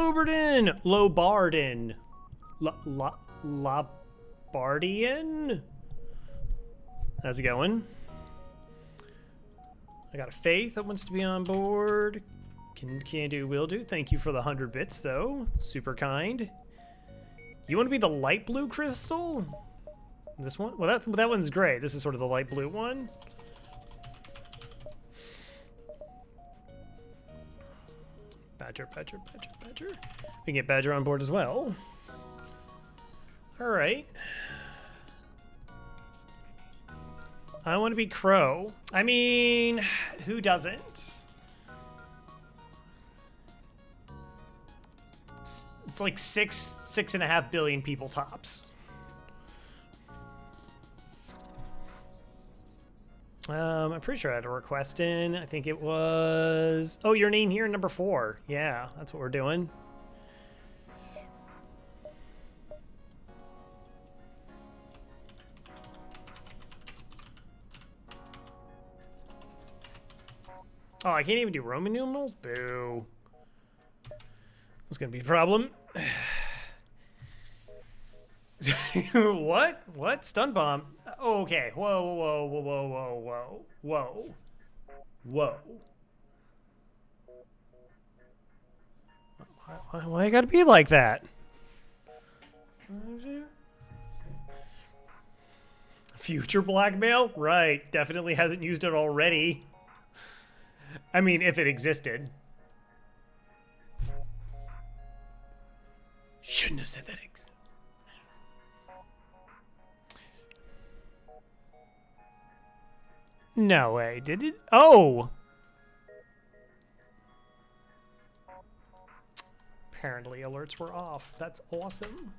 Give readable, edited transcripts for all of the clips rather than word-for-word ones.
Lobarden! Lobarden. Lobardian? How's it going? I got a Faith that wants to be on board. Can do, will do. Thank you for the 100 bits, though. Super kind. You want to be the light blue crystal? This one? Well, that one's gray. This is sort of the light blue one. Badger. We can get Badger on board as well. All right. I want to be Crow. I mean, who doesn't? It's like 6.5 billion people tops. I'm pretty sure I had a request in. I think it was... Oh, your name here, number 4. Yeah, that's what we're doing. Oh, I can't even do Roman numerals? Boo. That's gonna be a problem. What? What? Stun bomb? Oh, okay. Whoa. Why you gotta be like that? Future blackmail? Right. Definitely hasn't used it already. I mean, if it existed. Shouldn't have said that. No way, did it? Oh! Apparently alerts were off. That's awesome.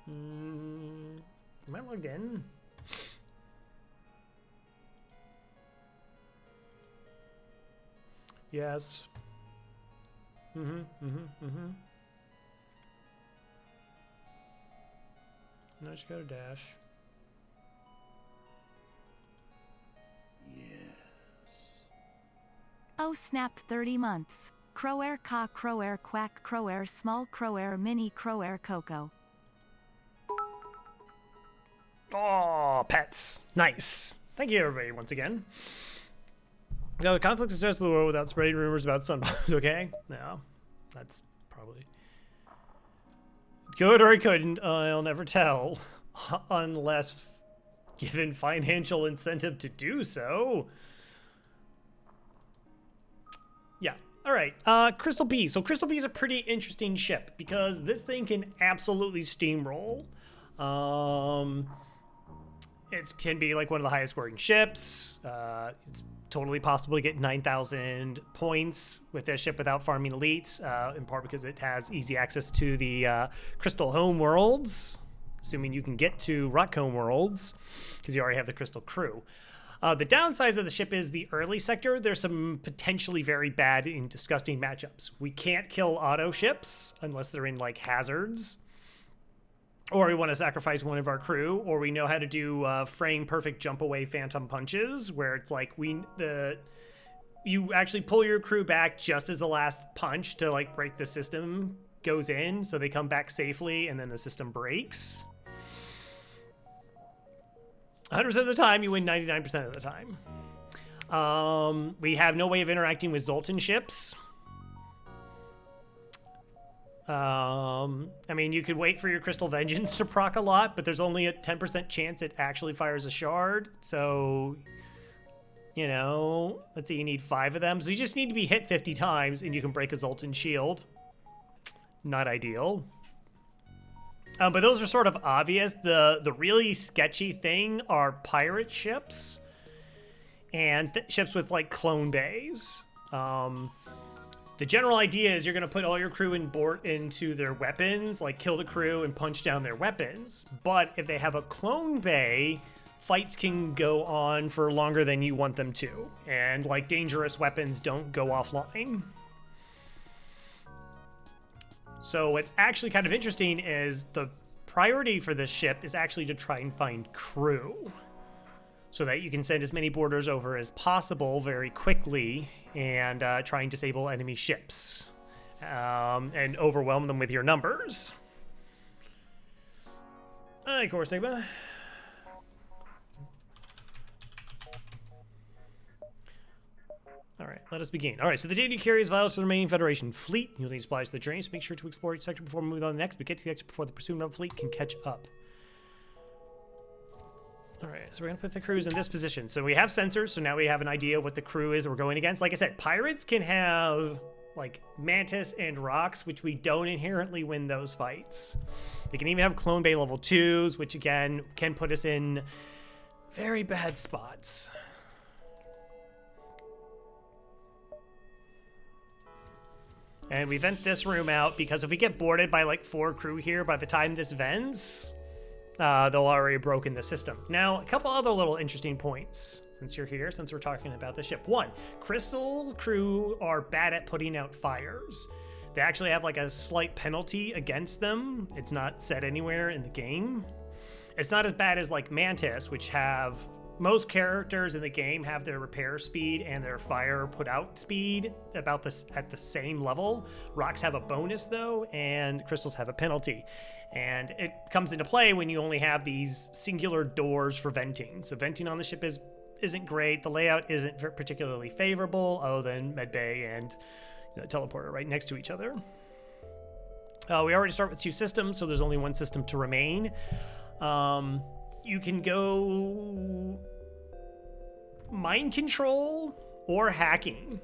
Am I logged in? Yes. No, just go to dash. Yes. Oh snap, 30 months. Crowair ca Crowair quack Crowair small Crowair mini Crowair coco. Oh, pets. Nice. Thank you, everybody, once again. No, conflict is just the world without spreading rumors about sunbombs, okay? No, that's probably... Could or I couldn't, I'll never tell. Unless given financial incentive to do so. Yeah, all right. Crystal B. So Crystal B is a pretty interesting ship because this thing can absolutely steamroll. It can be like one of the highest scoring ships. It's totally possible to get 9,000 points with this ship without farming elites, in part because it has easy access to the Crystal home worlds, assuming you can get to Rock home worlds, because you already have the Crystal crew. The downsides of the ship is the early sector. There's some potentially very bad and disgusting matchups. We can't kill auto ships unless they're in like hazards. Or we want to sacrifice one of our crew, or we know how to do frame perfect jump away phantom punches, where it's like you actually pull your crew back just as the last punch to like break the system goes in, so they come back safely, and then the system breaks. 100% of the time, you win 99% of the time. We have no way of interacting with Zoltan ships. I mean, you could wait for your Crystal Vengeance to proc a lot, but there's only a 10% chance it actually fires a shard. So, you know, let's see, you need 5 of them. So you just need to be hit 50 times and you can break a Zoltan shield. Not ideal. But those are sort of obvious. The really sketchy thing are pirate ships and ships with like clone bays. The general idea is you're going to put all your crew into their weapons, like kill the crew and punch down their weapons. But if they have a clone bay, fights can go on for longer than you want them to. And like dangerous weapons don't go offline. So what's actually kind of interesting is the priority for this ship is actually to try and find crew. so that you can send as many boarders over as possible very quickly and try and disable enemy ships and overwhelm them with your numbers. Of course, Sigma. All right, let us begin. All right, so the data you carry is vital to the remaining Federation fleet. You'll need supplies to the journey, so make sure to explore each sector before moving on to the next, but get to the exit before the pursuing fleet can catch up. All right, so we're gonna put the crews in this position. So we have sensors, so now we have an idea of what the crew is we're going against. Like I said, pirates can have like Mantis and Rocks, which we don't inherently win those fights. They can even have Clone Bay level 2s, which again can put us in very bad spots. And we vent this room out because if we get boarded by like 4 crew here, by the time this vents, they'll already have broken the system. Now, a couple other little interesting points since you're here, since we're talking about the ship. One, Crystal crew are bad at putting out fires. They actually have like a slight penalty against them. It's not said anywhere in the game. It's not as bad as like Mantis, which have most characters in the game have their repair speed and their fire put out speed about this at the same level. Rocks have a bonus though, and Crystals have a penalty. And it comes into play when you only have these singular doors for venting. So venting on the ship isn't great. The layout isn't particularly favorable, other than medbay and teleporter right next to each other. We already start with 2 systems, so there's only 1 system to remain. You can go mind control or hacking.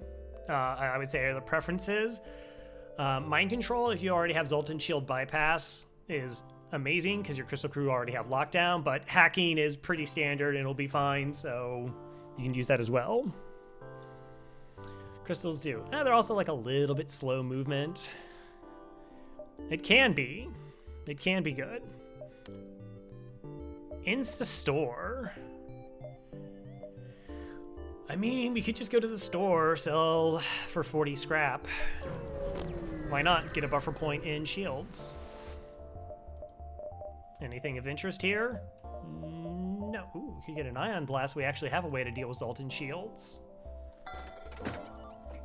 I would say are the preferences. Mind control, if you already have Zoltan Shield bypass, is amazing because your Crystal crew already have lockdown, but hacking is pretty standard and it'll be fine, so you can use that as well. Crystals do. They're also like a little bit slow movement. It can be good. Insta store. I mean, we could just go to the store, sell for 40 scrap. Why not? Get a buffer point in shields. Anything of interest here? No. Ooh, we could get an ion blast. We actually have a way to deal with Zoltan shields.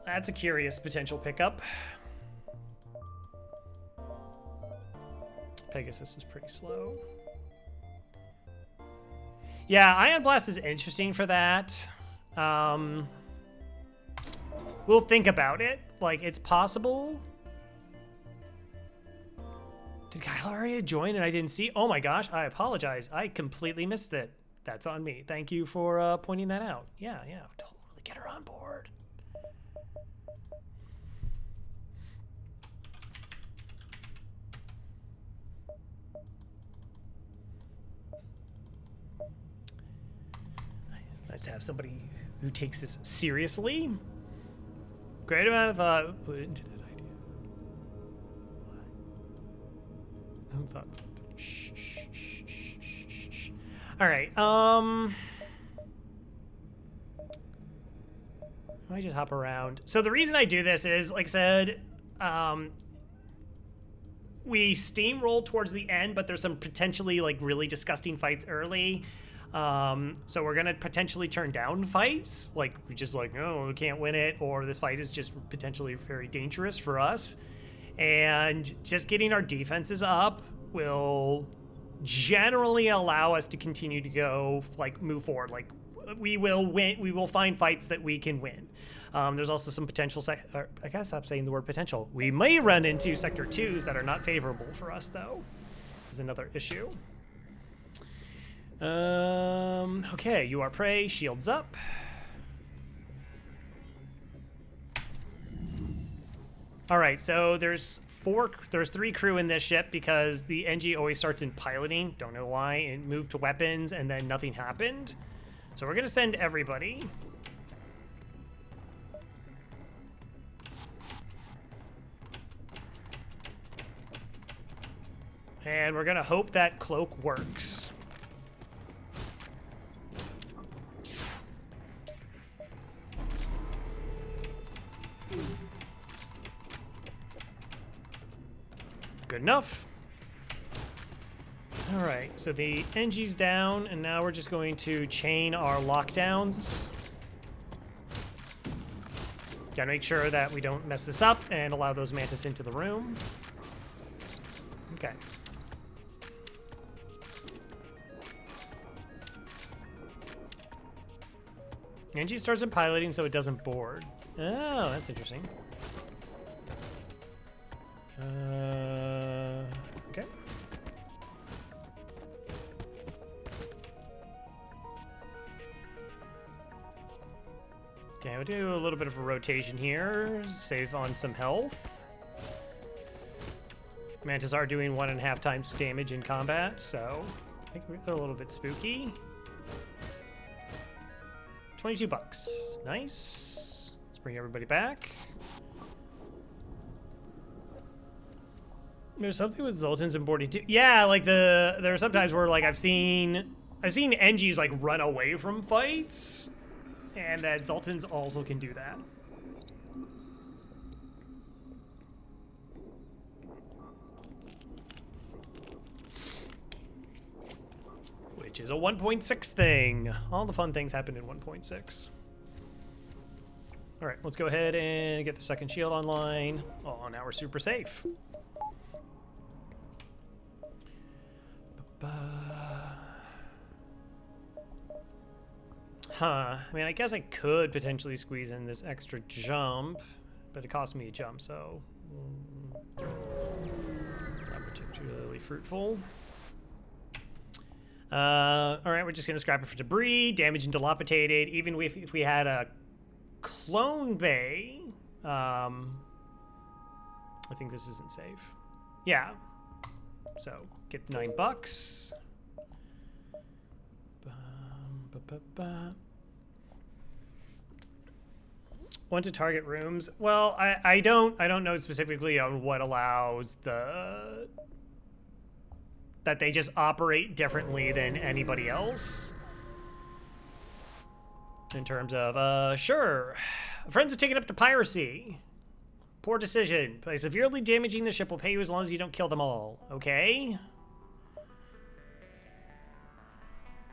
That's a curious potential pickup. Pegasus is pretty slow. Yeah, Ion Blast is interesting for that. We'll think about it. Like, it's possible. Did Kylaria join and I didn't see? Oh my gosh, I apologize. I completely missed it. That's on me. Thank you for pointing that out. Yeah, totally get her on board. Nice to have somebody who takes this seriously. Great amount of thought put into that idea. What? Who thought? Shh. All right. Let me just hop around. So the reason I do this is, like I said, we steamroll towards the end, but there's some potentially like really disgusting fights early. So we're gonna potentially turn down fights, like we just like, oh, we can't win it, or this fight is just potentially very dangerous for us. And just getting our defenses up will generally allow us to continue to go, like, move forward. Like, we will win. We will find fights that we can win. There's also some potential, I gotta stop saying the word potential. We may run into Sector 2s that are not favorable for us, though, is another issue. Okay, you are prey, shields up. All right, so there's 3 crew in this ship because the NG always starts in piloting. Don't know why. It moved to weapons and then nothing happened. So we're gonna send everybody. And we're gonna hope that cloak works. Good enough. All right, so the NG's down, and now we're just going to chain our lockdowns. Gotta make sure that we don't mess this up and allow those mantis into the room. Okay. NG starts in piloting so it doesn't board. Oh, that's interesting. Okay. Okay, we'll do a little bit of a rotation here. Save on some health. Mantis are doing 1.5 times damage in combat, so I think we're a little bit spooky. 22 bucks. Nice. Let's bring everybody back. There's something with Zoltans and boarding too. Yeah, like there are sometimes where like I've seen NGs like run away from fights, and that Zoltans also can do that. Which is a 1.6 thing. All the fun things happen in 1.6. All right, let's go ahead and get the second shield online. Oh, now we're super safe. Huh. I mean, I guess I could potentially squeeze in this extra jump, but it cost me a jump, so not particularly fruitful. All right, we're just gonna scrap it for debris, damage and dilapitated. Even if we had a clone bay, I think this isn't safe. Yeah. So get the $9. Want to target rooms? Well, I don't know specifically on what allows that they just operate differently than anybody else. In terms of, sure. Friends have taken up the piracy. Poor decision. By severely damaging the ship will pay you as long as you don't kill them all. Okay?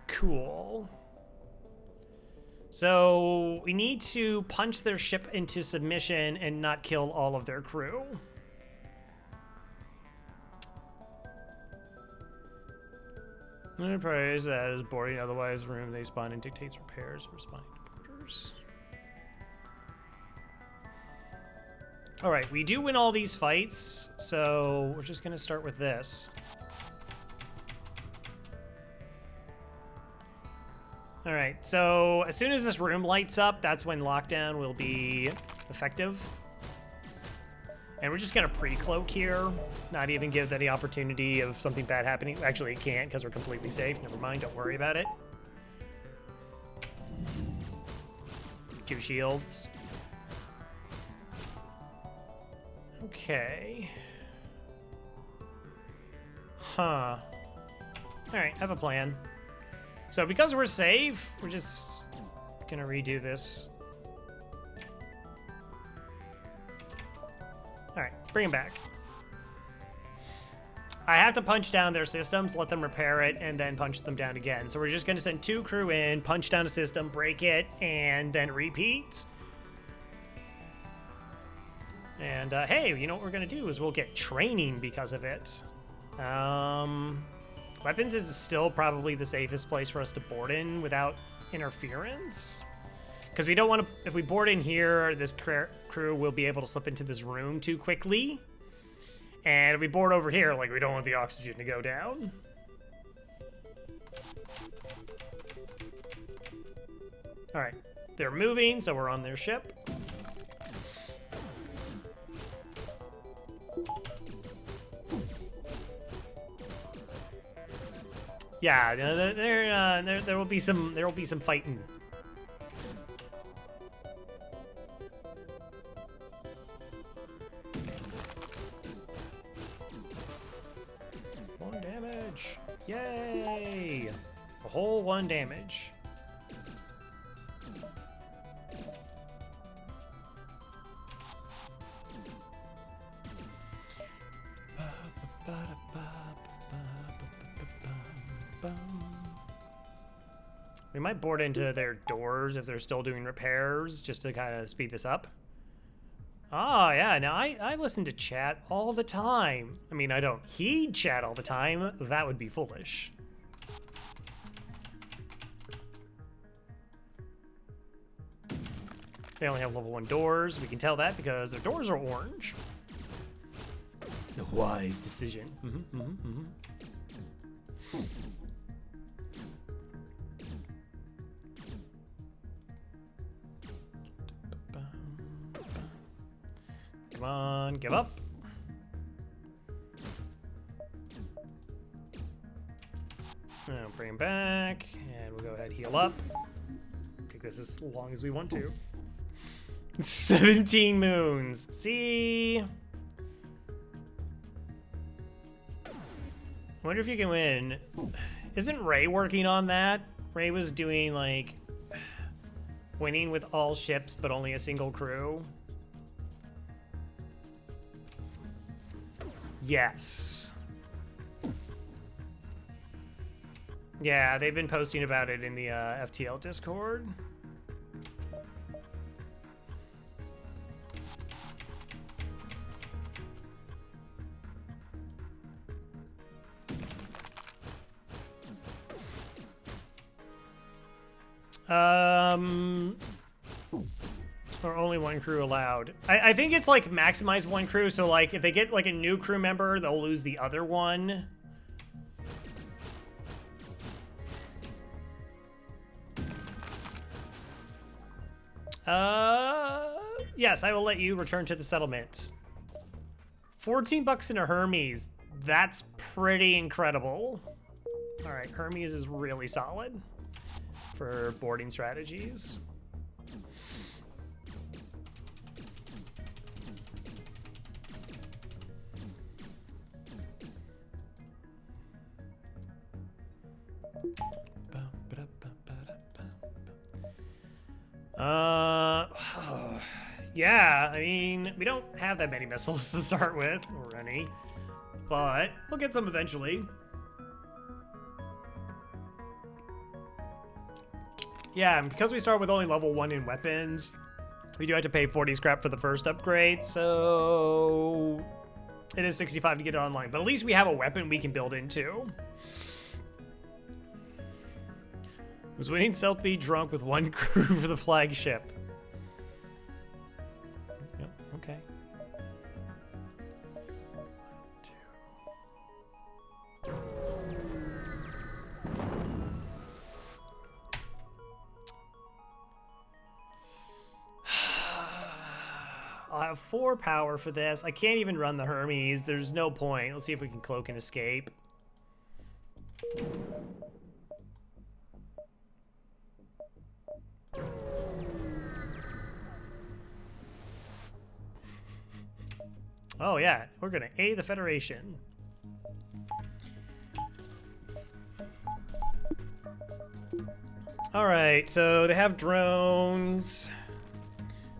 Cool. So, we need to punch their ship into submission and not kill all of their crew. Enterprise that is boarding, otherwise room they spawn in dictates repairs or responding to boarders. All right, we do win all these fights, so we're just gonna start with this. All right, so as soon as this room lights up, that's when lockdown will be effective. And we're just gonna pre-cloak here, not even give any opportunity of something bad happening. Actually, it can't because we're completely safe. Never mind, don't worry about it. 2 shields. Okay. Huh. All right, I have a plan. So because we're safe, we're just gonna redo this. All right, bring him back. I have to punch down their systems, let them repair it, and then punch them down again. So we're just gonna send 2 crew in, punch down a system, break it, and then repeat. And hey, you know what we're gonna do is we'll get training because of it. Weapons is still probably the safest place for us to board in without interference. Because we don't want to, if we board in here, this crew will be able to slip into this room too quickly. And if we board over here, like, we don't want the oxygen to go down. All right, they're moving, so we're on their ship. Yeah, there will be some fighting. One damage. Yay! A whole 1 damage. We might board into their doors if they're still doing repairs, just to kind of speed this up. Oh, yeah, now I listen to chat all the time. I mean, I don't heed chat all the time. That would be foolish. They only have level 1 doors. We can tell that because their doors are orange. A wise decision. Come on, give up. Now bring him back, and we'll go ahead and heal up. Take this as long as we want to. 17 moons. See? I wonder if you can win. Isn't Ray working on that? Ray was doing, like, winning with all ships, but only a single crew. Yes. Yeah, they've been posting about it in the FTL Discord. Or only 1 crew allowed. I think it's like maximize 1 crew, so like if they get like a new crew member, they'll lose the other one. Yes, I will let you return to the settlement. 14 bucks in a Hermes. That's pretty incredible. All right, Hermes is really solid for boarding strategies. Yeah, I mean, we don't have that many missiles to start with, or any, but we'll get some eventually. Yeah, and because we start with only level 1 in weapons, we do have to pay 40 scrap for the first upgrade, so it is 65 to get it online, but at least we have a weapon we can build into. Was winning Stealth B drunk with 1 crew for the flagship. Yep, okay. 1, 2. I'll have 4 power for this. I can't even run the Hermes. There's no point. Let's see if we can cloak and escape. Oh yeah, we're gonna A the Federation. All right, so they have drones.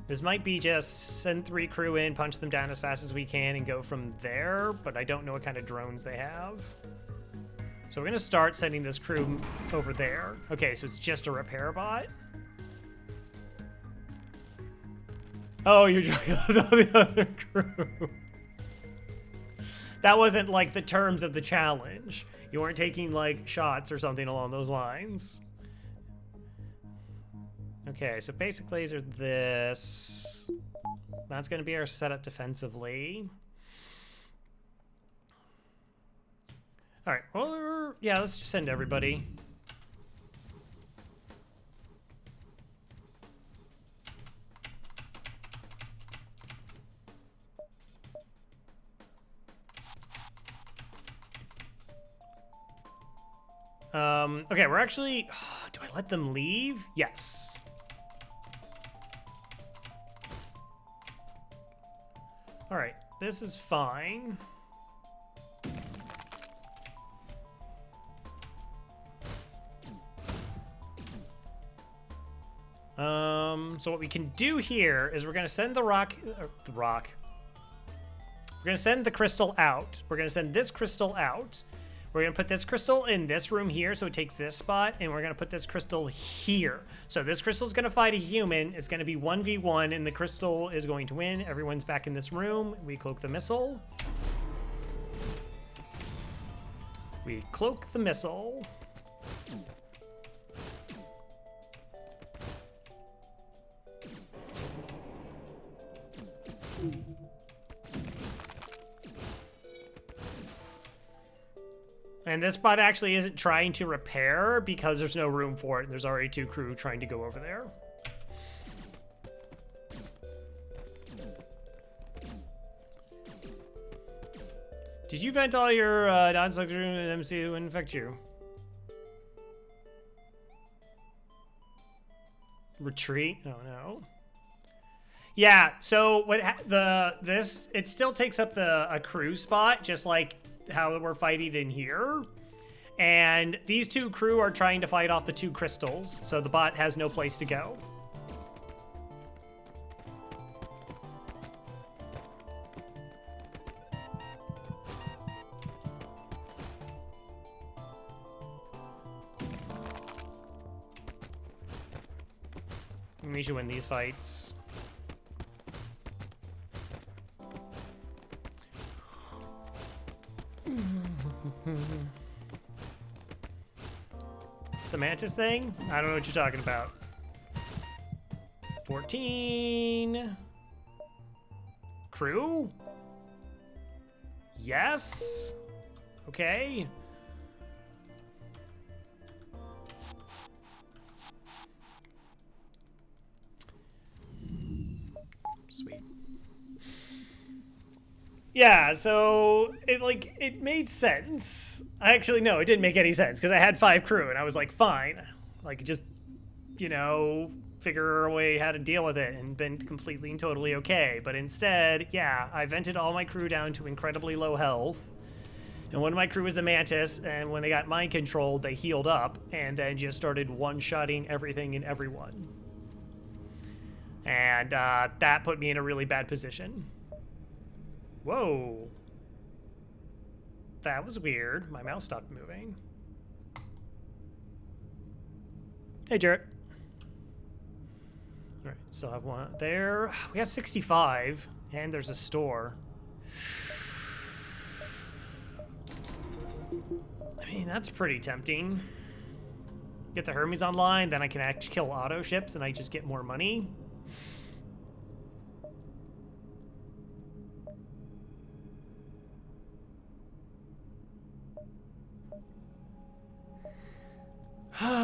This might be just send 3 crew in, punch them down as fast as we can, and go from there, but I don't know what kind of drones they have. So we're gonna start sending this crew over there. Okay, so it's just a repair bot. Oh, you're joining the other crew. That wasn't like the terms of the challenge. You weren't taking like shots or something along those lines. Okay, so basic laser this. That's gonna be our setup defensively. All right, well, yeah, let's just send everybody. Okay, we're actually, do I let them leave? Yes. All right, this is fine. So what we can do here is we're gonna send the rock. We're gonna send the crystal out. We're gonna send this crystal out. We're gonna put this crystal in this room here, so it takes this spot, and we're gonna put this crystal here. So this crystal's gonna fight a human. It's gonna be 1v1, and the crystal is going to win. Everyone's back in this room. We cloak the missile. We cloak the missile. And this bot actually isn't trying to repair because there's no room for it. And there's already 2 crew trying to go over there. Did you vent all your non-selected room and MC to infect you? Retreat? Oh no. Yeah, so what it still takes up a crew spot, just like how we're fighting in here. And these 2 crew are trying to fight off the 2 crystals, so the bot has no place to go. We should win these fights. The mantis thing? I don't know what you're talking about. 14. Crew? Yes? Okay. Sweet. Yeah, so it made sense. Actually, no, it didn't make any sense because I had 5 crew and I was like, fine. Like, just, figure a way how to deal with it and been completely and totally okay. But instead, yeah, I vented all my crew down to incredibly low health. And one of my crew was a mantis, and when they got mind controlled, they healed up and then just started one-shotting everything and everyone. And that put me in a really bad position. Whoa. That was weird. My mouse stopped moving. Hey, Jarrett. All right, still have one there. We have 65, and there's a store. I mean, that's pretty tempting. Get the Hermes online, then I can actually kill auto ships, and I just get more money.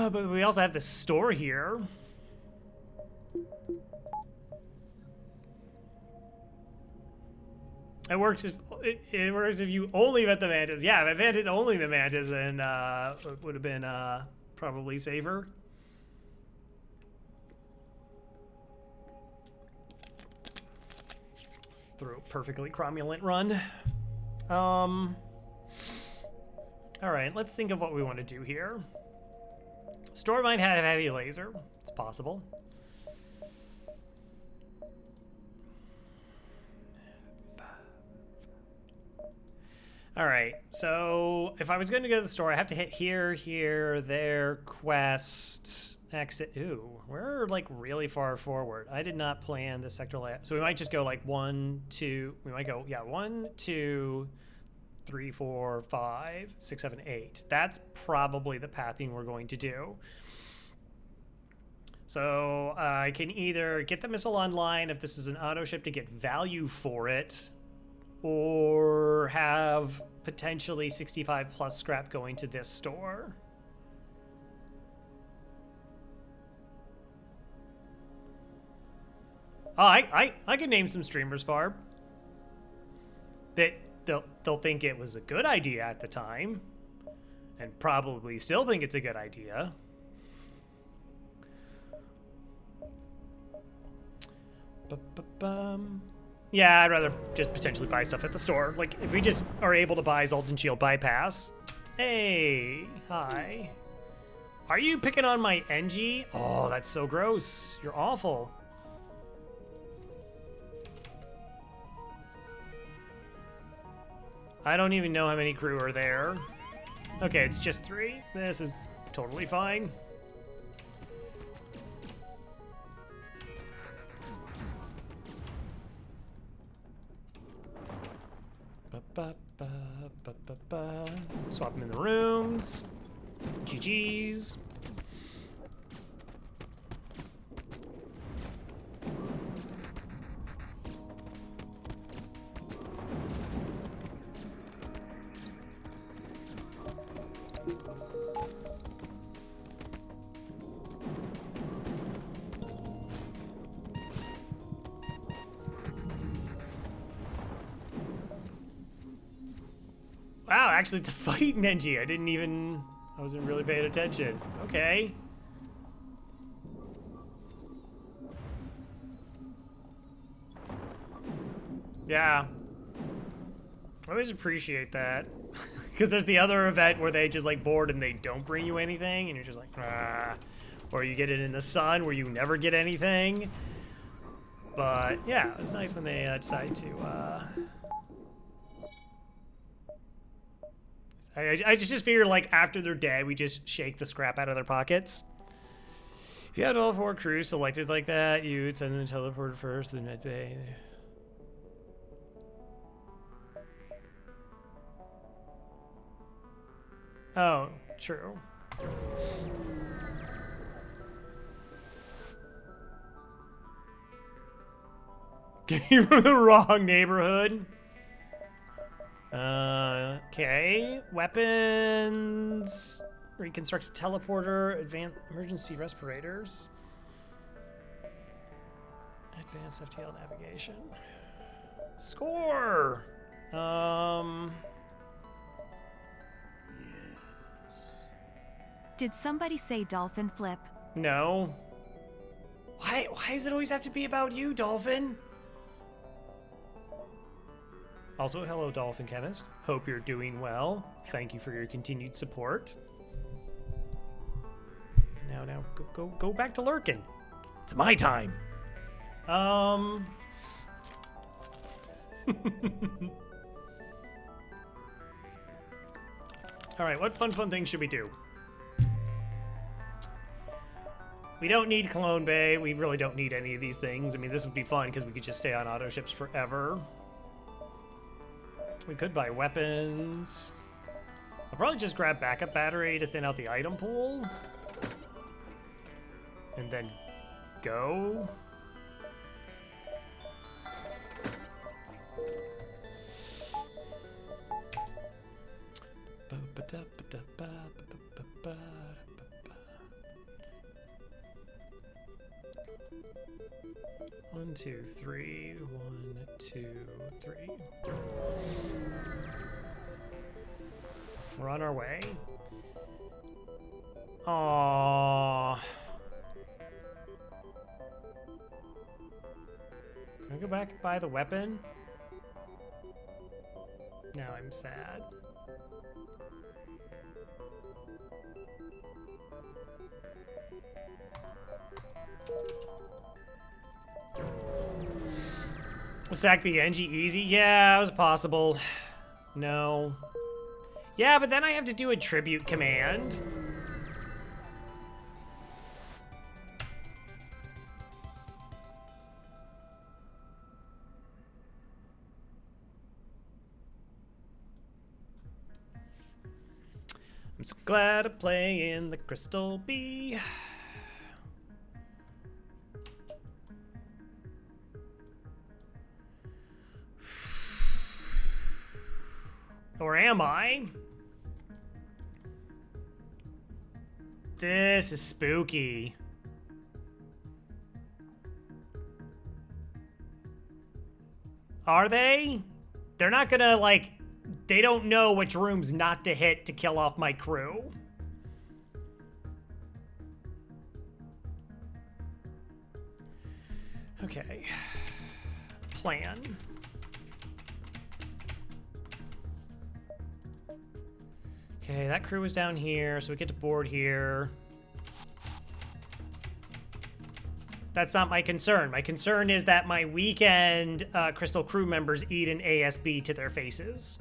But we also have the store here. It works if you only vet the mantis. Yeah, if I vented only the mantis, then it would have been probably safer. Through a perfectly cromulent run. All right, let's think of what we want to do here. Store might have heavy laser. It's possible. All right, so if I was going to go to the store, I have to hit here, here, there, quest, exit. Ooh, we're like really far forward. I did not plan the sector layout. So we might just go like 1, 2, we might go, yeah, 1, 2, 3, 4, 5, 6, 7, 8. That's probably the pathing we're going to do. So I can either get the missile online if this is an auto ship to get value for it, or have potentially 65 plus scrap going to this store. Oh, I could name some streamers, Farb. That they'll think it was a good idea at the time, and probably still think it's a good idea. Yeah, I'd rather just potentially buy stuff at the store. Like, if we just are able to buy Zoltan Shield Bypass. Hey, hi. Are you picking on my NG? Oh, that's so gross. You're awful. I don't even know how many crew are there. Okay, it's just 3. This is totally fine. Swap them in the rooms. GG's. Wow, actually to fight Nenji. I wasn't really paying attention. Okay. Yeah. I always appreciate that. Because there's the other event where they just like board and they don't bring you anything and you're just like, ah. Or you get it in the sun where you never get anything. But yeah, it was nice when they decided to, I just figure like after they're dead, we just shake the scrap out of their pockets. If you had all 4 crews selected like that, you'd send them teleported first to the med bay. Oh, true. Came from the wrong neighborhood. Okay. Weapons. Reconstructed teleporter. Advanced emergency respirators. Advanced FTL navigation. Score! Did somebody say dolphin flip? No. Why does it always have to be about you, Dolphin? Also, hello, Dolphin Chemist. Hope you're doing well. Thank you for your continued support. Now, go back to lurking. It's my time. All right, what fun things should we do? We don't need Clone Bay. We really don't need any of these things. I mean, this would be fun because we could just stay on auto ships forever. We could buy weapons. I'll probably just grab backup battery to thin out the item pool. And then go. One, two, three. 1, 2, 3. We're on our way. Aww. Can I go back and buy the weapon? Now I'm sad. Sack the Engie easy? Yeah, it was possible. No. Yeah, but then I have to do a tribute command. I'm so glad to play in the Crystal Bee. Or am I? This is spooky. Are they? They're not gonna, like, they don't know which rooms not to hit to kill off my crew. Okay. Plan. Okay, that crew is down here, so we get to board here. That's not my concern. My concern is that my weekend Crystal crew members eat an ASB to their faces.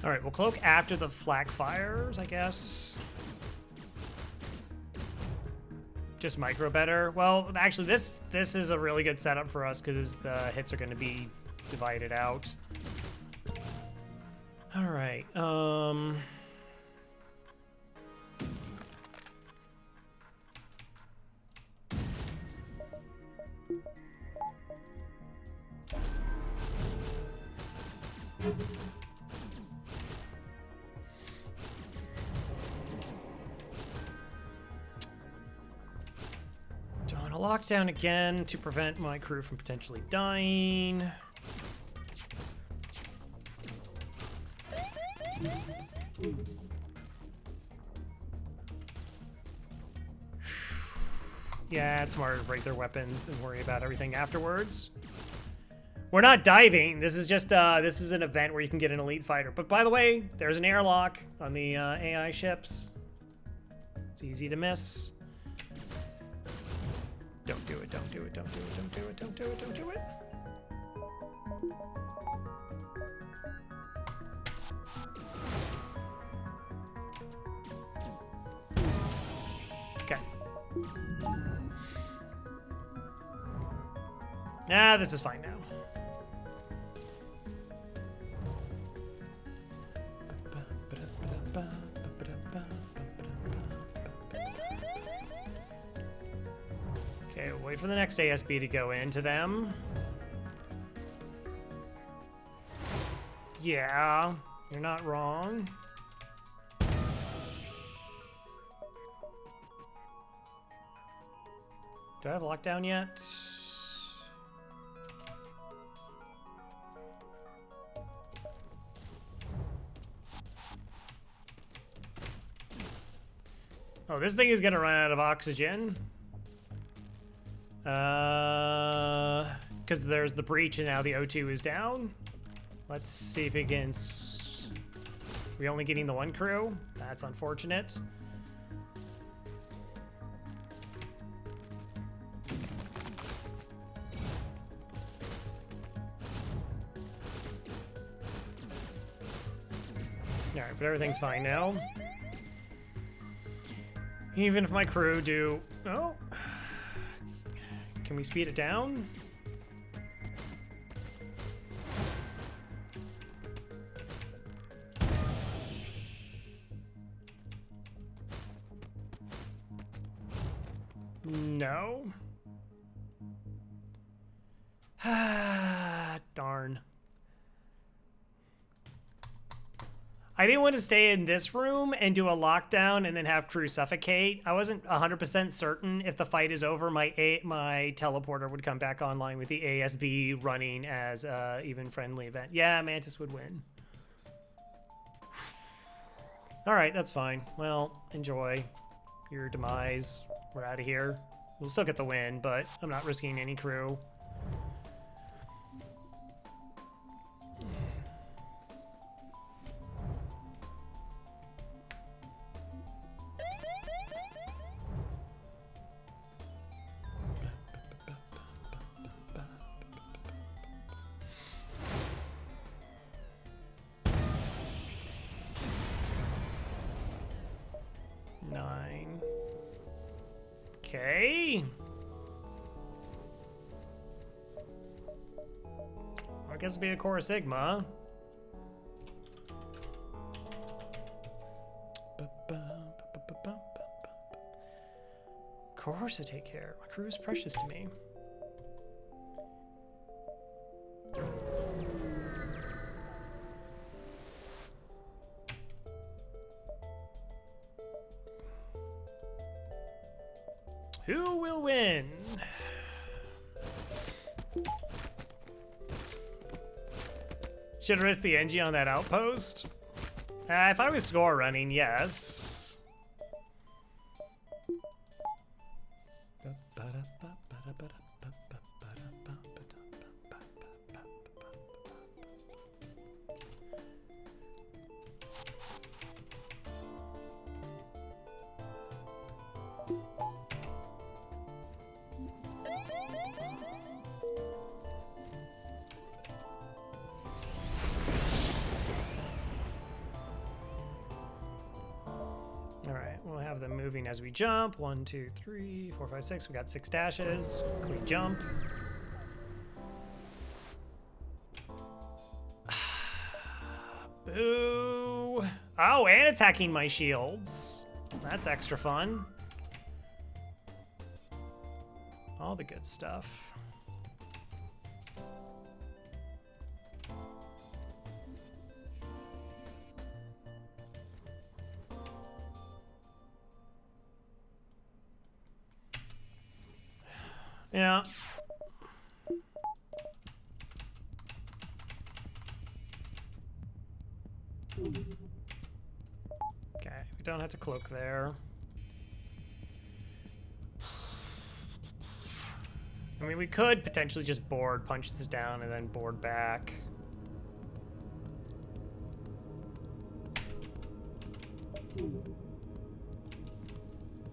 All right, we'll cloak after the flak fires, I guess. Just micro better. Well, actually, this is a really good setup for us because the hits are going to be divided out. All right. Doing a lockdown again to prevent my crew from potentially dying. Yeah, it's smarter to break their weapons and worry about everything afterwards. We're not diving. This is just this is an event where you can get an elite fighter. But by the way, there's an airlock on the AI ships. It's easy to miss. Don't do it, don't do it, don't do it, don't do it, don't do it, don't do it. Okay. Nah, this is fine now. Okay, we'll wait for the next ASB to go into them. Yeah, you're not wrong. Do I have lockdown yet? Oh, this thing is gonna run out of oxygen. Because there's the breach and now the O2 is down. Let's see if it can... We're only getting the one crew? That's unfortunate. Alright, but everything's fine now. Even if my crew do... Oh. Can we speed it down? No. Darn. I didn't want to stay in this room and do a lockdown and then have crew suffocate. I wasn't 100% certain if the fight is over, my teleporter would come back online with the ASB running as a even friendly event. Yeah, Mantis would win. All right, that's fine. Well, enjoy your demise. We're out of here. We'll still get the win, but I'm not risking any crew. Okay. I guess it'd be a Core Sigma. Of course I take care. My crew is precious to me. Who will win? Should risk the Engie on that outpost? If I was score running, yes. We'll have them moving as we jump. 1, 2, 3, 4, 5, 6. We got 6 dashes. Clean jump. Boo. Oh, and attacking my shields. That's extra fun. All the good stuff. Yeah. Okay, we don't have to cloak there. I mean, we could potentially just board, punch this down, and then board back.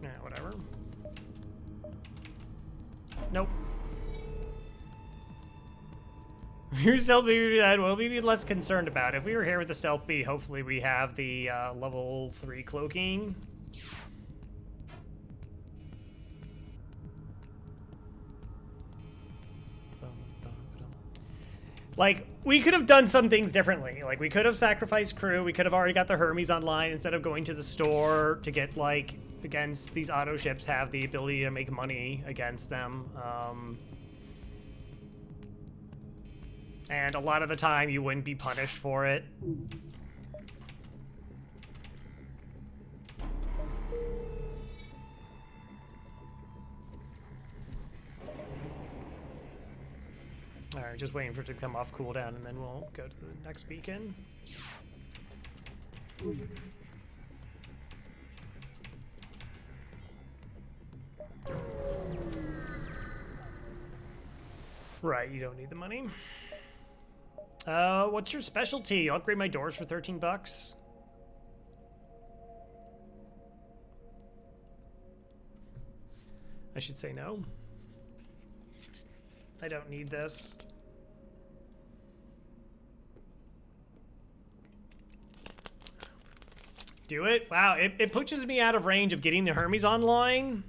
Yeah, whatever. Nope. Your stealth bee, we'll be less concerned about. If we were here with the stealth bee, hopefully we have the level 3 cloaking. Like, we could have done some things differently. Like, we could have sacrificed crew. We could have already got the Hermes online instead of going to the store to get, like, against these auto ships have the ability to make money against them. And a lot of the time, you wouldn't be punished for it. Alright, just waiting for it to come off cooldown, and then we'll go to the next beacon. Right, you don't need the money. What's your specialty? I'll upgrade my doors for 13 bucks. I should say no. I don't need this. Do it? Wow, it pushes me out of range of getting the Hermes online.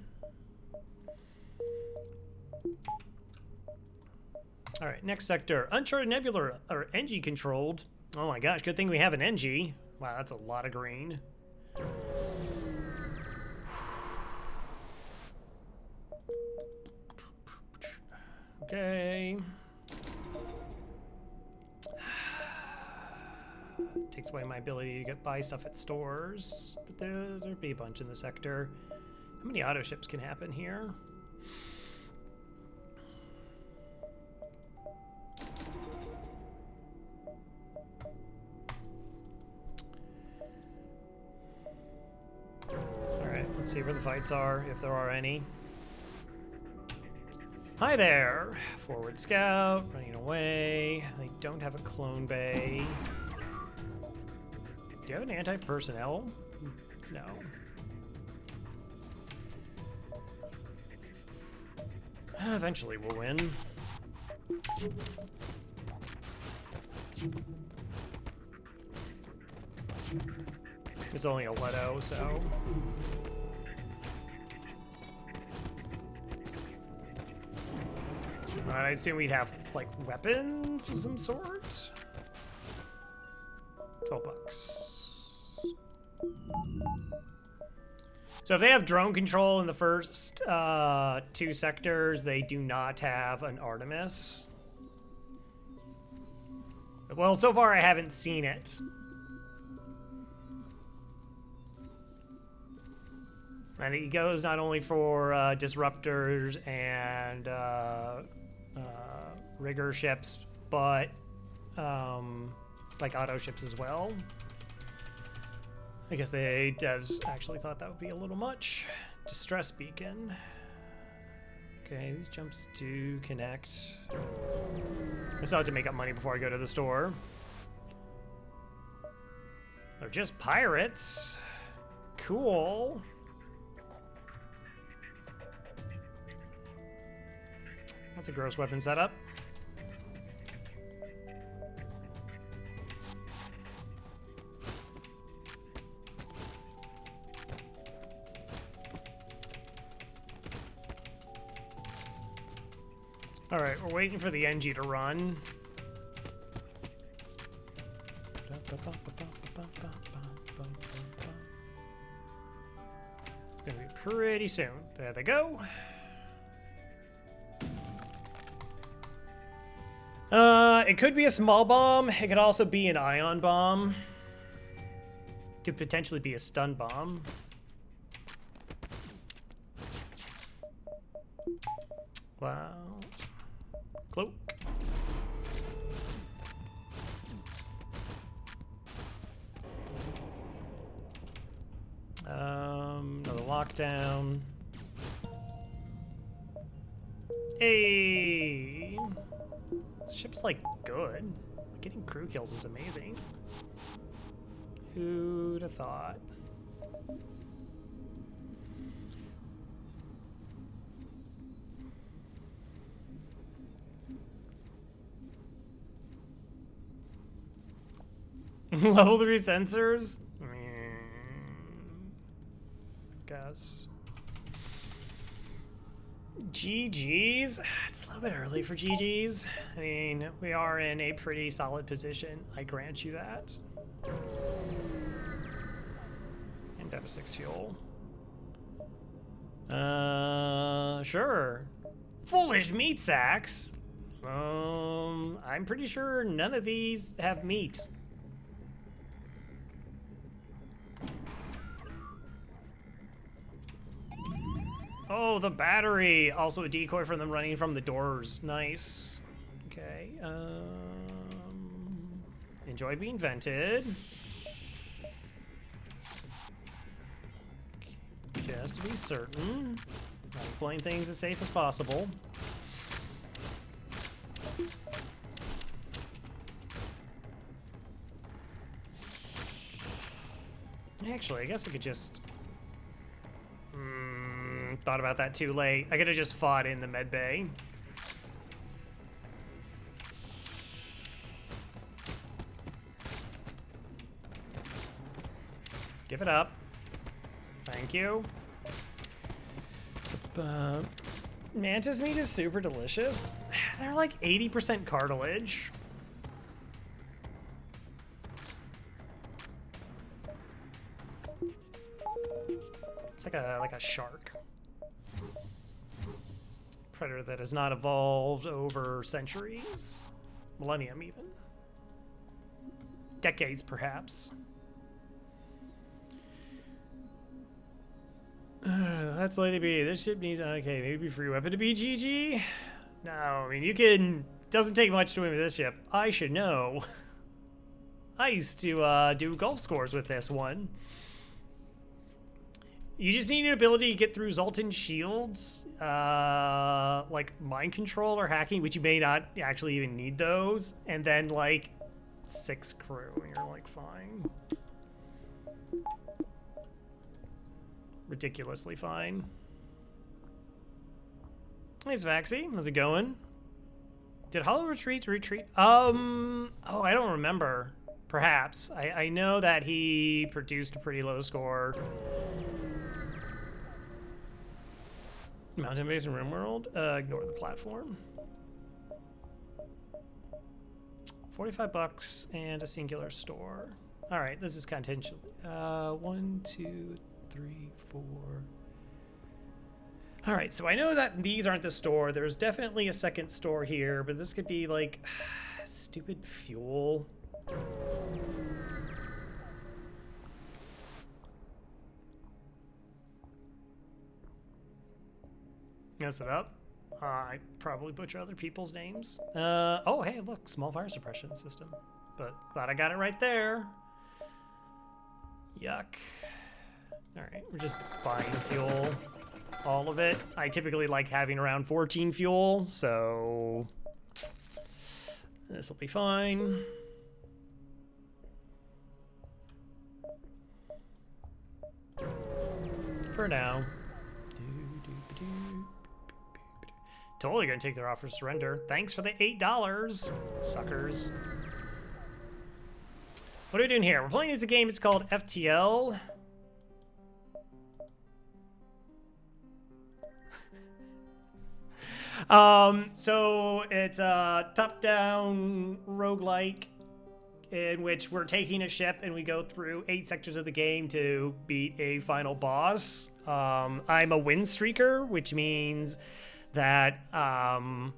All right, next sector. Uncharted Nebula, or NG controlled. Oh my gosh, good thing we have an NG. Wow, that's a lot of green. Okay. Takes away my ability to buy stuff at stores, but there'd be a bunch in the sector. How many auto ships can happen here? Alright, let's see where the fights are, if there are any. Hi there! Forward scout, running away. I don't have a clone bay. Do you have an anti-personnel? No. Eventually we'll win. It's only a Leto, so... I assume we'd have, like, weapons of some sort? 12 bucks. So if they have drone control in the first 2 sectors, they do not have an Artemis. Well, so far I haven't seen it. And it goes not only for disruptors and rigger ships, but like auto ships as well. I guess the devs actually thought that would be a little much. Distress beacon. Okay, these jumps do connect. I still have to make up money before I go to the store. They're just pirates. Cool. That's a gross weapon setup. All right, we're waiting for the NG to run. It's gonna be pretty soon. There they go. It could be a small bomb. It could also be an ion bomb. Could potentially be a stun bomb. Wow. Cloak. Another lockdown. Hey! This ship's like good. Getting crew kills is amazing. Who'd have thought? Level 3 sensors? Guess. GG's? It's a little bit early for GG's. I mean, we are in a pretty solid position. I grant you that. And have a 6 fuel. Sure. Foolish meat sacks? I'm pretty sure none of these have meat. Oh, the battery! Also a decoy for them running from the doors. Nice. Okay, enjoy being vented. Just to be certain. I'm playing things as safe as possible. Actually, I guess I could just... thought about that too late. I could have just fought in the med bay. Give it up. Thank you. Mantis meat is super delicious. They're like 80% cartilage. It's like a shark. Predator that has not evolved over centuries. Millennium even. Decades perhaps. That's Lady B. This ship needs... Okay, maybe free weapon to be GG? No, I mean, you can... Doesn't take much to win with this ship. I should know. I used to do golf scores with this one. You just need an ability to get through Zoltan shields, like mind control or hacking, which you may not actually even need those, and then like 6 crew, and you're like fine. Ridiculously fine. Hey, Svaxi, how's it going? Did Hollow retreat? Oh, I don't remember. Perhaps. I know that he produced a pretty low score. Mountain base and RimWorld? Ignore the platform. 45 bucks and a singular store. All right, this is contentious. 1, 2, 3, 4. All right, so I know that these aren't the store. There's definitely a second store here, but this could be like stupid fuel. Mess it up. I probably butcher other people's names. Oh, hey, look, small fire suppression system. But glad I got it right there. Yuck. All right, we're just buying fuel. All of it. I typically like having around 14 fuel, so this will be fine. For now. Totally gonna take their offer of surrender. Thanks for the $8, suckers. What are we doing here? We're playing as a game. It's called FTL. So it's a top-down roguelike in which we're taking a ship and we go through 8 sectors of the game to beat a final boss. I'm a win streaker, which means that I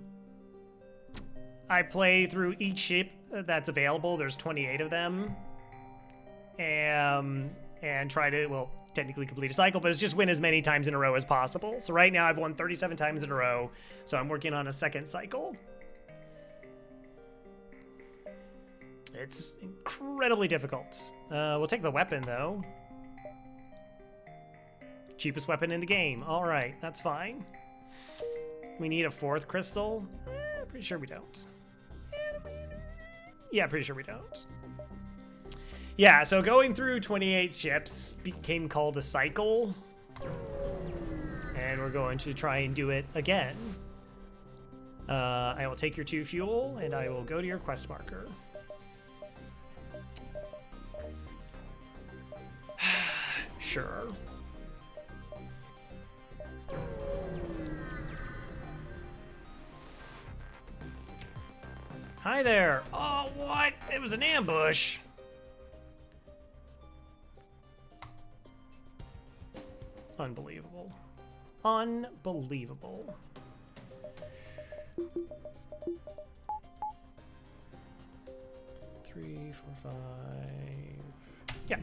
play through each ship that's available. There's 28 of them. And try to, well, technically complete a cycle, but it's just win as many times in a row as possible. So right now I've won 37 times in a row, so I'm working on a second cycle. It's incredibly difficult. We'll take the weapon, though. Cheapest weapon in the game. All right, that's fine. We need a 4th crystal. Pretty sure we don't. Yeah, pretty sure we don't. Yeah, so going through 28 ships became called a cycle. And we're going to try and do it again. I will take your 2 fuel, and I will go to your quest marker. Sure. Hi there. Oh, what? It was an ambush. Unbelievable. Unbelievable. Three, 4, 5. Yeah.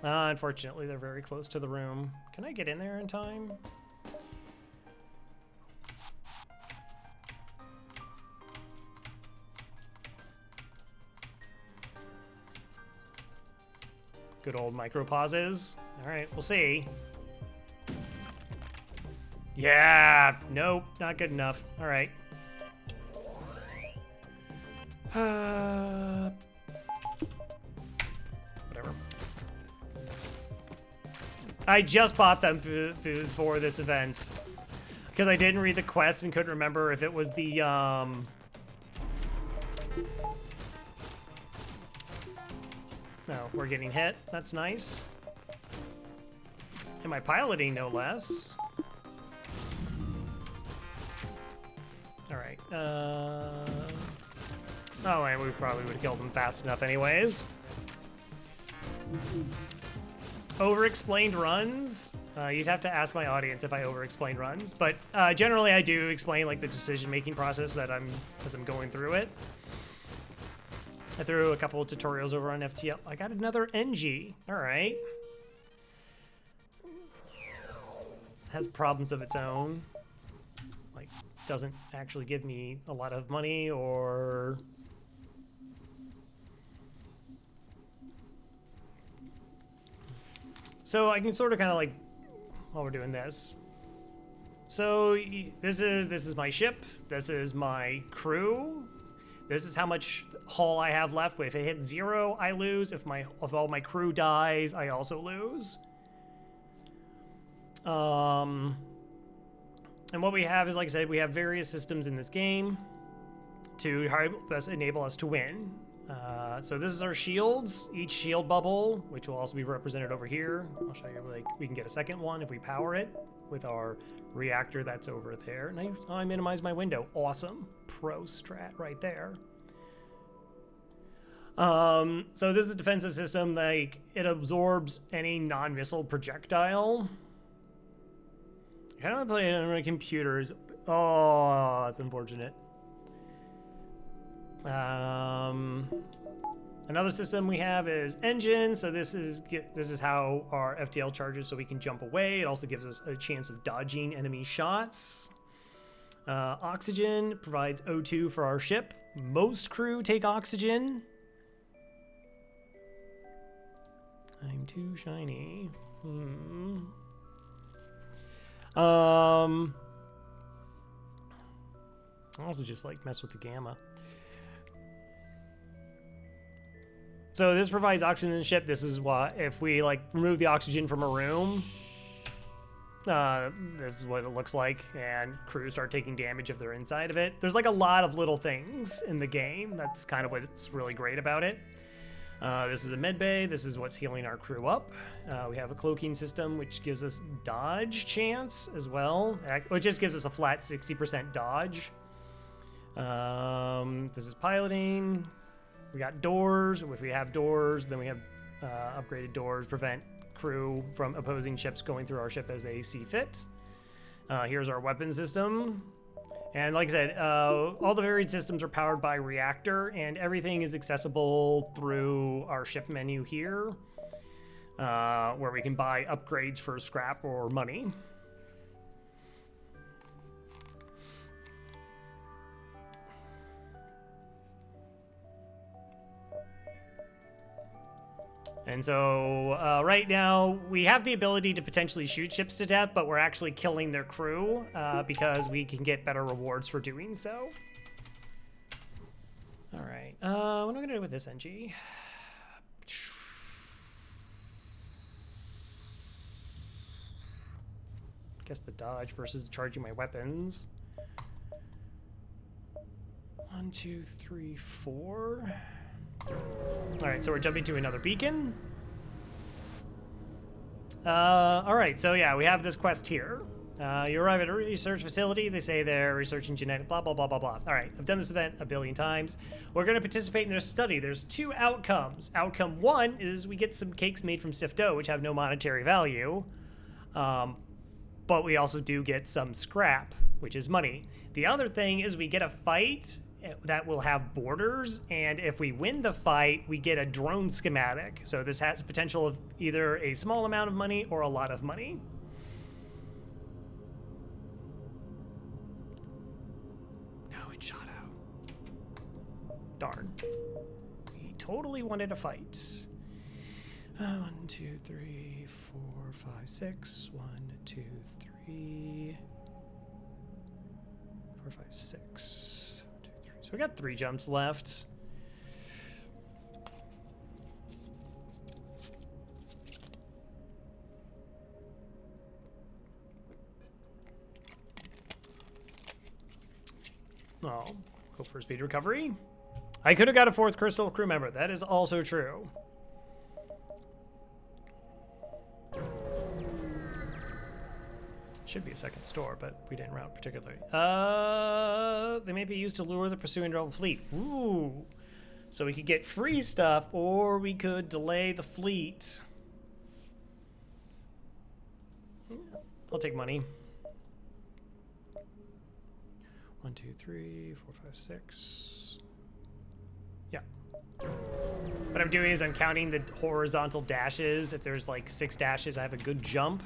Unfortunately, they're very close to the room. Can I get in there in time? Good old micro pauses. All right, we'll see. Yeah, nope, not good enough. All right. Whatever. I just bought them before this event because I didn't read the quest and couldn't remember if it was the No, we're getting hit. That's nice. And my piloting, no less. All right. Oh, and we probably would have killed them fast enough anyways. Over-explained runs? You'd have to ask my audience if I over-explain runs, but generally I do explain like the decision-making process that as I'm going through it. I threw a couple of tutorials over on FTL. I got another NG. All right. Has problems of its own. Like, doesn't actually give me a lot of money or... So I can sort of kind of like, while we're doing this. So this is my ship. This is my crew. This is how much hull I have left. If it hits 0, I lose. If all my crew dies, I also lose. And what we have is, like I said, we have various systems in this game to help us enable us to win. So this is our shields. Each shield bubble, which will also be represented over here. I'll show you, like, we can get a second one if we power it with our reactor that's over there. And I minimize my window. Awesome. Pro strat right there. So this is a defensive system. Like, it absorbs any non-missile projectile. I kind of want to play it on my computers. Oh, that's unfortunate. Another system we have is engine. So this is how our FTL charges so we can jump away. It also gives us a chance of dodging enemy shots. Oxygen provides O2 for our ship. Most crew take oxygen. I'm too shiny. I also just like mess with the gamma. So this provides oxygen in the ship. This is what, if we like remove the oxygen from a room, this is what it looks like, and crews start taking damage if they're inside of it. There's like a lot of little things in the game. That's kind of what's really great about it. This is a med bay. This is what's healing our crew up. We have a cloaking system, which gives us dodge chance as well. It just gives us a flat 60% dodge. This is piloting. We got doors. If we have doors, then we have upgraded doors, prevent crew from opposing ships going through our ship as they see fit. Here's our weapon system. And like I said, all the varied systems are powered by reactor, and everything is accessible through our ship menu here, where we can buy upgrades for scrap or money. And so right now we have the ability to potentially shoot ships to death, but we're actually killing their crew because we can get better rewards for doing so. All right, what am I gonna do with this NG? Guess the dodge versus charging my weapons. 1, 2, 3, 4. All right, so we're jumping to another beacon. All right, so yeah, we have this quest here. You arrive at a research facility. They say they're researching genetic blah, blah, blah, blah, blah. All right, I've done this event a billion times. We're going to participate in their study. There's 2 outcomes. Outcome 1 is we get some cakes made from stiff dough, which have no monetary value. But we also do get some scrap, which is money. The other thing is we get a fight that will have borders, and if we win the fight, we get a drone schematic. So this has potential of either a small amount of money or a lot of money. No, it shot out. Darn. We totally wanted a fight. 1, 2, 3, 4, 5, 6. 1, 2, 3, 4, 5, 6. So we got 3 jumps left. Oh, hope for speed recovery. I could have got a 4th crystal crew member. That is also true. Should be a second store, but we didn't route particularly. They may be used to lure the pursuing rebel fleet. Ooh. So we could get free stuff, or we could delay the fleet. I'll take money. 1, 2, 3, 4, 5, 6. Yeah. What I'm doing is I'm counting the horizontal dashes. If there's like 6 dashes, I have a good jump.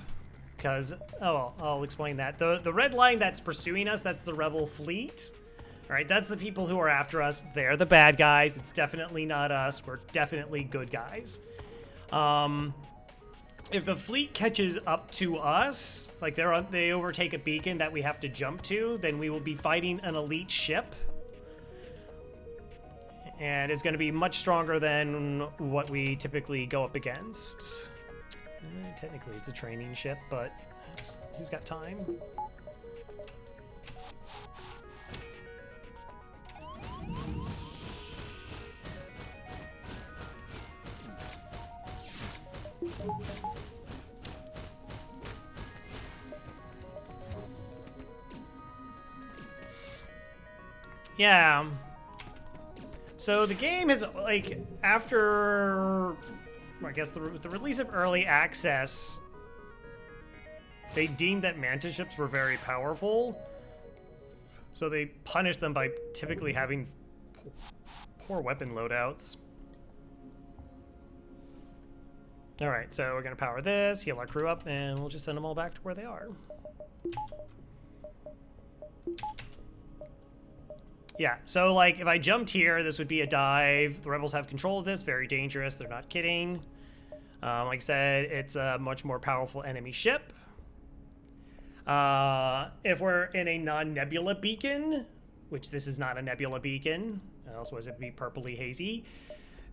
Because, oh, I'll explain that. The red line that's pursuing us, that's the rebel fleet. All right, that's the people who are after us. They're the bad guys. It's definitely not us. We're definitely good guys. If the fleet catches up to us, like they overtake a beacon that we have to jump to, then we will be fighting an elite ship. And it's going to be much stronger than what we typically go up against. Technically, it's a training ship, but who's got time? Yeah. So the game is like after, I guess the release of early access, they deemed that mantis ships were very powerful, so they punished them by typically having poor weapon loadouts. All right, so we're gonna power this, heal our crew up, and we'll just send them all back to where they are. Yeah, so like if I jumped here, this would be a dive. The rebels have control of this, very dangerous, they're not kidding. Like I said, it's a much more powerful enemy ship. If we're in a non-nebula beacon, which this is not a nebula beacon, otherwise it'd be purpley hazy.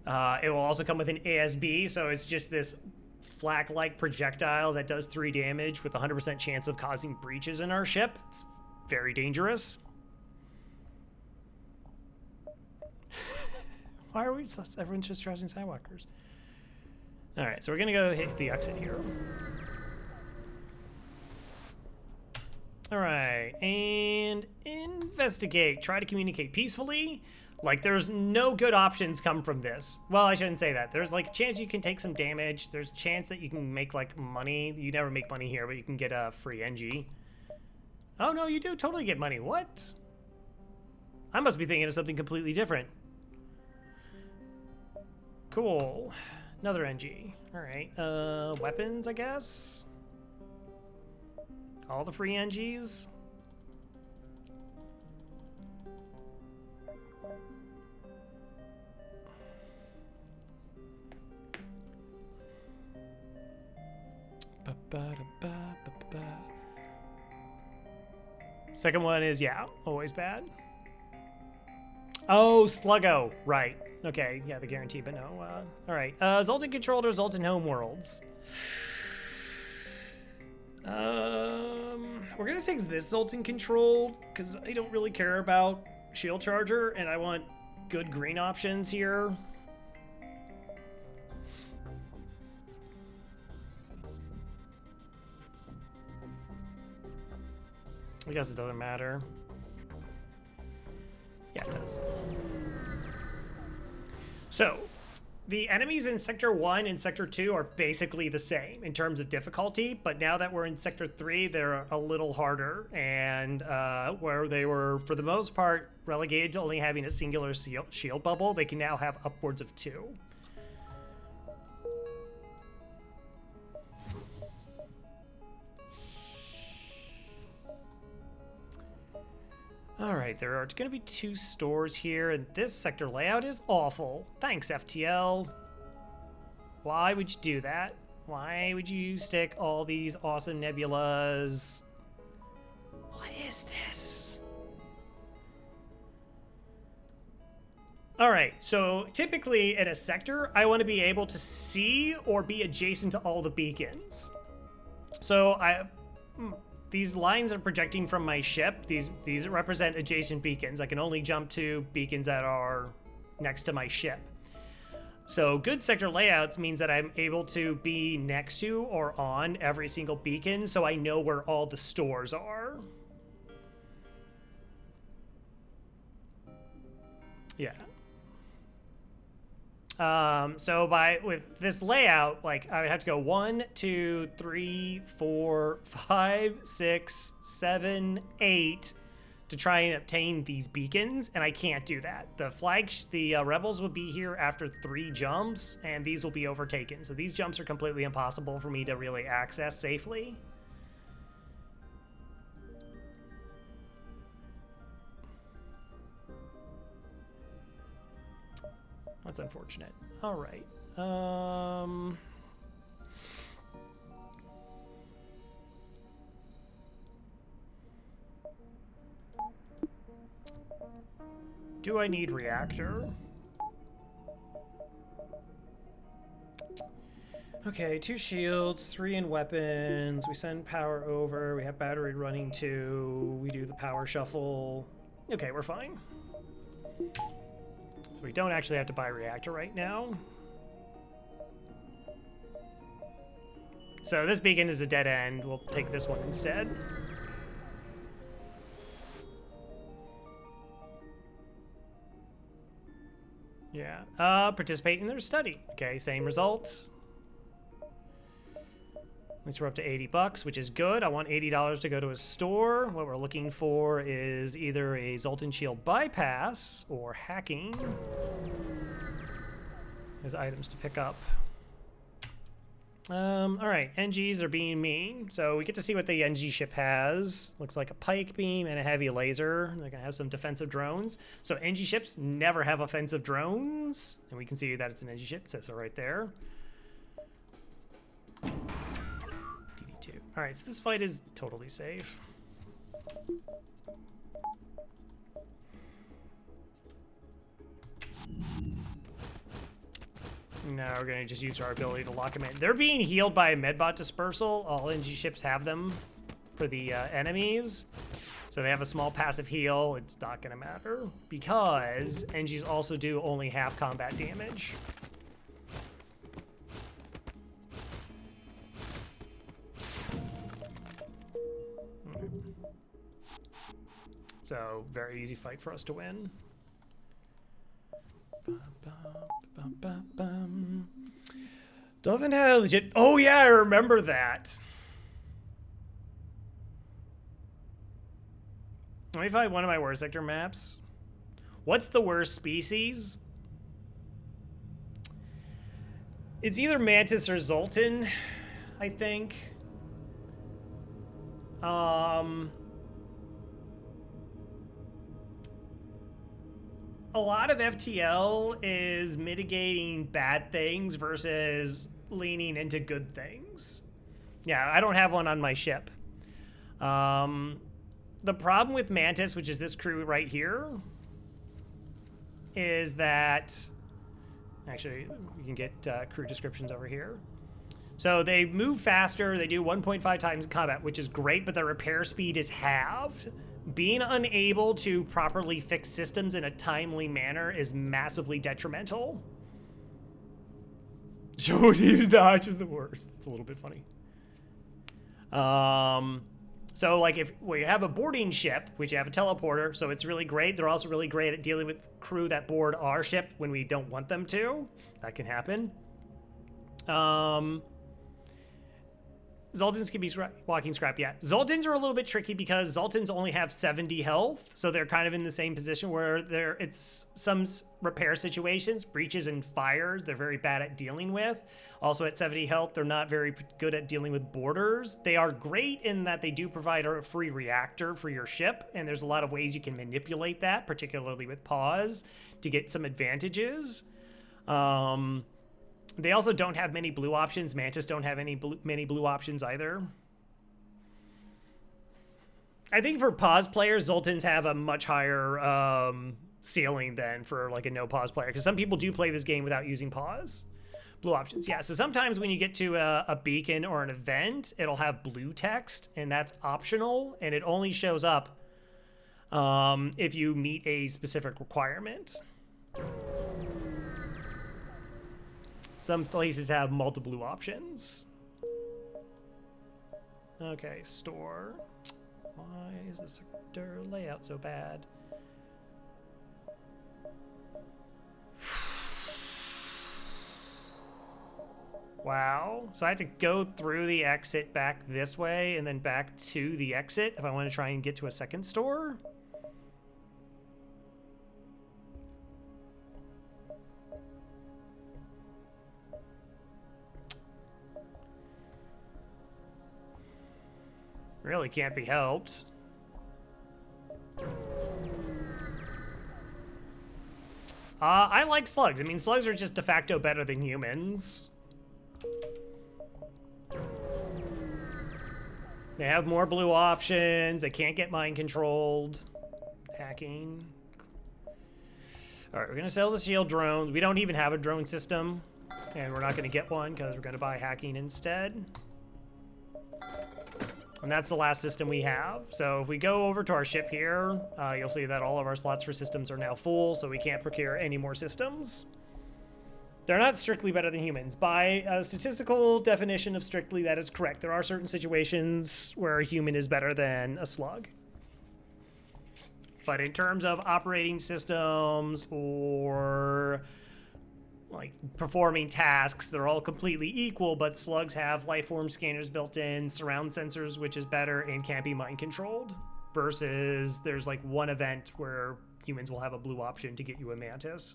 It will also come with an ASB, so it's just this flak-like projectile that does 3 damage with 100% chance of causing breaches in our ship. It's very dangerous. Why are we? Everyone's just trashing Skywalkers. All right, so we're gonna go hit the exit here. All right, and investigate. Try to communicate peacefully. Like, there's no good options come from this. Well, I shouldn't say that. There's like a chance you can take some damage. There's a chance that you can make like money. You never make money here, but you can get a free NG. Oh no, you do totally get money. What? I must be thinking of something completely different. Cool. Another NG. All right. Weapons, I guess. All the free NGs. Second one is, yeah, always bad. Oh, Sluggo. Right. Okay, yeah, the guarantee, but no. All right. Zoltan controlled or Zoltan homeworlds? We're gonna take this Zoltan controlled because I don't really care about shield charger and I want good green options here. I guess it doesn't matter. Yeah, it does. So, the enemies in Sector 1 and Sector 2 are basically the same in terms of difficulty, but now that we're in Sector 3, they're a little harder, and where they were, for the most part, relegated to only having a singular shield bubble, they can now have upwards of 2. Alright, there are going to be 2 stores here, and this sector layout is awful. Thanks, FTL. Why would you do that? Why would you stick all these awesome nebulas? What is this? Alright, so typically in a sector, I want to be able to see or be adjacent to all the beacons. So these lines are projecting from my ship. These represent adjacent beacons. I can only jump to beacons that are next to my ship. So good sector layouts means that I'm able to be next to or on every single beacon, so I know where all the stores are. Yeah. So with this layout, like I would have to go 1, 2, 3, 4, 5, 6, 7, 8 to try and obtain these beacons, and I can't do that. The rebels will be here after 3 jumps, and these will be overtaken. So these jumps are completely impossible for me to really access safely. That's unfortunate. All right. Do I need reactor? Okay, 2 shields, 3 in weapons. We send power over. We have battery running 2. We do the power shuffle. Okay, we're fine. So we don't actually have to buy a reactor right now. So this beacon is a dead end. We'll take this one instead. Yeah. Participate in their study. Okay, same result. At least we're up to $80, which is good. I want $80 to go to a store. What we're looking for is either a Zoltan Shield bypass or hacking. There's items to pick up. All right, NGs are being mean. So we get to see what the NG ship has. Looks like a pike beam and a heavy laser. They're gonna have some defensive drones. So NG ships never have offensive drones. And we can see that it's an NG ship, it says so right there. All right, so this fight is totally safe. Now we're gonna just use our ability to lock them in. They're being healed by a medbot dispersal. All NG ships have them. for the enemies. So they have a small passive heal. It's not going to matter because Engies also do only half combat damage. So very easy fight for us to win. Dolphin had a legit... Oh yeah, I remember that. Let me find one of my worst sector maps. What's the worst species? It's either Mantis or Zoltan, I think. A lot of FTL is mitigating bad things versus leaning into good things. Yeah, I don't have one on my ship. The problem with Mantis, which is this crew right here, is that... Actually, we can get crew descriptions over here. So they move faster, they do 1.5 times combat, which is great, but their repair speed is halved. Being unable to properly fix systems in a timely manner is massively detrimental. Joe Davis dodge is the worst. That's a little bit funny. So like if we have a boarding ship, which you have a teleporter, so it's really great. They're also really great at dealing with crew that board our ship when we don't want them to. That can happen. Zoltans can be walking scrap, yeah. Zoltans are a little bit tricky because Zoltans only have 70 health, so they're kind of in the same position where it's some repair situations, breaches and fires, they're very bad at dealing with. Also at 70 health, they're not very good at dealing with borders. They are great in that they do provide a free reactor for your ship, and there's a lot of ways you can manipulate that, particularly with pause, to get some advantages. They also don't have many blue options. Mantis don't have many blue options either. I think for pause players, Zoltans have a much higher ceiling than for like a no pause player, because some people do play this game without using pause. Blue options, yeah. So sometimes when you get to a beacon or an event, it'll have blue text, and that's optional, and it only shows up if you meet a specific requirement. Some places have multiple blue options. Okay, store. Why is the sector layout so bad? Wow. So I have to go through the exit back this way and then back to the exit if I want to try and get to a second store? Really can't be helped. I like slugs. I mean, slugs are just de facto better than humans. They have more blue options. They can't get mind controlled. Hacking. All right, we're gonna sell the shield drones. We don't even have a drone system, and we're not gonna get one because we're gonna buy hacking instead. And that's the last system we have. So if we go over to our ship here, you'll see that all of our slots for systems are now full, so we can't procure any more systems. They're not strictly better than humans. By a statistical definition of strictly, that is correct. There are certain situations where a human is better than a slug. But in terms of operating systems or like performing tasks, they're all completely equal, but slugs have lifeform scanners built in, surround sensors, which is better, and can't be mind controlled, versus there's like one event where humans will have a blue option to get you a mantis.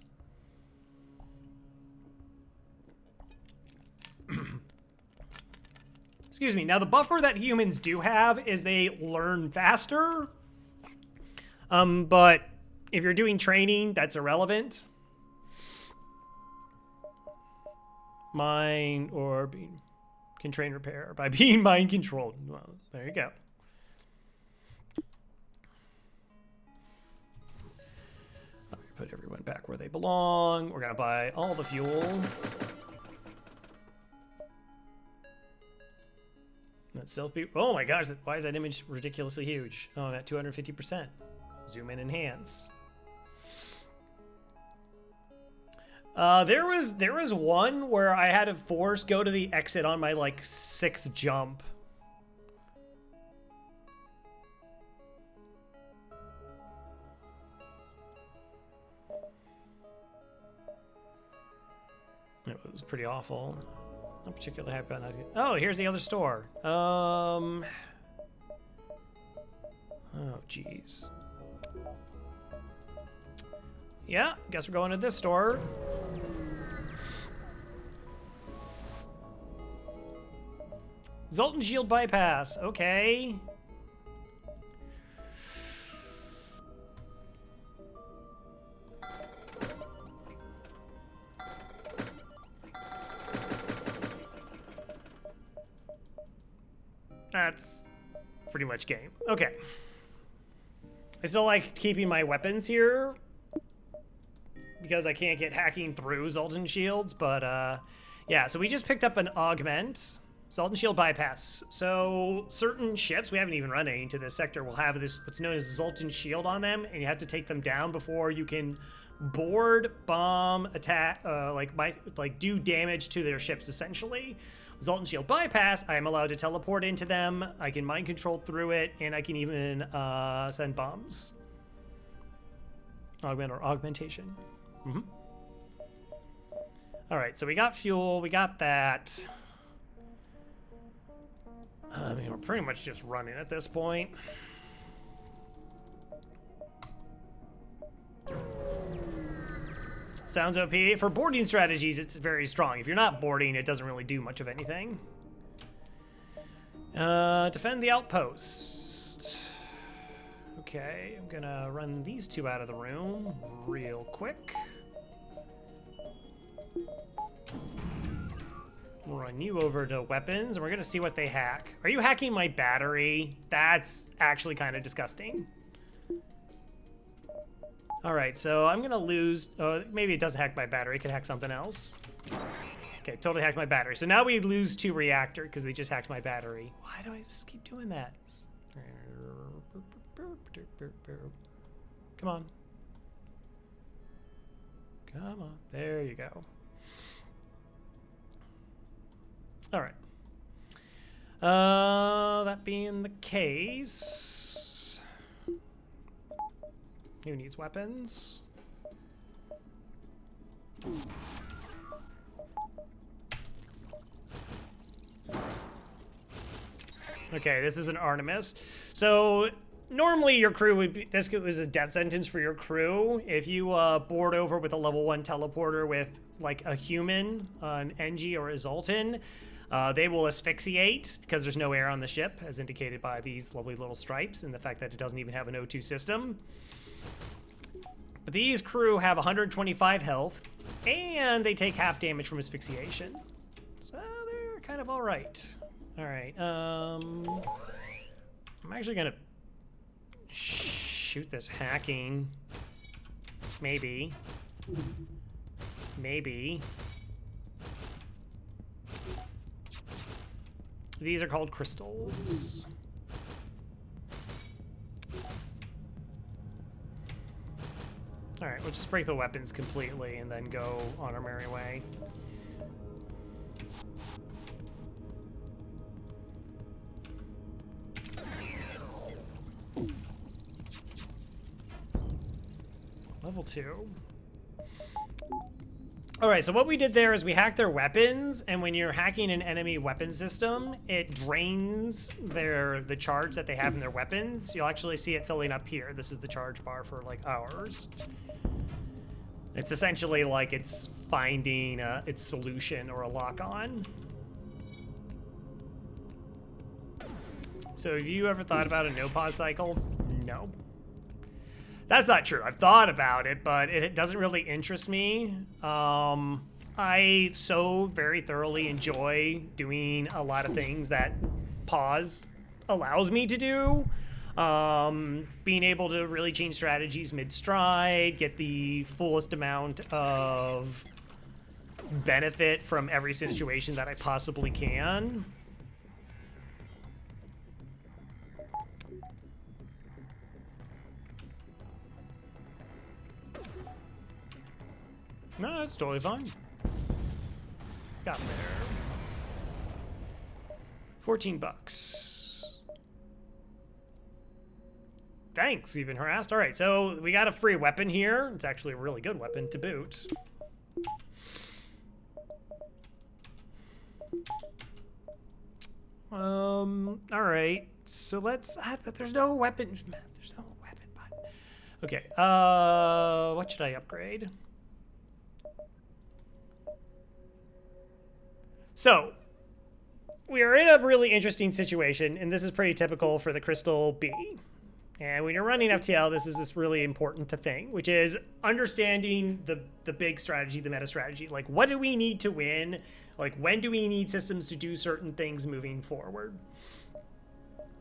Excuse me. Now the buffer that humans do have is they learn faster, but if you're doing training, that's irrelevant. Mind or being can train repair by being mind controlled. Well, there you go. Put everyone back where they belong. We're gonna buy all the fuel. Let's still be. Oh my gosh! Why is that image ridiculously huge? Oh, I'm at 250%. Zoom in, enhance. There was one where I had to force go to the exit on my like 6th jump. It was pretty awful. Not particularly happy about that. Oh, here's the other store. Oh, jeez. Yeah, guess we're going to this store. Zoltan Shield bypass. Okay. That's pretty much game. Okay. I still like keeping my weapons here because I can't get hacking through Zoltan Shields, but yeah, so we just picked up an augment, Zoltan Shield bypass. So certain ships, we haven't even run any into this sector, will have this, what's known as Zoltan Shield on them, and you have to take them down before you can board, bomb, attack, do damage to their ships, essentially. Zoltan Shield bypass, I am allowed to teleport into them, I can mind control through it, and I can even send bombs. Augment or augmentation. Mm-hmm. All right, so we got fuel, we got that. I mean, we're pretty much just running at this point. Sounds OP. For boarding strategies, it's very strong. If you're not boarding, it doesn't really do much of anything. Defend the outpost. Okay, I'm gonna run these two out of the room real quick. Run you over to weapons, and we're gonna see what they hack. Are you hacking my battery? That's actually kind of disgusting. All right, so I'm gonna lose, maybe it doesn't hack my battery, it could hack something else. Okay, totally hacked my battery. So now we lose 2 reactor because they just hacked my battery. Why do I just keep doing that? Come on. Come on, there you go. All right. That being the case, who needs weapons? Okay, this is an Artemis. So normally your crew would be, this was a death sentence for your crew. If you board over with a level 1 teleporter with like a human, an Engi or a Zoltan, they will asphyxiate because there's no air on the ship, as indicated by these lovely little stripes and the fact that it doesn't even have an O2 system. But these crew have 125 health, and they take half damage from asphyxiation. So they're kind of all right. All right, I'm actually gonna shoot this hacking. Maybe. These are called crystals. All right, we'll just break the weapons completely and then go on our merry way. Level 2. All right, so what we did there is we hacked their weapons, and when you're hacking an enemy weapon system, it drains the charge that they have in their weapons. You'll actually see it filling up here. This is the charge bar for like ours. It's essentially like it's finding its solution or a lock-on. So have you ever thought about a no-pause cycle? No. That's not true. I've thought about it, but it doesn't really interest me. I so very thoroughly enjoy doing a lot of things that pause allows me to do. Being able to really change strategies mid-stride, get the fullest amount of benefit from every situation that I possibly can. No, that's totally fine. Got there. 14 bucks. Thanks, you've been harassed. All right, so we got a free weapon here. It's actually a really good weapon to boot. All right, so let's, there's no weapon, there's no weapon button. Okay, what should I upgrade? So, we are in a really interesting situation, and this is pretty typical for the Crystal B. And when you're running FTL, this is really important thing, which is understanding the big strategy, the meta strategy. Like, what do we need to win? Like, when do we need systems to do certain things moving forward?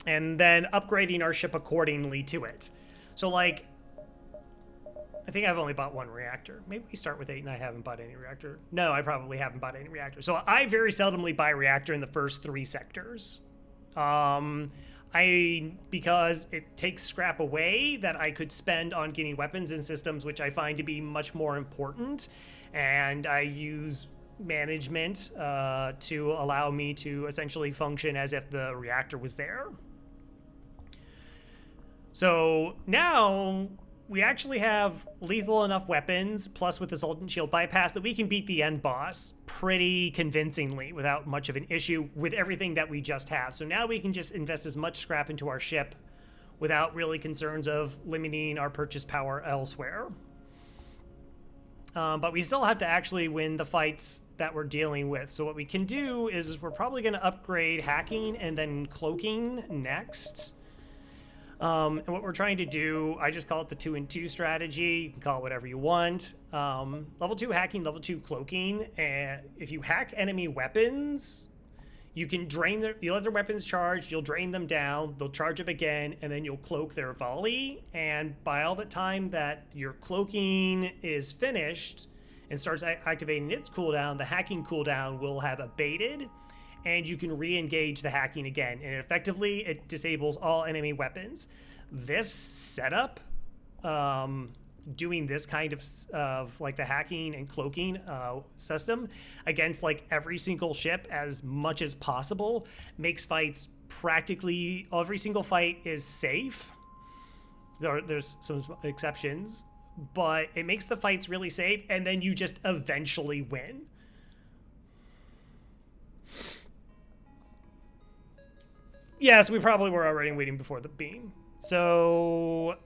And then upgrading our ship accordingly to it. So, like, I think I've only bought one reactor. Maybe we start with 8 and I haven't bought any reactor. No, I probably haven't bought any reactor. So I very seldomly buy reactor in the first 3 sectors. Because it takes scrap away that I could spend on getting weapons and systems, which I find to be much more important. And I use management to allow me to essentially function as if the reactor was there. So now we actually have lethal enough weapons, plus with the Sultan Shield bypass, that we can beat the end boss pretty convincingly without much of an issue with everything that we just have. So now we can just invest as much scrap into our ship without really concerns of limiting our purchase power elsewhere. But we still have to actually win the fights that we're dealing with. So what we can do is we're probably going to upgrade hacking and then cloaking next. And what we're trying to do, I just call it the 2-in-2 strategy. You can call it whatever you want. Level 2 hacking, level 2 cloaking. And if you hack enemy weapons, you can drain you let their weapons charge, you'll drain them down, they'll charge up again, and then you'll cloak their volley. And by all the time that your cloaking is finished and starts activating its cooldown, the hacking cooldown will have abated, and you can re-engage the hacking again. And effectively, it disables all enemy weapons. This setup, doing this kind of like the hacking and cloaking system against like every single ship as much as possible, makes fights practically, every single fight is safe. There's some exceptions, but it makes the fights really safe, and then you just eventually win. Yes, we probably were already waiting before the beam. So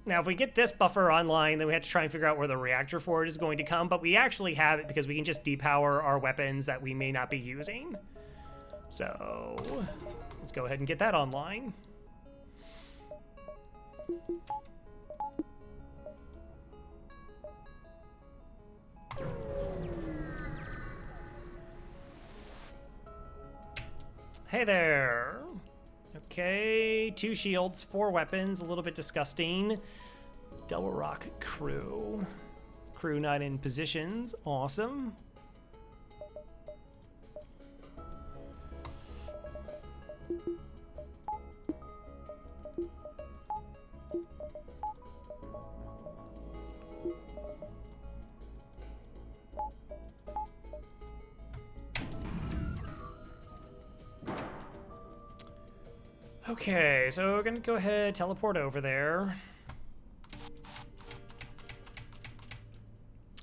now if we get this buffer online, then we have to try and figure out where the reactor forward is going to come, but we actually have it because we can just depower our weapons that we may not be using. So let's go ahead and get that online. Hey there. Okay, 2 shields, 4 weapons, a little bit disgusting. Double rock crew. Crew not in positions, awesome. Okay, so we're gonna go ahead, teleport over there.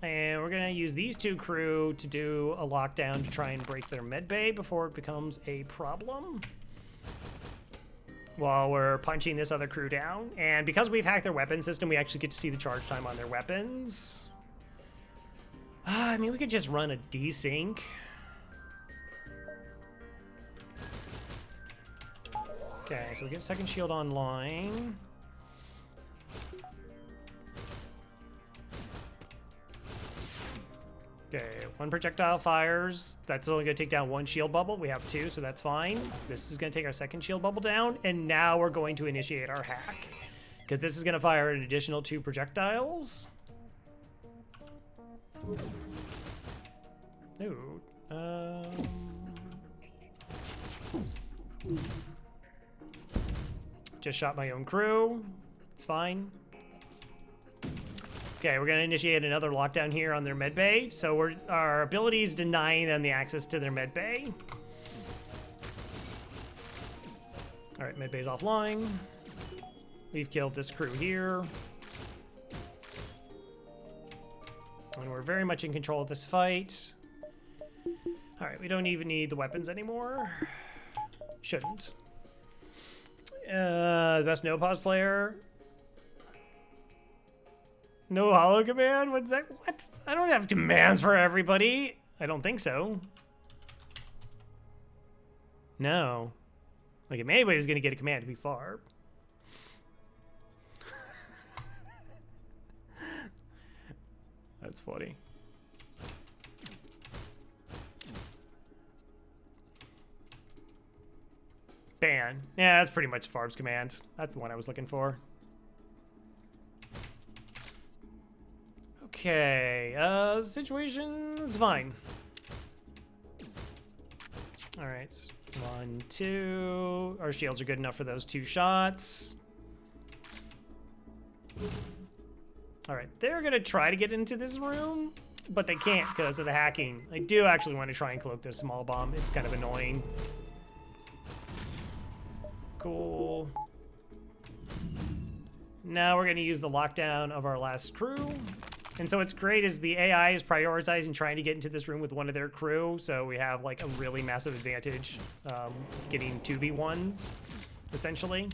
And we're gonna use these 2 crew to do a lockdown to try and break their med bay before it becomes a problem. While we're punching this other crew down. And because we've hacked their weapon system, we actually get to see the charge time on their weapons. I mean, we could just run a desync. Okay, so we get second shield online. Okay, 1 projectile fires. That's only gonna take down 1 shield bubble. We have 2, so that's fine. This is gonna take our second shield bubble down, and now we're going to initiate our hack, because this is gonna fire an additional 2 projectiles. Ooh, just shot my own crew. It's fine. Okay, we're gonna initiate another lockdown here on their med bay. So our ability is denying them the access to their med bay. All right, med bay's offline. We've killed this crew here. And we're very much in control of this fight. All right, we don't even need the weapons anymore. Shouldn't. The best no pause player. No holo command? What's that? What? I don't have commands for everybody. I don't think so. No. Like, if anybody's gonna get a command to be far. That's funny. Ban. Yeah, that's pretty much Farb's command. That's the one I was looking for. Okay, situation is fine. All right, 1, 2. Our shields are good enough for those 2 shots. All right, they're gonna try to get into this room, but they can't because of the hacking. I do actually want to try and cloak this small bomb. It's kind of annoying. Cool. Now we're gonna use the lockdown of our last crew. And so what's great is the AI is prioritizing trying to get into this room with one of their crew, so we have like a really massive advantage getting 2v1s, essentially.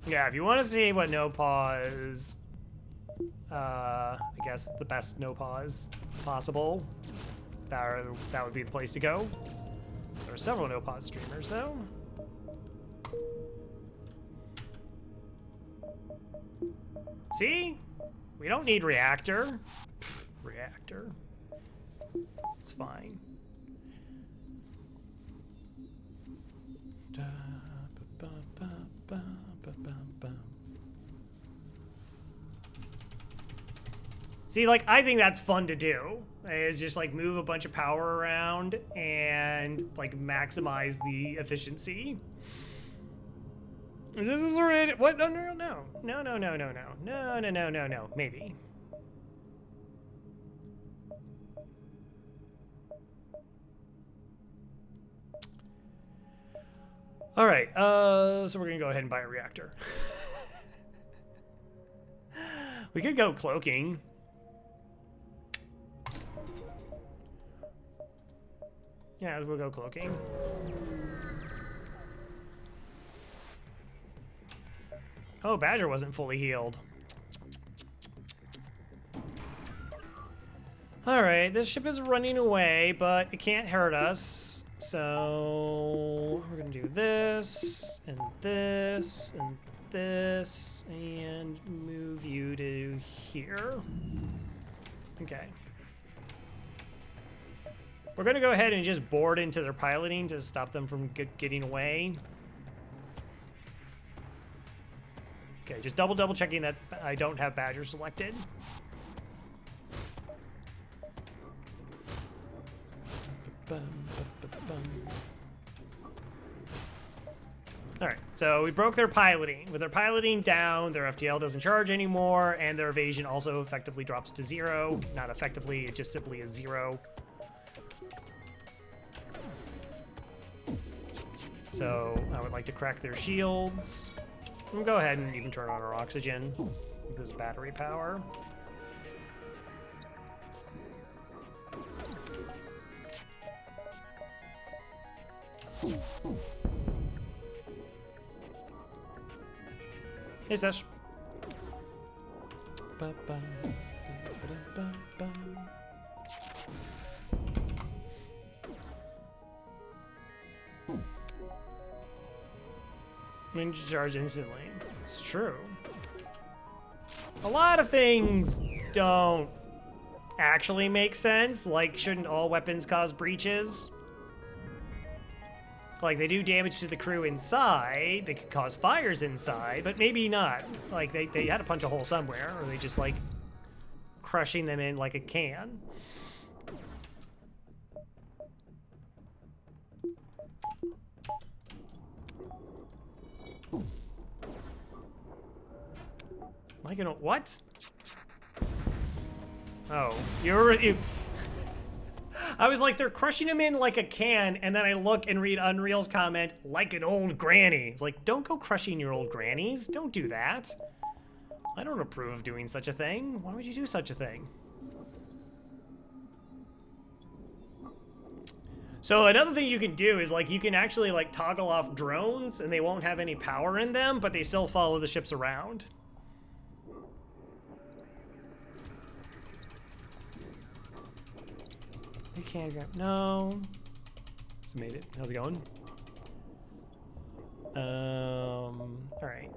Yeah, if you want to see what no pause, I guess the best no pause possible, that would be the place to go. There are several no pause streamers though. See? We don't need reactor. Pfft, reactor. It's fine. See, like, I think that's fun to do. Is just like move a bunch of power around and like maximize the efficiency. Is this some sort of what? No, no, no, no, no, no, no, no, no, no, no, no, no. Maybe. All right. So we're gonna go ahead and buy a reactor. We could go cloaking. Yeah, we'll go cloaking. Oh, Badger wasn't fully healed. All right, this ship is running away, but it can't hurt us. So we're gonna do this, and this, and this, and move you to here. Okay. We're gonna go ahead and just board into their piloting to stop them from getting away. Okay, just double checking that I don't have Badger selected. All right, so we broke their piloting. With their piloting down, their FTL doesn't charge anymore, and their evasion also effectively drops to 0. Not effectively, it just simply is 0. So I would like to crack their shields. We'll go ahead and even turn on our oxygen with this battery power. Hey, Sesh. Ninja charge instantly. It's true. A lot of things don't actually make sense. Like, shouldn't all weapons cause breaches? Like, they do damage to the crew inside. They could cause fires inside, but maybe not. Like, they had to punch a hole somewhere, or they just, like, crushing them in like a can. Like, what? Oh, you. I was like, they're crushing him in like a can, and then I look and read Unreal's comment, like an old granny. It's like, don't go crushing your old grannies. Don't do that. I don't approve of doing such a thing. Why would you do such a thing? So another thing you can do is like you can actually like toggle off drones and they won't have any power in them, but they still follow the ships around. You can't grab, no. It's made it. How's it going? All right.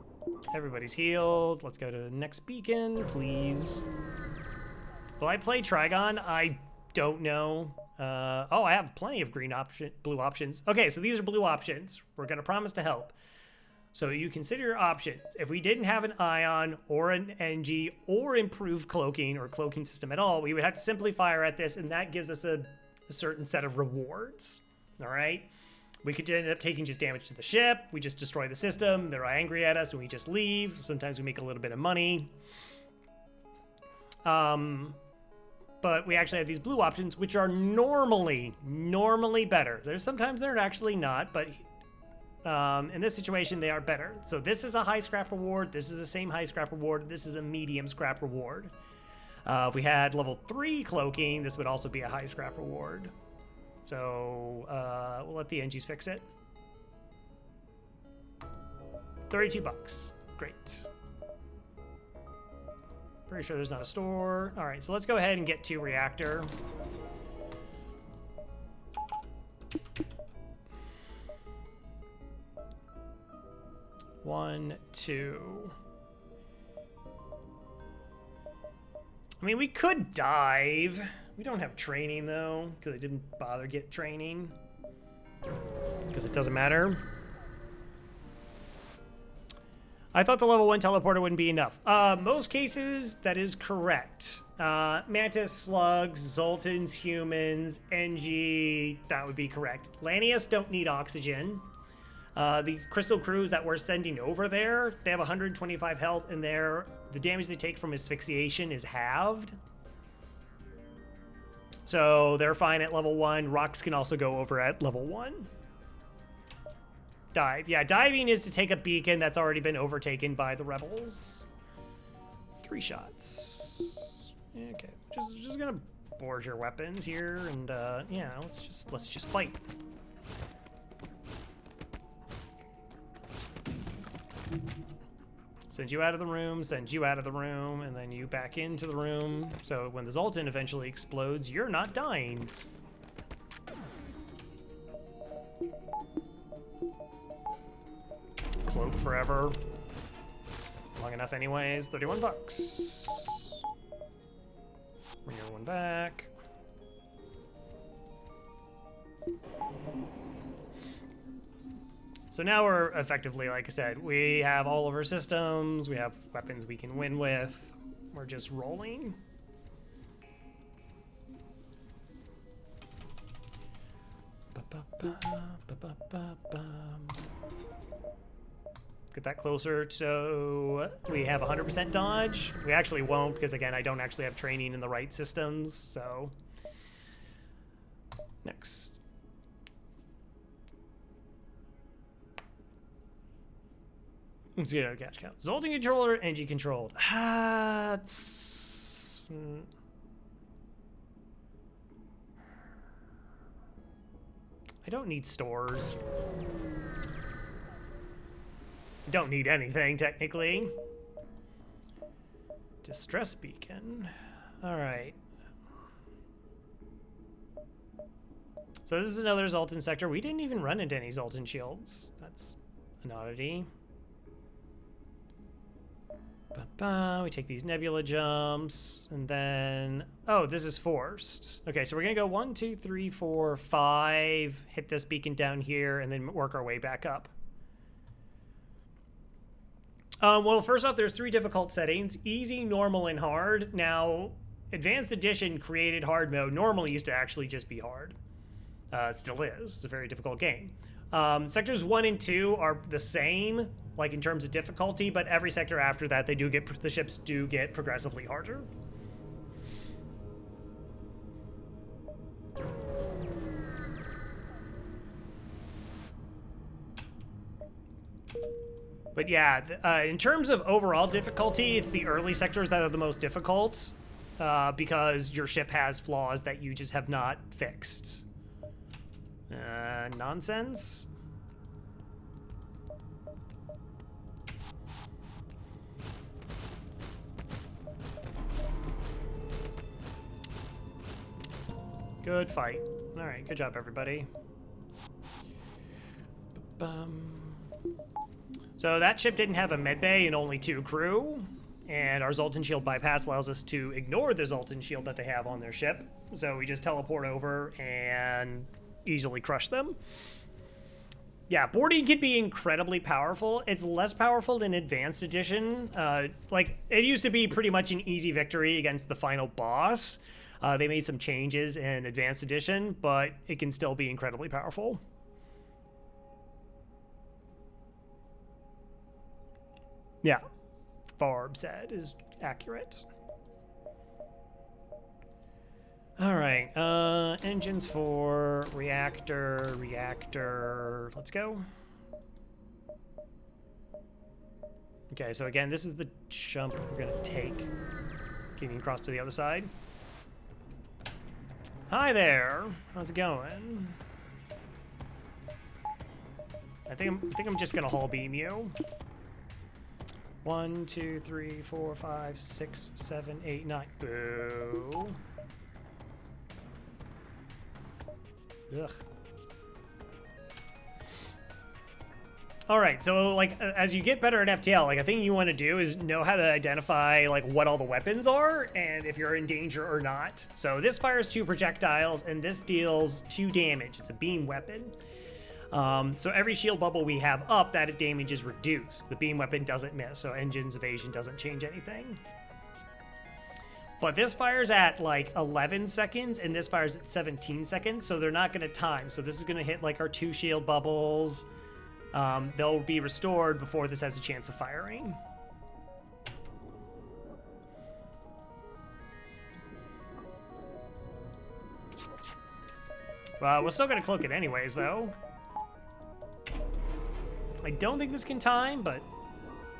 Everybody's healed. Let's go to the next beacon, please. Will I play Trigon? I don't know. Oh, I have plenty of blue options. Okay, so these are blue options. We're gonna promise to help. So you consider your options. If we didn't have an Ion or an NG or improved cloaking or cloaking system at all, we would have to simply fire at this, and that gives us a certain set of rewards. All right. We could end up taking just damage to the ship. We just destroy the system. They're angry at us, and we just leave. Sometimes we make a little bit of money. But we actually have these blue options, which are normally better. There's sometimes they're actually not, but in this situation, they are better. So this is a high scrap reward. This is the same high scrap reward. This is a medium scrap reward. If we had level 3 cloaking, this would also be a high scrap reward. So we'll let the NGs fix it. 32 bucks. Great. Pretty sure there's not a store. All right, so let's go ahead and get to reactor. One, two. I mean, we could dive. We don't have training though, because I didn't bother get training. Because it doesn't matter. I thought the level 1 teleporter wouldn't be enough. Most cases, that is correct. Mantis, slugs, Zoltans, humans, NG, that would be correct. Lanius don't need oxygen. The crystal crews that we're sending over there, they have 125 health, and the damage they take from asphyxiation is halved. So they're fine at level 1. Rocks can also go over at level 1. Dive. Yeah, diving is to take a beacon that's already been overtaken by the rebels. 3 shots. Okay, just gonna board your weapons here, and yeah, let's just fight. Send you out of the room, send you out of the room, and then you back into the room. So when the Zoltan eventually explodes, you're not dying. Cloak forever. Long enough anyways. 31 bucks. Bring everyone back. So now we're effectively, like I said, we have all of our systems, we have weapons we can win with. We're just rolling. Get that closer, so we have 100% dodge. We actually won't, because again, I don't actually have training in the right systems, so. Next. Let's get out of cash count. Zoltan controller, NG controlled. I don't need stores. Don't need anything, technically. Distress beacon. All right. So this is another Zoltan sector. We didn't even run into any Zoltan shields. That's an oddity. We take these nebula jumps, and then, oh, this is forced. Okay, so we're gonna go 1, 2, 3, 4, 5, hit this beacon down here, and then work our way back up. Well, first off, there's 3 difficult settings: easy, normal, and hard. Now, Advanced Edition created hard mode. Normal used to actually just be hard. It still is. It's a very difficult game. Sectors 1 and 2 are the same. like in terms of difficulty, but every sector after that, the ships do get progressively harder. But yeah, in terms of overall difficulty, it's the early sectors that are the most difficult because your ship has flaws that you just have not fixed. Nonsense. Good fight. All right, good job, everybody. So that ship didn't have a medbay and only 2 crew, and our Zoltan Shield bypass allows us to ignore the Zoltan Shield that they have on their ship. So we just teleport over and easily crush them. Yeah, boarding can be incredibly powerful. It's less powerful than Advanced Edition. Like, it used to be pretty much an easy victory against the final boss. They made some changes in Advanced Edition, but it can still be incredibly powerful. Yeah, Farb said is accurate. All right, engines for reactor, let's go. Okay, so again, this is the jump we're gonna take, getting across to the other side. Hi there, how's it going? I think I'm just gonna hull beam you. 1, 2, 3, 4, 5, 6, 7, 8, 9. Boo. Ugh. All right, so like as you get better at FTL, like a thing you want to do is know how to identify like what all the weapons are and if you're in danger or not. So this fires 2 projectiles and this deals 2 damage. It's a beam weapon. So every shield bubble we have up, that damage is reduced. The beam weapon doesn't miss, so engine's evasion doesn't change anything. But this fires at like 11 seconds, and this fires at 17 seconds, so they're not going to time. So this is going to hit like our 2 shield bubbles. They'll be restored before this has a chance of firing. Well, we're still going to cloak it anyways, though. I don't think this can time, but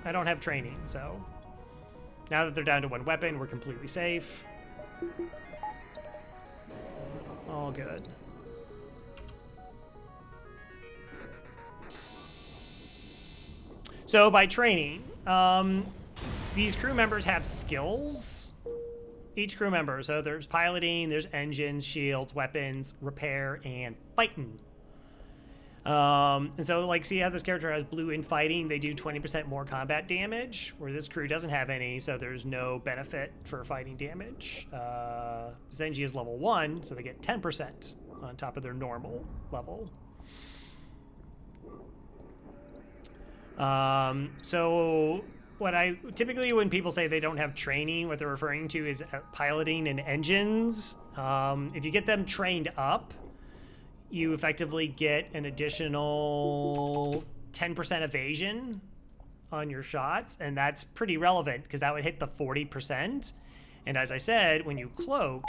I don't have training, so now that they're down to 1 weapon, we're completely safe. All good. So by training, these crew members have skills. Each crew member, so there's piloting, there's engines, shields, weapons, repair, and fighting. And so, like, see how this character has blue in fighting? They do 20% more combat damage, where this crew doesn't have any, so there's no benefit for fighting damage. Zenji is level 1, so they get 10% on top of their normal level. So typically when people say they don't have training, what they're referring to is piloting and engines. If you get them trained up, you effectively get an additional 10% evasion on your shots, and that's pretty relevant because that would hit the 40%. And as I said, when you cloak,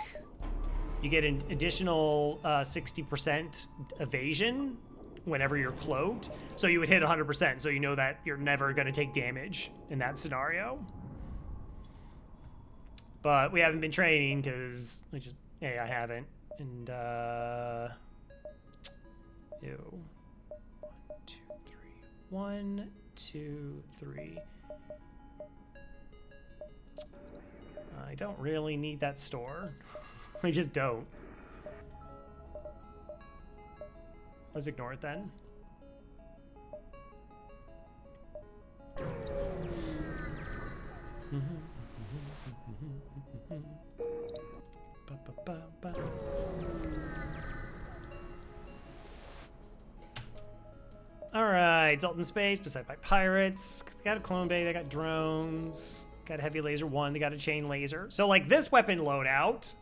you get an additional 60% evasion whenever you're cloaked. So you would hit 100%, so you know that you're never going to take damage in that scenario. But we haven't been training because I haven't. And, ew. 1, 2, 3. I don't really need that store. I just don't. Let's ignore it then. Alright, Zoltan Space, beset by pirates. They got a clone bay, they got drones, got a heavy laser 1, they got a chain laser. So like this weapon loadout,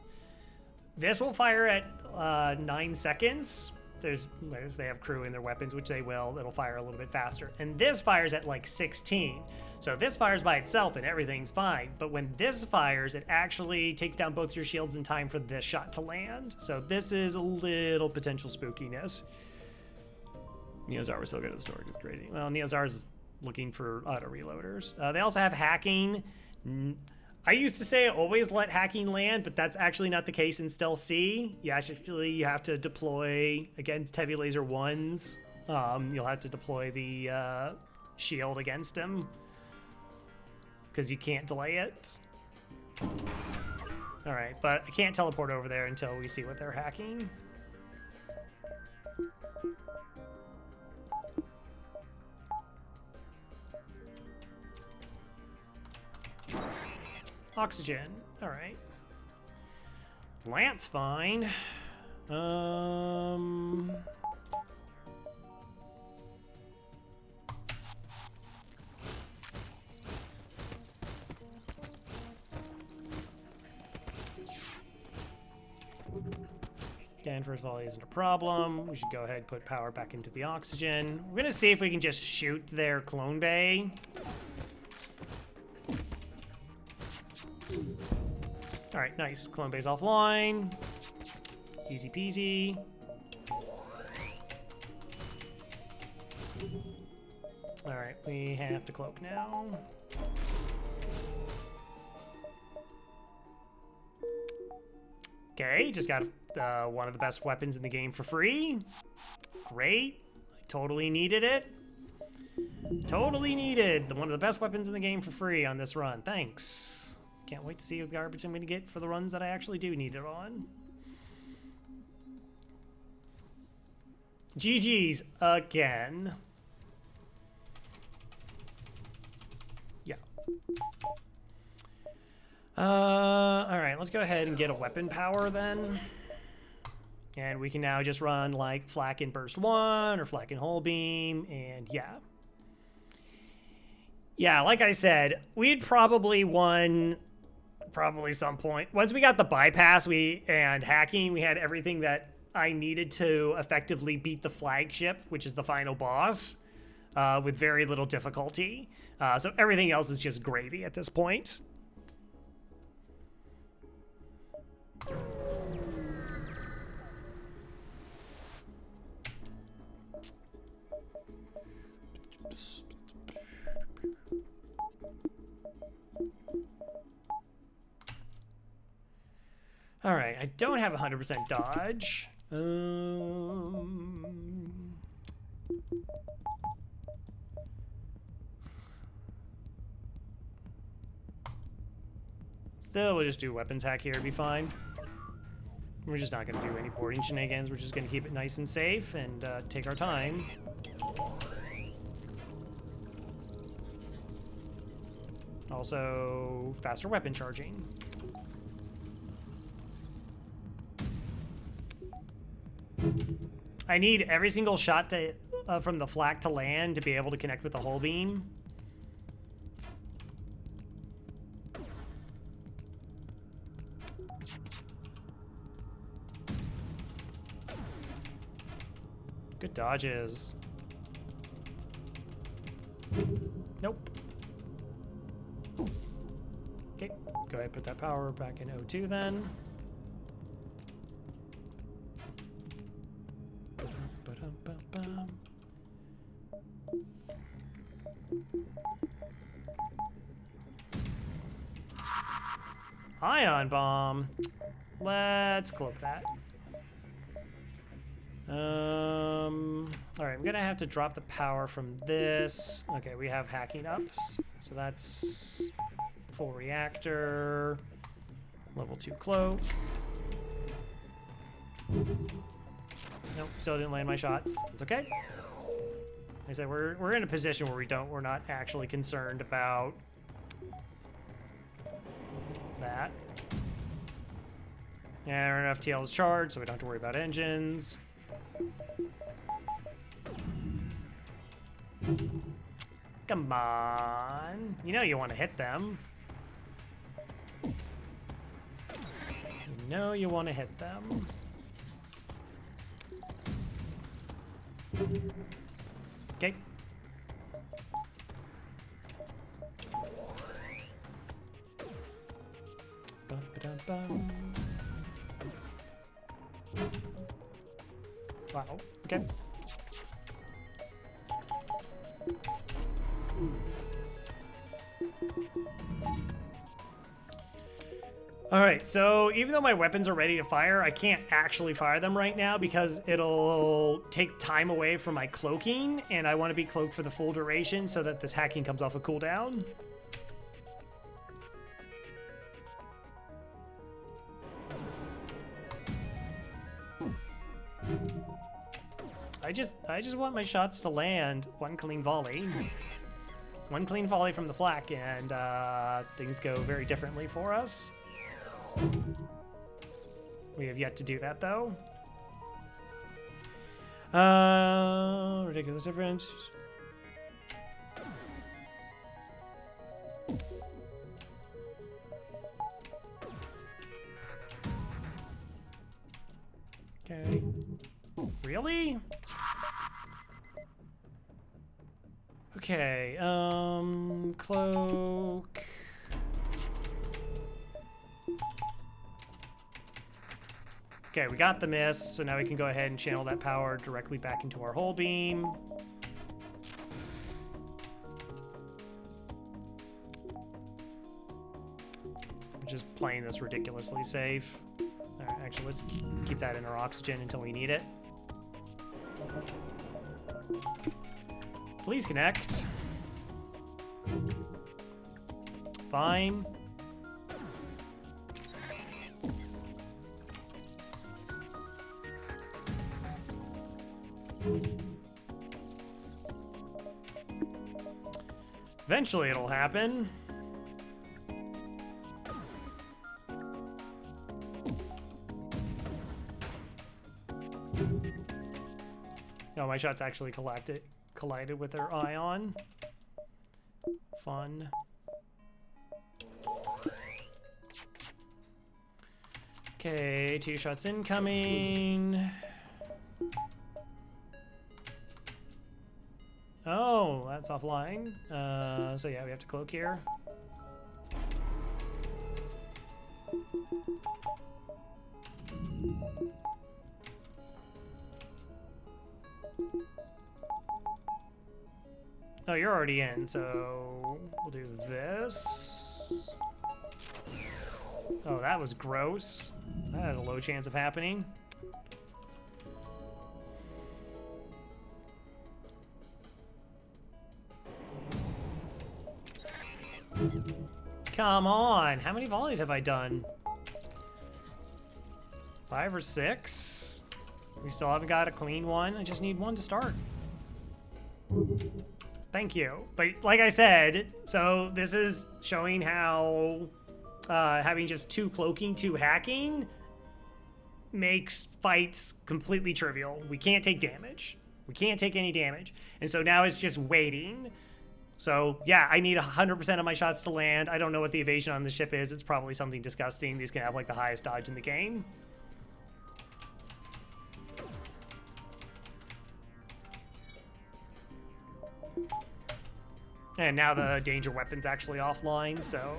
this will fire at 9 seconds, if they have crew in their weapons, which they will, it'll fire a little bit faster. And this fires at like 16. So this fires by itself and everything's fine. But when this fires, it actually takes down both your shields in time for this shot to land. So this is a little potential spookiness. Neozar was so good at the story, it's crazy. Well, Neozar's looking for auto reloaders. They also have hacking. I used to say always let hacking land, but that's actually not the case in Stealth C. You have to deploy against heavy laser ones. You'll have to deploy the shield against him because you can't delay it. All right, but I can't teleport over there until we see what they're hacking. Oxygen. All right. Lance fine. Again, first volley isn't a problem. We should go ahead and put power back into the oxygen. We're gonna see if we can just shoot their clone bay. All right, nice. Clone bay's offline. Easy peasy. All right, we have to cloak now. Okay, just got one of the best weapons in the game for free. Great. I totally needed it. Totally needed one of the best weapons in the game for free on this run. Thanks. Can't wait to see what garbage I'm going to get for the runs that I actually do need it on. GG's again. Yeah. All right, let's go ahead and get a weapon power then. And we can now just run like Flak and Burst 1 or Flak and Hull Beam, and yeah. Yeah, like I said, we'd probably won some point. Once we got the bypass and hacking, we had everything that I needed to effectively beat the flagship, which is the final boss, with very little difficulty. So everything else is just gravy at this point. All right, I don't have 100% dodge. Still, we'll just do weapons hack here, it'd be fine. We're just not gonna do any boarding shenanigans. We're just gonna keep it nice and safe and take our time. Also, faster weapon charging. I need every single shot to from the flak to land to be able to connect with the hull beam. Good dodges. Nope. Okay, go ahead and put that power back in O2 then. Ion bomb. Let's cloak that. All right, I'm gonna have to drop the power from this. Okay, we have hacking up, so that's full reactor, level 2 cloak. Nope, still didn't land my shots. It's okay. Like I said, we're in a position where we're not actually concerned about that. Yeah, our FTL is charged, so we don't have to worry about engines. Come on. You know you want to hit them. You know you want to hit them. Okay. Bum-ba-dum-bum. Wow. Okay. Alright, so even though my weapons are ready to fire, I can't actually fire them right now because it'll take time away from my cloaking, and I want to be cloaked for the full duration so that this hacking comes off a cooldown. I just want my shots to land one clean volley. One clean volley from the flak, and things go very differently for us. We have yet to do that, though. Ridiculous difference. Okay. Really? Okay, cloak. Okay, we got the miss, so now we can go ahead and channel that power directly back into our hull beam. I'm just playing this ridiculously safe. All right, actually, let's keep that in our oxygen until we need it. Please connect. Fine. Eventually it'll happen. Oh, my shot's actually collided with their ion. Fun. Okay, 2 shots incoming. Oh, that's offline. So yeah, we have to cloak here. Oh, you're already in, so we'll do this. Oh, that was gross. That had a low chance of happening. Come on, how many volleys have I done? 5 or 6? We still haven't got a clean one. I just need one to start. Thank you. But like I said, so this is showing how having just 2 cloaking, 2 hacking makes fights completely trivial. We can't take damage. We can't take any damage. And so now it's just waiting. So yeah, I need 100% of my shots to land. I don't know what the evasion on the ship is. It's probably something disgusting. These can have like the highest dodge in the game. And now the danger weapon's actually offline, so...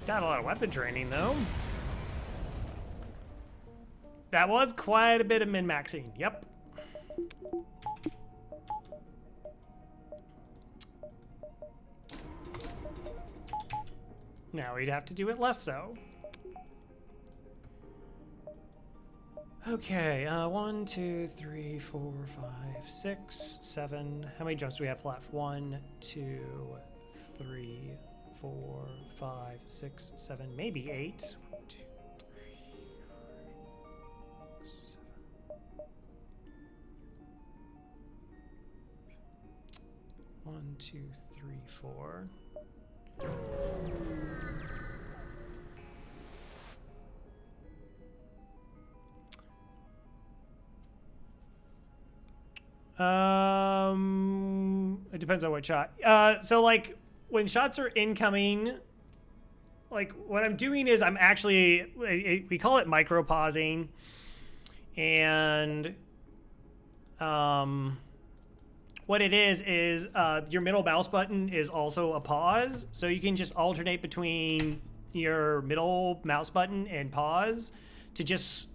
Got a lot of weapon training, though. That was quite a bit of min-maxing. Yep. Now we'd have to do it less so. Okay, 1, 2, 3, 4, 5, 6, 7. How many jumps do we have left? 1, 2, 3, 4, 5, 6, 7, maybe 8. 1, 2, 3, 7. 1, 2, 3, 4. It depends on what shot. So like when shots are incoming, like what I'm doing is I'm actually, we call it micro pausing, and what it is your middle mouse button is also a pause, so you can just alternate between your middle mouse button and pause to just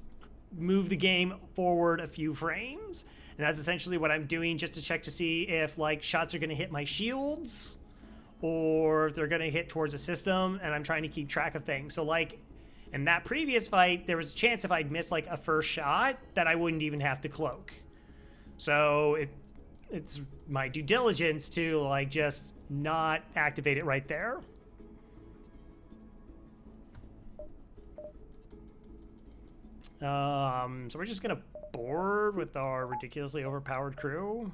move the game forward a few frames. And that's essentially what I'm doing, just to check to see if like shots are going to hit my shields or if they're going to hit towards a system, and I'm trying to keep track of things. So like in that previous fight, there was a chance if I'd missed like a first shot that I wouldn't even have to cloak. So it's my due diligence to like just not activate it right there. So we're just gonna board with our ridiculously overpowered crew.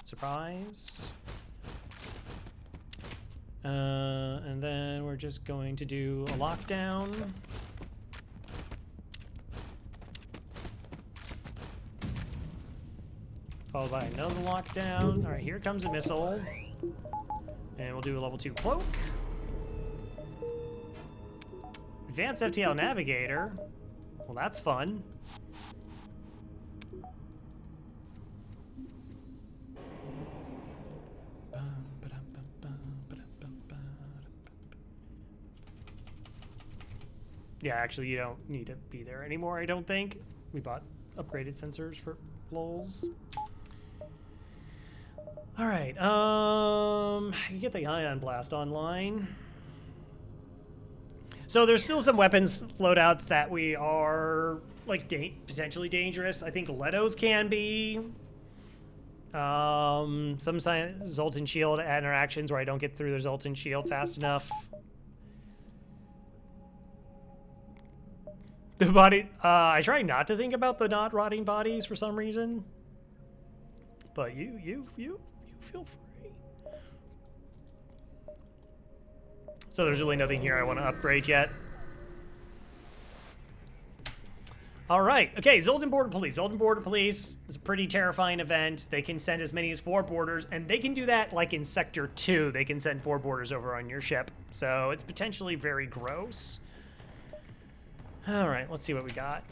Surprise. And then we're just going to do a lockdown. Followed by another lockdown. All right, here comes a missile. And we'll do a level 2 cloak. Advanced FTL Navigator. Well, that's fun. Yeah, actually, you don't need to be there anymore, I don't think. We bought upgraded sensors for lols. All right, you get the Ion Blast online. So there's still some weapons loadouts that we are like potentially dangerous. I think Leto's can be. Some Zoltan Shield interactions where I don't get through the Zoltan Shield fast enough. The body, I try not to think about the not rotting bodies for some reason, but you feel free. So there's really nothing here I want to upgrade yet. All right, okay, Zoltan Border Police. Zoltan Border Police is a pretty terrifying event. They can send as many as 4 boarders, and they can do that like in Sector 2. They can send 4 boarders over on your ship, so it's potentially very gross. All right, let's see what we got.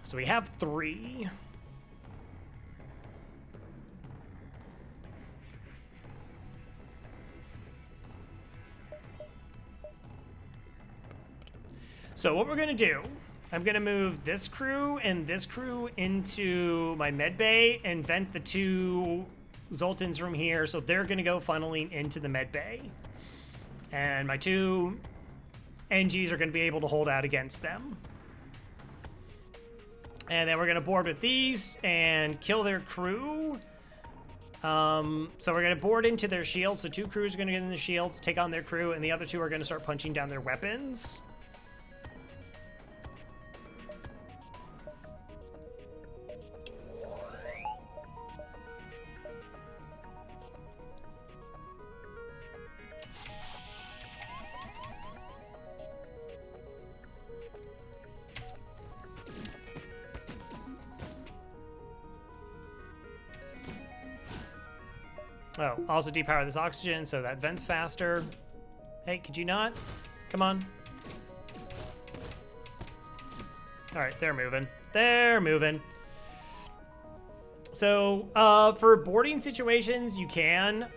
So we have 3. So what we're gonna do, I'm gonna move this crew and this crew into my med bay and vent the 2 Zoltans from here, so they're gonna go funneling into the med bay. And my 2 NGs are gonna be able to hold out against them. And then we're gonna board with these and kill their crew. So we're gonna board into their shields. So 2 crews are gonna get in the shields, take on their crew, and the other 2 are gonna start punching down their weapons. Oh, also depower this oxygen so that vents faster. Hey, could you not? Come on. All right, they're moving. They're moving. So for boarding situations, you can.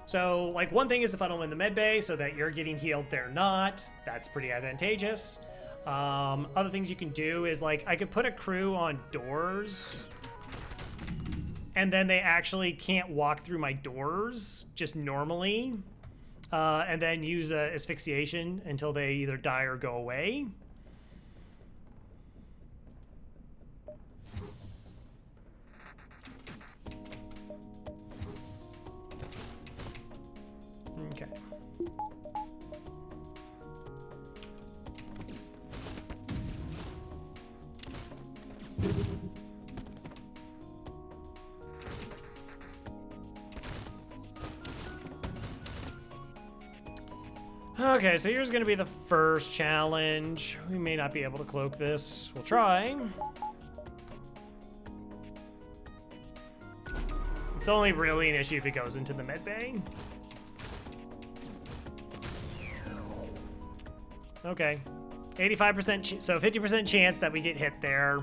So like one thing is to funnel in the med bay so that you're getting healed, they're not. That's pretty advantageous. Other things you can do is like I could put a crew on doors, and then they actually can't walk through my doors just normally, and then use asphyxiation until they either die or go away. Okay. Okay, so here's gonna be the first challenge. We may not be able to cloak this. We'll try. It's only really an issue if it goes into the med bay. Okay. 85%, so 50% chance that we get hit there.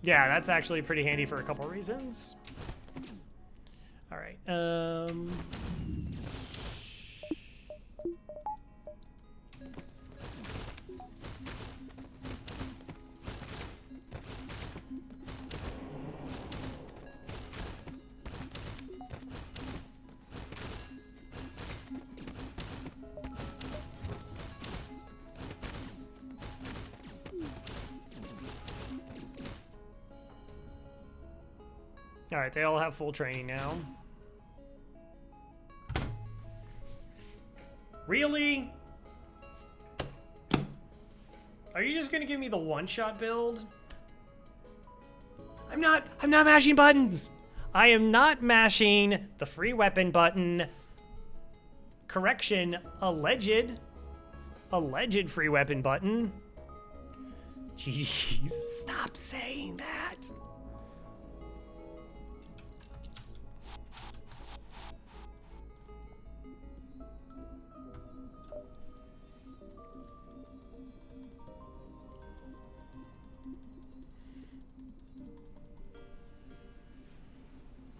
Yeah, that's actually pretty handy for a couple reasons. All right. All right, they all have full training now. Really? Are you just gonna give me the one-shot build? I'm not mashing buttons. I am not mashing the free weapon button. Correction, alleged free weapon button. Jeez, stop saying that.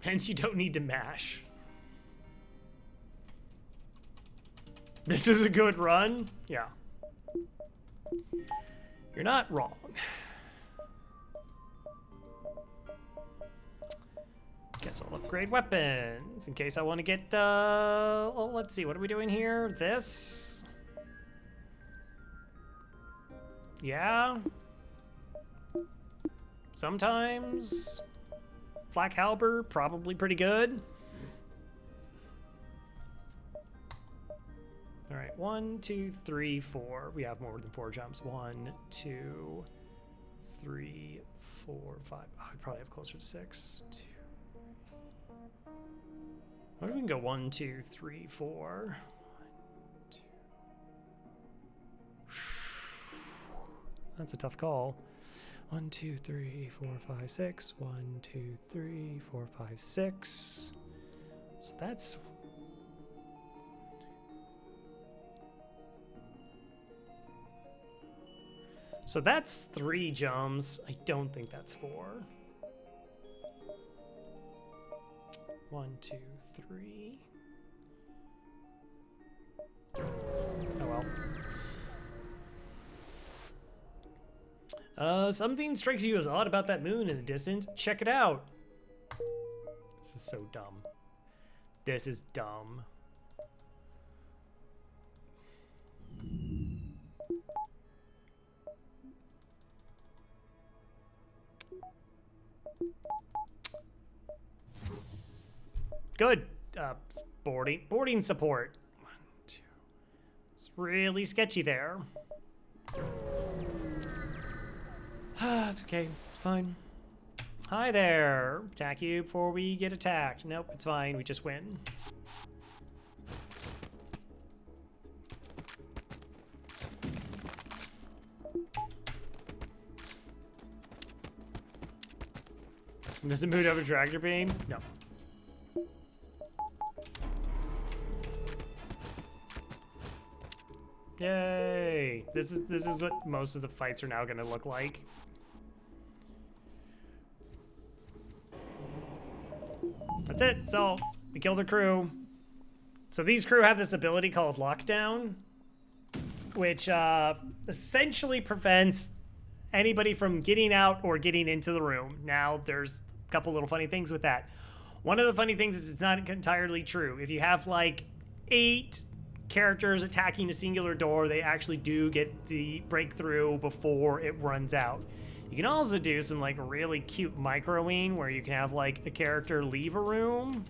Hence, you don't need to mash. This is a good run? Yeah. You're not wrong. Guess I'll upgrade weapons in case I want to get, well, let's see, what are we doing here? This? Yeah. Sometimes. Black Halberd, probably pretty good. All right, 1, 2, 3, 4. We have more than 4 jumps. 1, 2, 3, 4, 5. Oh, I'd probably have closer to 6. 2. What if we can go 1, 2, 3, 4? 1, 2. That's a tough call. 1, 2, 3, 4, 5, 6. 1, 2, 3, 4, 5, 6. So that's. So that's 3 jumps. I don't think that's 4. 1, 2, 3. Oh well. Something strikes you as odd about that moon in the distance. Check it out. This is so dumb. This is dumb. Good. Boarding support. 1, 2. It's really sketchy there. It's okay. It's fine. Hi there. Attack you before we get attacked. Nope, it's fine. We just win. Does it move over tractor beam? No. Yay! This is what most of the fights are now gonna look like. That's it. So we killed a crew. So these crew have this ability called Lockdown, which essentially prevents anybody from getting out or getting into the room. Now, there's a couple little funny things with that. One of the funny things is it's not entirely true. If you have like 8 characters attacking a singular door, they actually do get the breakthrough before it runs out. You can also do some like really cute microing where you can have like a character leave a room,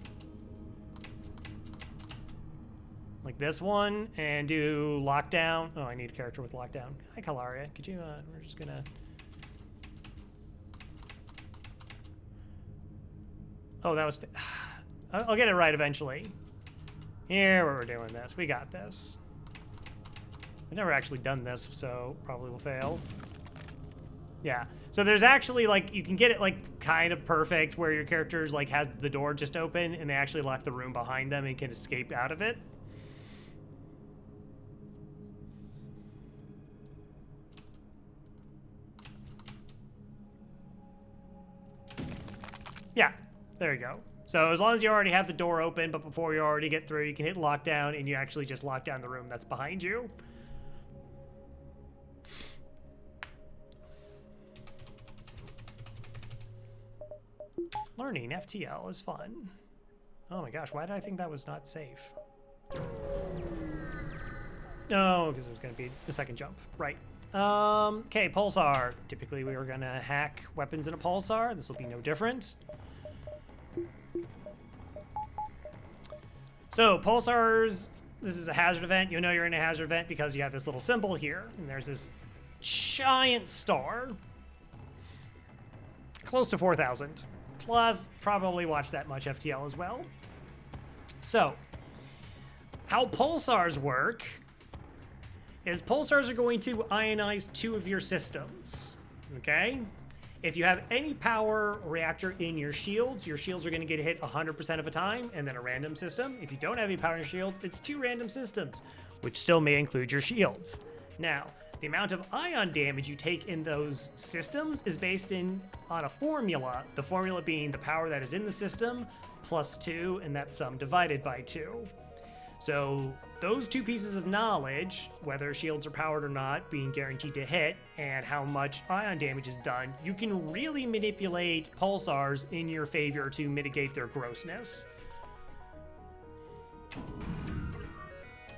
like this one, and do lockdown. Oh, I need a character with lockdown. Hi, Kalaria. Could you, we're just gonna. Oh, that was, I'll get it right eventually. Here, we're doing this. We got this. I've never actually done this, so probably will fail. Yeah. So there's actually, like, you can get it, like, kind of perfect where your character's, like, has the door just open and they actually lock the room behind them and can escape out of it. Yeah, there you go. So as long as you already have the door open, but before you already get through, you can hit lockdown and you actually just lock down the room that's behind you. Learning FTL is fun. Oh my gosh, why did I think that was not safe? No, because there's going to be a second jump. Right. Okay, Pulsar. Typically we were going to hack weapons in a Pulsar. This will be no different. So, Pulsars, this is a hazard event. You'll know you're in a hazard event because you have this little symbol here. And there's this giant star. Close to 4,000. Plus, probably watch that much FTL as well. So, how Pulsars work is Pulsars are going to ionize 2 of your systems, okay? If you have any power reactor in your shields are going to get hit 100% of the time, and then a random system. If you don't have any power in your shields, it's 2 random systems, which still may include your shields. Now, the amount of ion damage you take in those systems is based on a formula, the formula being the power that is in the system plus 2, and that sum divided by 2. So those 2 pieces of knowledge, whether shields are powered or not, being guaranteed to hit, and how much ion damage is done, you can really manipulate pulsars in your favor to mitigate their grossness.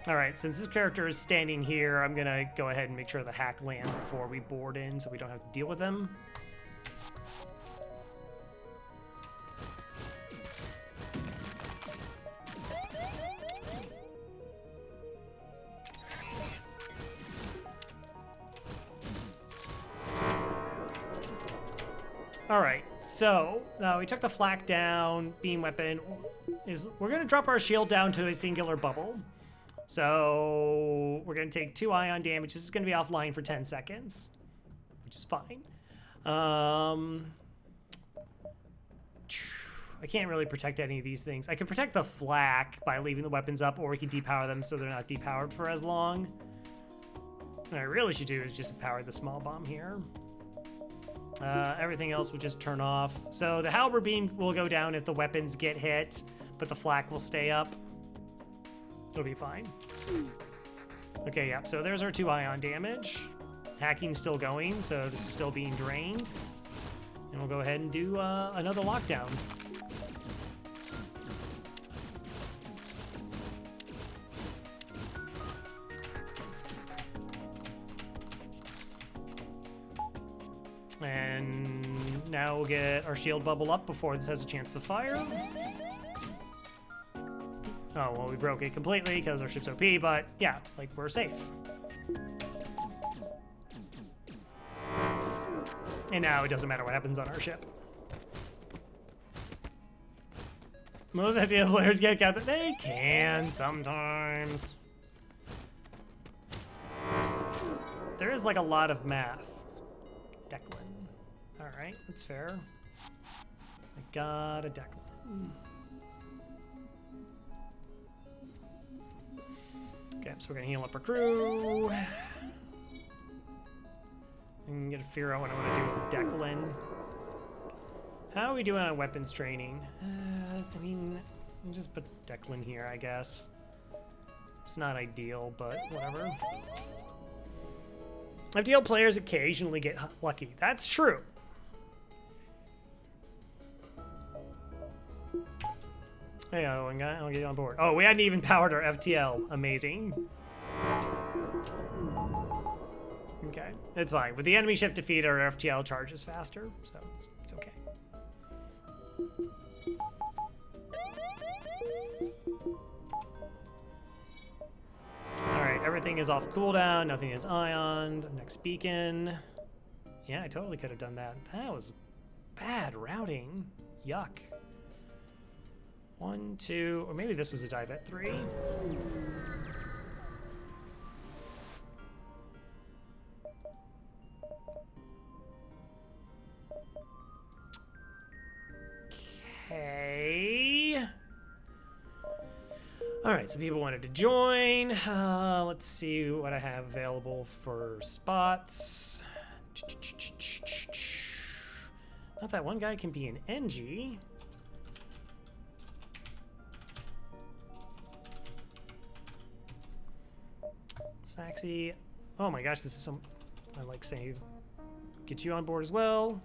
Alright, since this character is standing here, I'm gonna go ahead and make sure the hack lands before we board in so we don't have to deal with them. Alright, so we took the flak down. Beam weapon is we're gonna drop our shield down to a singular bubble. So we're gonna take 2 ion damage. This is gonna be offline for 10 seconds, which is fine. I can't really protect any of these things. I can protect the flak by leaving the weapons up, or we can depower them so they're not depowered for as long. What I really should do is just power the small bomb here. Everything else will just turn off. So the halberd beam will go down if the weapons get hit, but the flak will stay up. It'll be fine. Okay, yeah, so there's our 2 ion damage. Hacking's still going, so this is still being drained. And we'll go ahead and do another lockdown. And now we'll get our shield bubble up before this has a chance to fire. Oh, well, we broke it completely because our ship's OP, but yeah, like, we're safe. And now it doesn't matter what happens on our ship. Most FTL players get counted. They can sometimes. There is, like, a lot of math. Declan. Alright, that's fair. I got a Declan. Okay, so we're gonna heal up our crew. I'm gonna figure out what I want to do with Declan. How are we doing on weapons training? I mean, I'll just put Declan here, I guess. It's not ideal, but whatever. FTL players occasionally get lucky. That's true. Hey, I'll get you on board. Oh, we hadn't even powered our FTL. Amazing. Okay, it's fine. With the enemy ship defeated, our FTL charges faster, so it's okay. Alright, everything is off cooldown, nothing is ioned. Next beacon. Yeah, I totally could have done that. That was bad routing. Yuck. 1, 2, or maybe this was a dive at 3. Okay. All right, so people wanted to join. Let's see what I have available for spots. Not that one guy can be an NG. Sfaxy. Oh my gosh, this is some. I like saying, get you on board as well.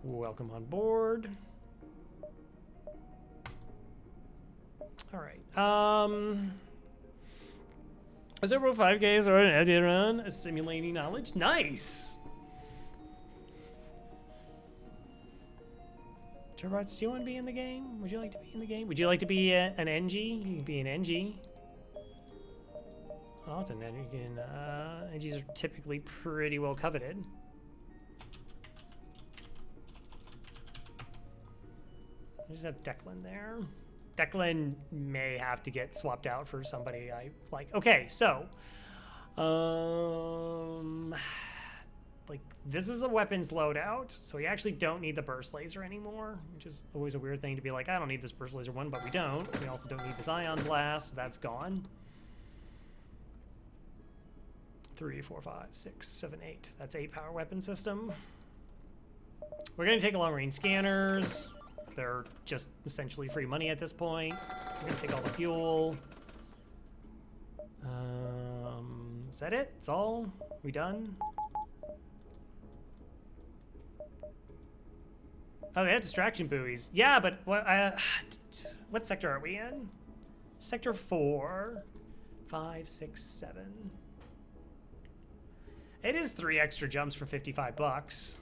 Welcome on board. All right. Is there 5Ks or an idea run? Simulating knowledge? Nice! Turbots, do you want to be in the game? Would you like to be in the game? Would you like to be an NG? You can be an NG. Often, then you can. NGs are typically pretty well coveted. I just have Declan there. Declan may have to get swapped out for somebody I like. Okay, so, like this is a weapons loadout, so we actually don't need the burst laser anymore, which is always a weird thing to be like, I don't need this burst laser one, but we don't. We also don't need this ion blast, so that's gone. 3, 4, 5, 6, 7, 8. That's 8 power weapon system. We're gonna take long range scanners. They're just essentially free money at this point. We're gonna take all the fuel. Is that it? That's all? We done? Oh, they have distraction buoys. Yeah, but what sector are we in? Sector 4, 5, 6, 7. It is 3 extra jumps for 55 bucks.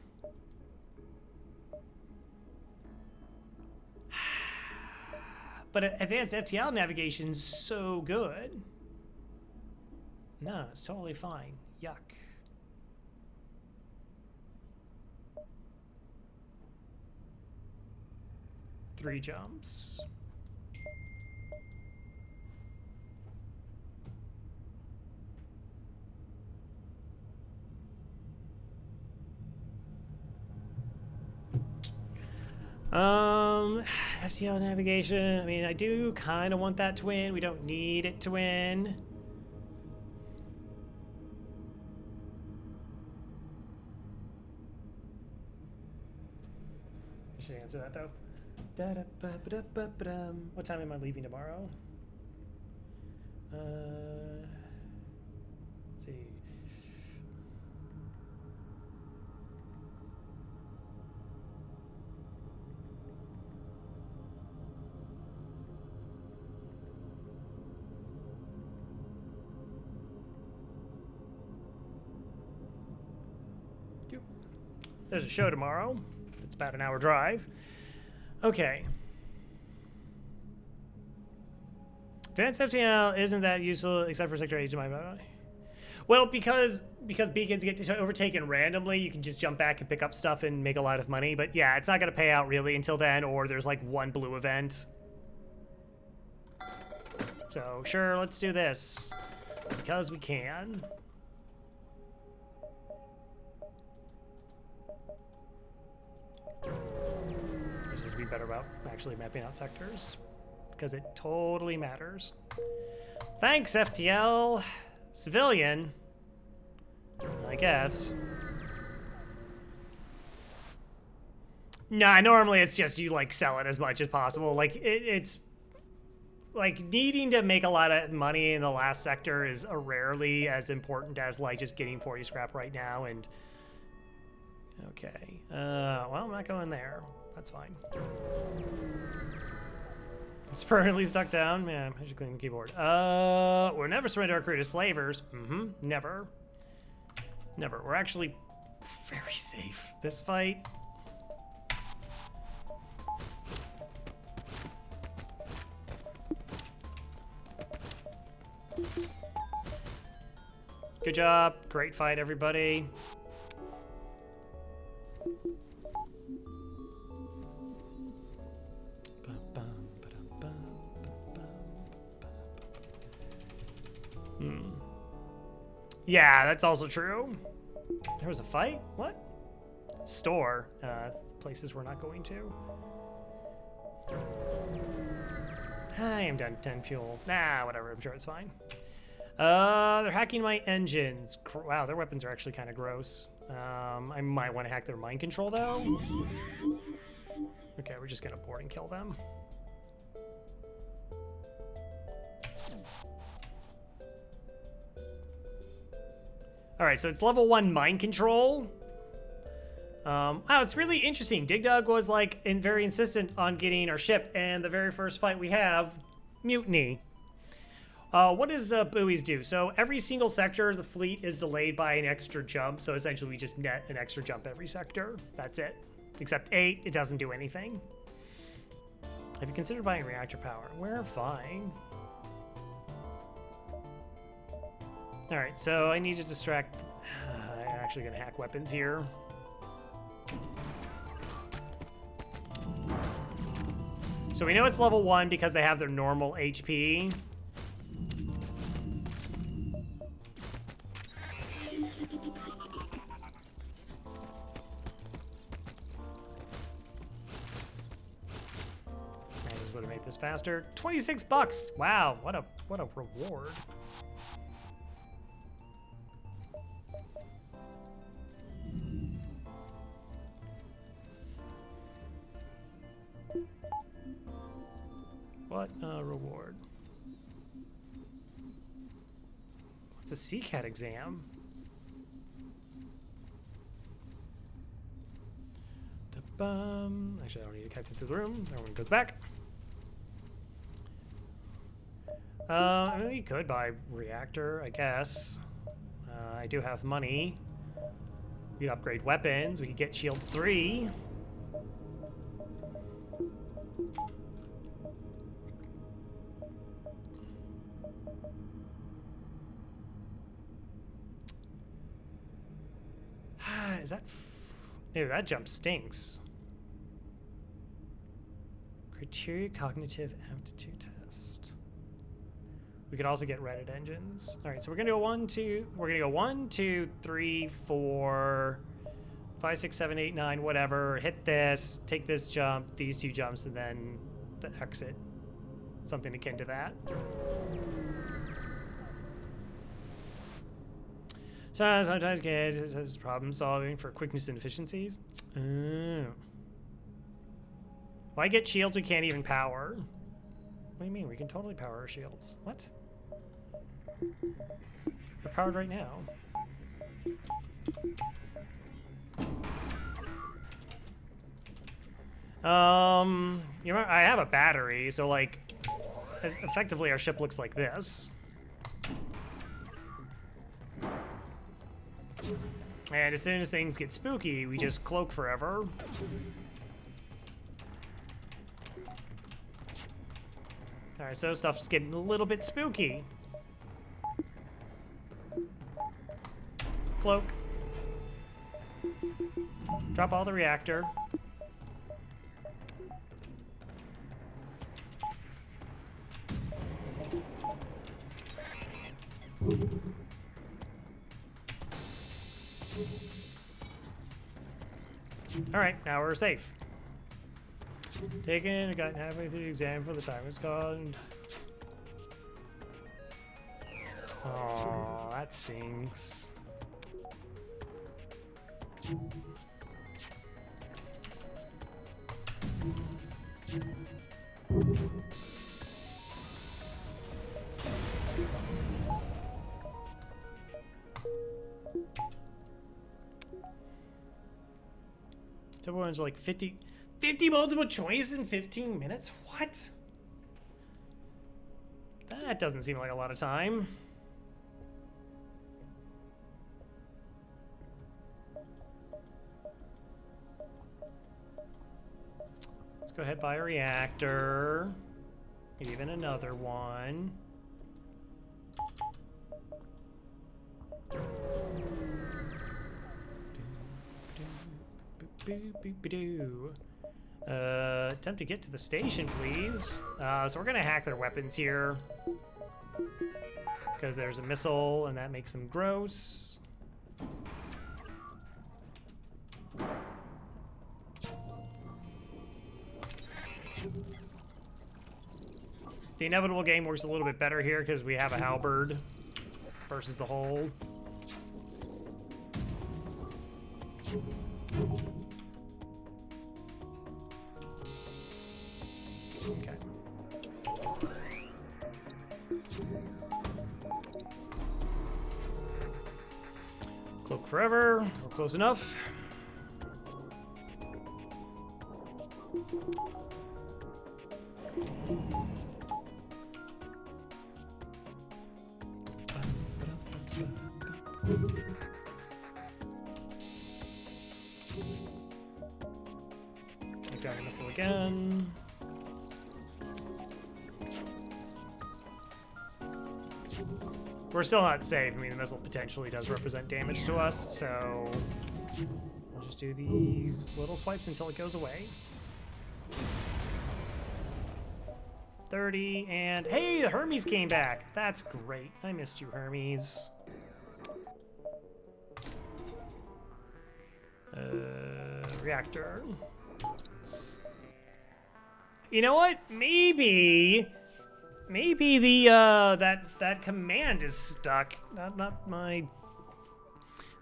But advanced FTL navigation's so good. No, it's totally fine. Yuck. Three jumps. FTL navigation. I mean, I do kind of want that to win. We don't need it to win. I should answer that though. What time am I leaving tomorrow? Let's see. There's a show tomorrow. It's about an hour drive. Okay. Advanced FTL isn't that useful except for Sector 8 to my mind. Well, because beacons get overtaken randomly, you can just jump back and pick up stuff and make a lot of money. But yeah, it's not going to pay out really until then, or there's like one blue event. So sure, let's do this. Because we can. Let's just be better about actually mapping out sectors, because it totally matters. Thanks, FTL. Civilian, I guess. Nah, normally it's just you like sell it as much as possible. Like it's like needing to make a lot of money in the last sector is rarely as important as like just getting 40 scrap right now. And okay, well, I'm not going there. That's fine. It's permanently stuck down. Yeah, I should clean the keyboard. We'll never surrender our crew to slavers. Never. Never. We're actually very safe this fight. Good job. Great fight, everybody. Yeah, that's also true. There was a fight? What? store. Places we're not going to. I am done 10 fuel. Nah, whatever, I'm sure it's fine. They're hacking my engines. Wow, their weapons are actually kind of gross. I might want to hack their mind control though. Okay, we're just gonna board and kill them. All right, so it's level 1 mind control. Wow, it's really interesting. Dig Dug was like very insistent on getting our ship, and the very first fight we have, mutiny. What does buoys do? So every single sector of the fleet is delayed by an extra jump. So essentially, we just net an extra jump every sector. That's it. Except 8, it doesn't do anything. Have you considered buying reactor power? We're fine. All right, so I need to distract. I'm actually gonna hack weapons here. So we know it's level 1 because they have their normal HP. I just would have made this faster. 26 bucks. Wow, what a reward. What a reward. What's a CCAT exam? Actually, I don't need to capture through the room. Everyone goes back. I mean, we could buy reactor, I guess. I do have money. We could upgrade weapons. We could get shields 3. Is that... Ew, that jump stinks. Criteria cognitive aptitude test. We could also get Reddit engines. All right, so we're gonna go 1, 2. We're gonna go 1, 2, 3, 4, 5, 6, 7, 8, 9, whatever. Hit this, take this jump, these 2 jumps, and then the exit. Something akin to that. So sometimes kids has problem solving for quickness and efficiencies. Oh. Why get shields we can't even power? What do you mean? We can totally power our shields. What? They're powered right now. You remember, I have a battery, so like, effectively our ship looks like this. And as soon as things get spooky, we just cloak forever. Alright, so stuff's getting a little bit spooky. Cloak. Drop all the reactor. Alright, now we're safe. Taken, gotten halfway through the exam for the time it's called. Oh, that stings. Everyone's like 50 multiple choice in 15 minutes? What? That doesn't seem like a lot of time. Let's go ahead and buy a reactor. Even another one. Attempt to get to the station, please. So we're gonna hack their weapons here because there's a missile and that makes them gross. The inevitable game works a little bit better here because we have a halberd versus the hold. Okay. Cloak forever. We're close enough. Dragon missile again. We're still not safe. I mean, the missile potentially does represent damage to us, so we'll just do these little swipes until it goes away. 30, and hey, the Hermes came back. That's great. I missed you, Hermes. Reactor. You know what? Maybe the that command is stuck. Not my.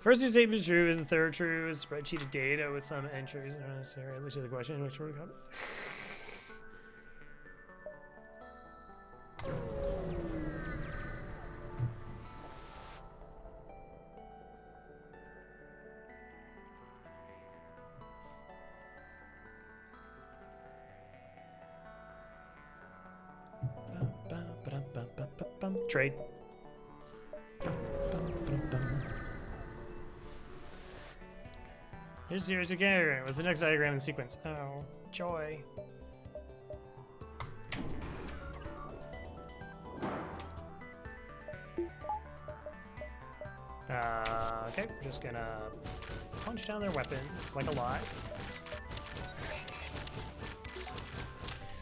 First statement is true. Is the third true? Is spreadsheet of data with some entries are necessary? At least the question which word come. Trade. Here's a diagram. What's the next diagram in the sequence? Oh, joy. Okay, we're just gonna punch down their weapons like a lot.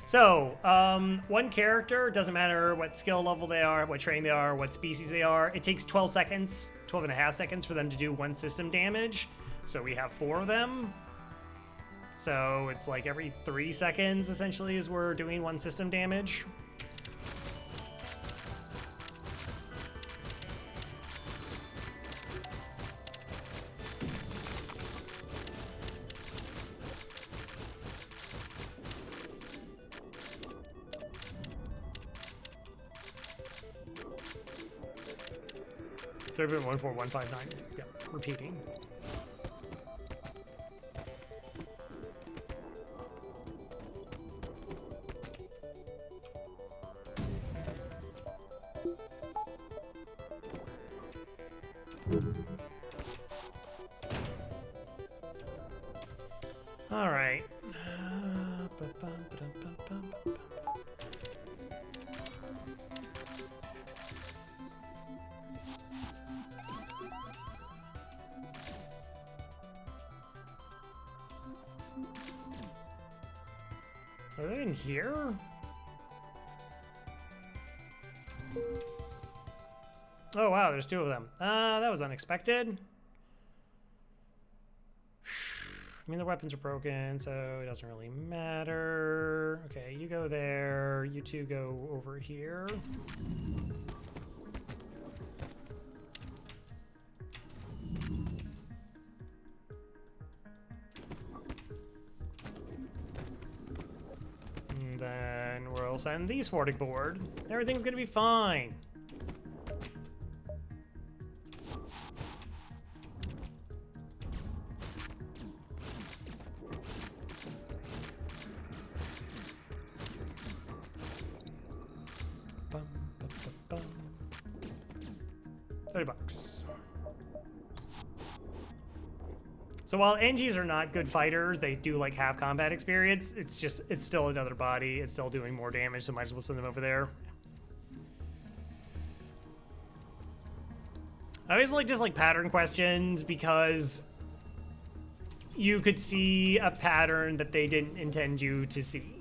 So, one character, doesn't matter what skill level they are, what train they are, what species they are, it takes 12 seconds, 12 and a half seconds for them to do one system damage. So we have 4 of them. So it's like every 3 seconds, essentially, is we're doing one system damage. Third 14159. Yep, repeating. All right. Are they in here? Oh wow, there's 2 of them. That was unexpected. I mean, the weapons are broken, so it doesn't really matter. Okay, you go there. You 2 go over here. And then we'll send these forwarding board. Everything's gonna be fine. $30. So while NGs are not good fighters, they do like have combat experience. It's still another body. It's still doing more damage, so might as well send them over there. I always like just like pattern questions because you could see a pattern that they didn't intend you to see.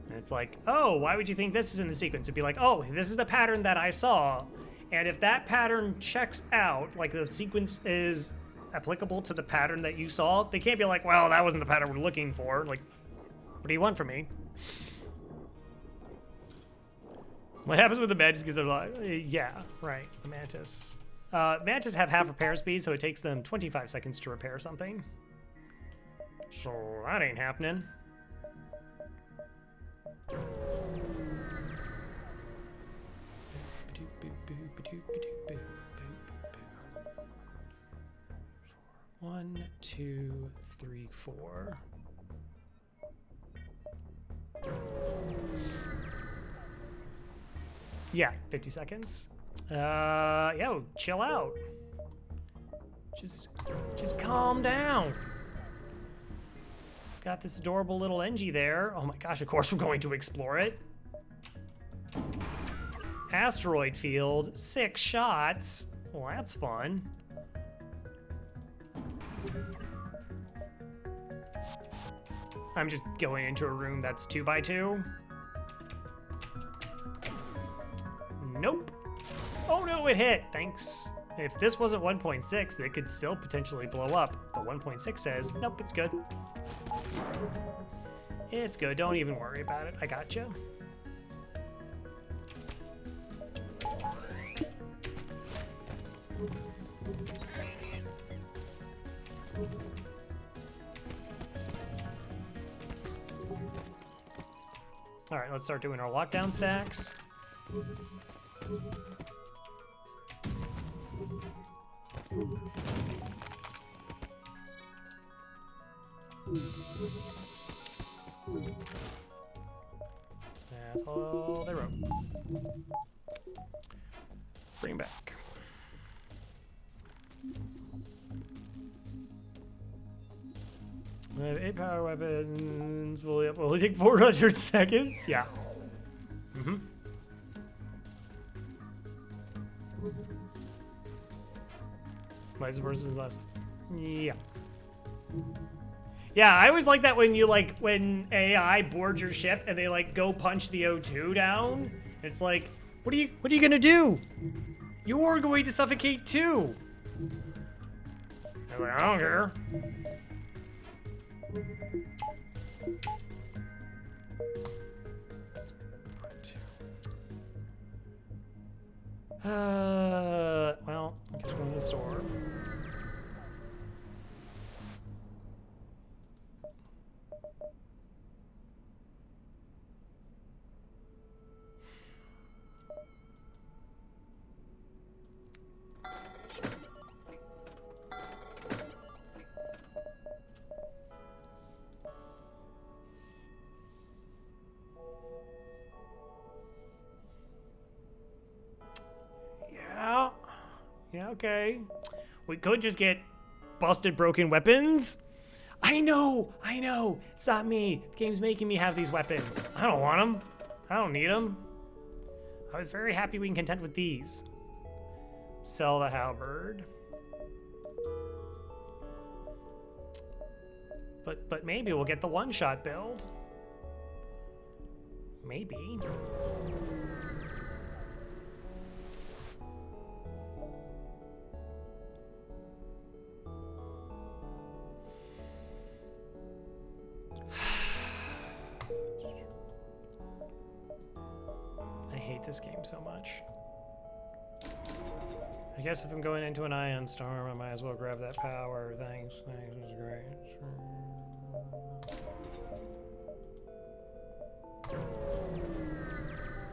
And it's like, oh, why would you think this is in the sequence? It'd be like, oh, this is the pattern that I saw. And if that pattern checks out, like the sequence is applicable to the pattern that you saw, they can't be like, well, that wasn't the pattern we're looking for. Like, what do you want from me? What happens with the mantis? Because they're like, yeah, right. The mantis. Mantis have half repair speed, so it takes them 25 seconds to repair something. So that ain't happening. One, two, three, four. Yeah, 50 seconds. Yo, chill out. Just calm down. Got this adorable little Engie there. Oh my gosh, of course we're going to explore it. Asteroid field, 6 shots. Well, that's fun. I'm just going into a room that's 2x2. Nope. Oh no, it hit. Thanks. If this wasn't 1.6, it could still potentially blow up. But 1.6 says, nope, it's good. It's good. Don't even worry about it. I gotcha. All right, let's start doing our lockdown stacks. That's all they wrote. Bring back. I have 8 power weapons. Will it take 400 seconds? Yeah. Mm-hmm. Vice versa is last. Yeah. Yeah, I always like that when you when AI boards your ship and they go punch the O2 down. It's like, what are you gonna do? You're going to suffocate too. They're like, I don't care. Well, I guess we're going to the store. Yeah, okay. We could just get busted broken weapons. I know. It's not me. The game's making me have these weapons. I don't want them. I don't need them. I was very happy being content with these. Sell the halberd. But maybe we'll get the one-shot build. Maybe. This game so much. I guess if I'm going into an ion storm, I might as well grab that power. Thanks, this is great.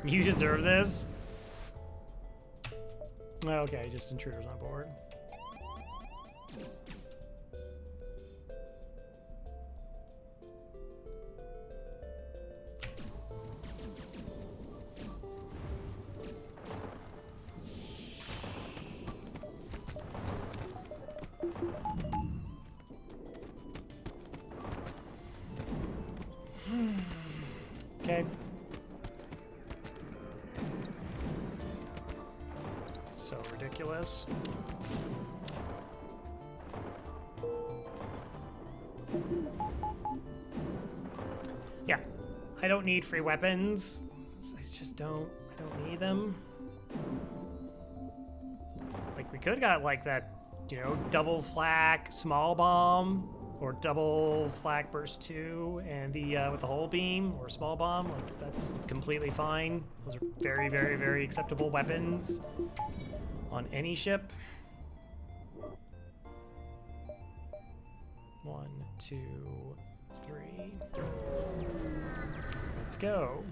You deserve this? Okay, just intruders on board. Okay. So ridiculous. Yeah, I don't need free weapons. I just don't. I don't need them. We could got that, double flak, small bomb. or double flak burst 2 and the with the hull beam or small bomb, like that's completely fine. Those are very, very, very acceptable weapons on any ship. 1, 2, 3. Let's go.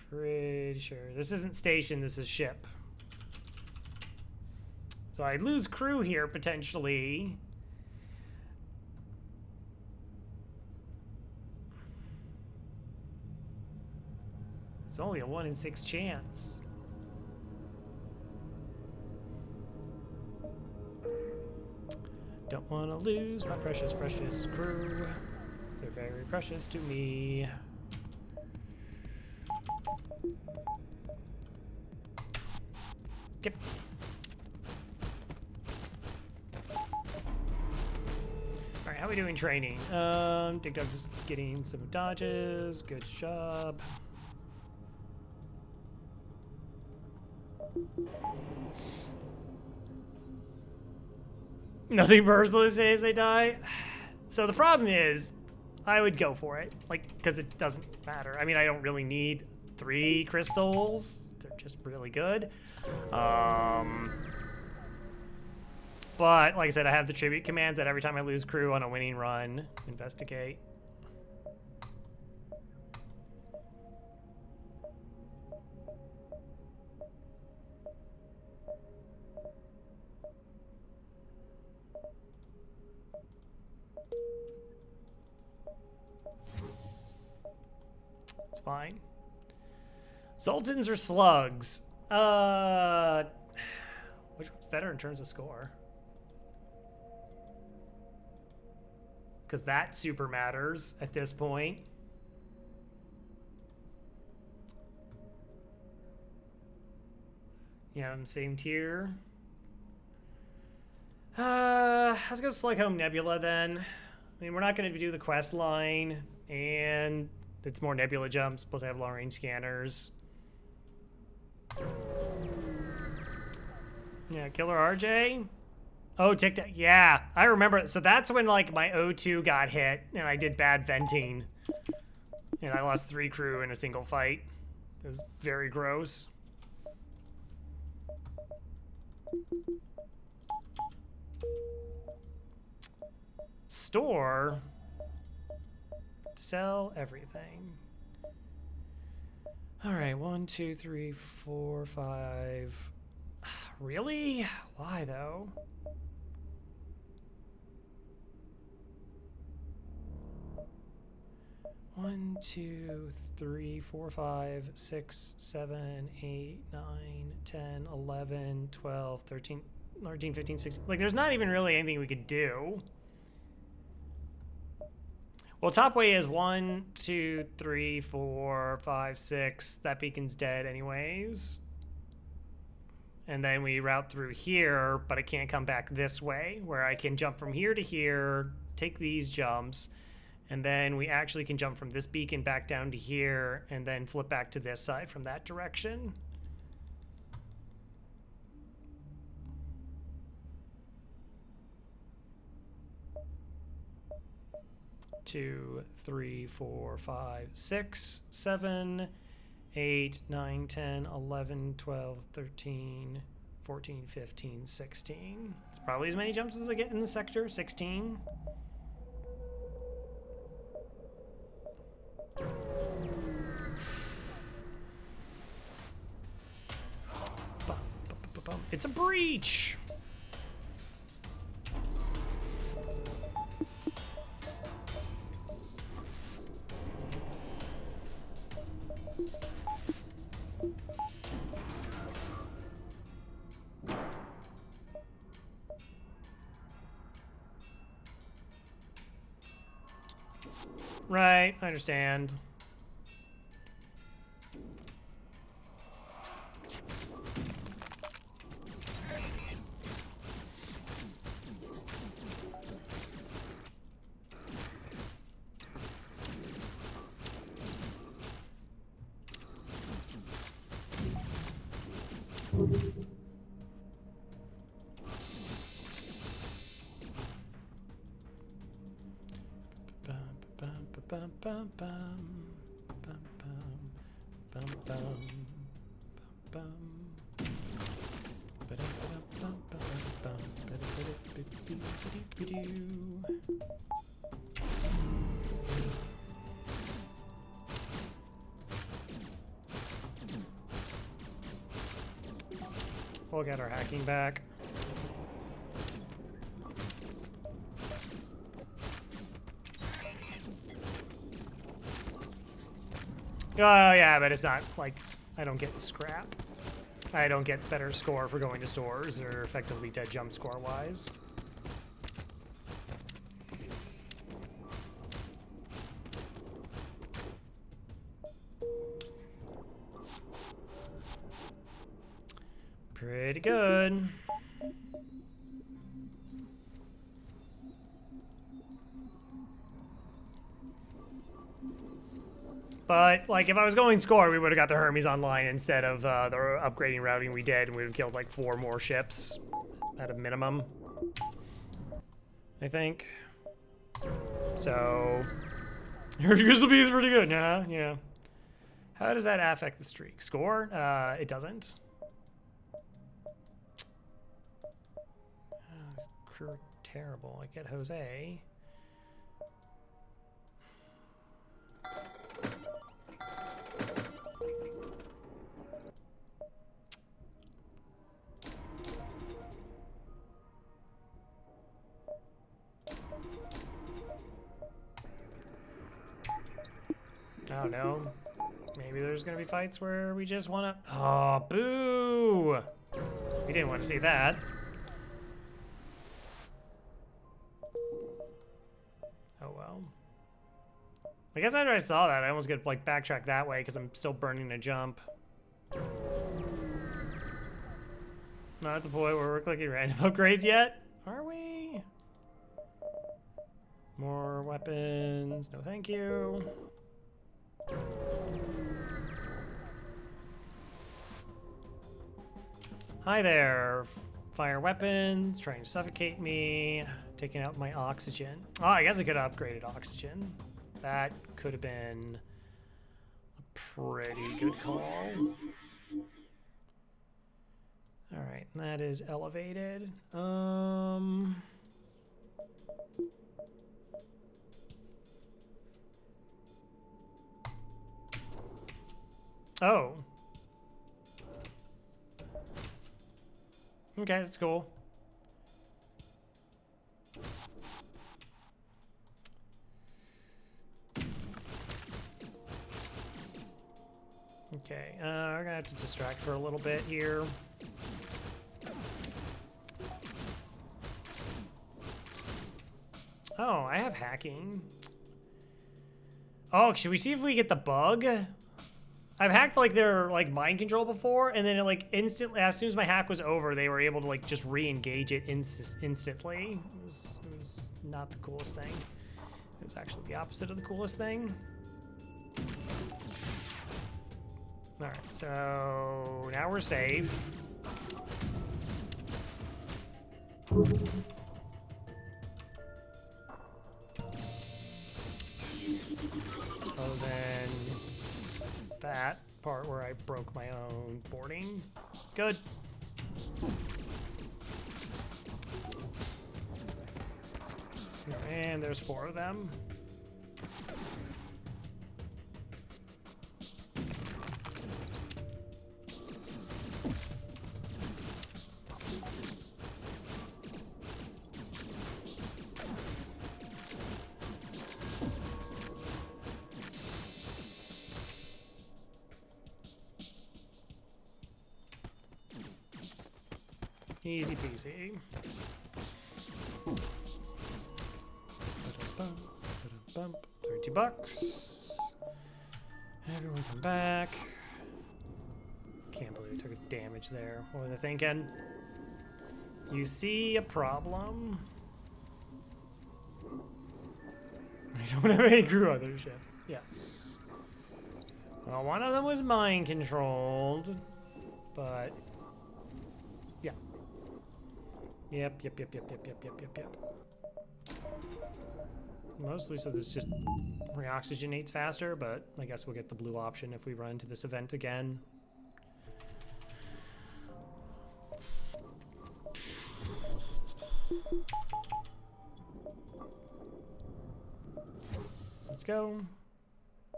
Pretty sure this isn't station, this is ship. So I lose crew here potentially. It's only a 1 in 6 chance. Don't want to lose my precious, precious crew. They're very precious to me. Yep. Alright, how are we doing training? Dig Dug's just getting some dodges. Good job. Nothing merciless says they die. So the problem is, I would go for it, like, because it doesn't matter. I mean, I don't really need 3 crystals. They're just really good. But like I said, I have the tribute commands that every time I lose crew on a winning run, investigate. It's fine. Sultans or slugs? Which one's better in terms of score? Because that super matters at this point. Yeah, same tier. Let's go Slug Home Nebula then. I mean, we're not going to do the quest line, and it's more Nebula jumps, plus I have long range scanners. Yeah, Killer RJ. Oh, Tic Tac. Yeah, I remember. So that's when like my O2 got hit, and I did bad venting, and I lost 3 crew in a single fight. It was very gross. Store. Sell everything. All right, 1, 2, 3, 4, 5. Really? Why though? One, 2, 3, 4, 5, 6, 7, 8, 9, 10, 11, 12, 13, 14, 15, 16. Like, there's not even really anything we could do. Well, top way is 1, 2, 3, 4, 5, 6. That beacon's dead anyways. And then we route through here, but I can't come back this way, where I can jump from here to here, take these jumps, and then we actually can jump from this beacon back down to here, and then flip back to this side from that direction. Two, 3, 4, 5, 6, 7, 8, 9, 10, 11, 12, 13, 14, 15, 16. It's probably as many jumps as I get in the sector. 16. It's a breach. Right, I understand. We'll get our hacking back. Oh, yeah, but it's not like I don't get scrap. I don't get better score for going to stores or effectively dead jump score wise. Pretty good. But, like, if I was going score, we would have got the Hermes online instead of the upgrading routing we did, and we would have killed, like, 4 more ships at a minimum, I think. So, your Crystal Bee is pretty good, yeah. How does that affect the streak? Score? It doesn't. Crew are terrible. I get Jose. I don't know. Maybe there's gonna be fights where we just wanna. Oh, boo! We didn't want to see that. Oh well. I guess after I saw that, I almost could like backtrack that way because I'm still burning a jump. Not at the point where we're clicking random upgrades yet, are we? More weapons. No, thank you. Hi there. Fire weapons, trying to suffocate me, taking out my oxygen. Oh, I guess I could have upgraded oxygen. That could have been a pretty good call. All right, that is elevated. Oh. Okay, that's cool. Okay, we're gonna have to distract for a little bit here. Oh, I have hacking. Oh, should we see if we get the bug? I've hacked like their like mind control before, and then it like instantly, as soon as my hack was over, they were able to like just re-engage it instantly. It was not the coolest thing. It was actually the opposite of the coolest thing. All right, so now we're safe. Oh, then that part where I broke my own boarding. Good. And there's 4 of them. Easy peasy. 30 bucks. Everyone come back. Can't believe we took a damage there. What was I thinking? You see a problem? I don't have any crew on their ship. Yes. Well, one of them was mind controlled, but Yep. Mostly so this just reoxygenates faster, but I guess we'll get the blue option if we run into this event again. Let's go.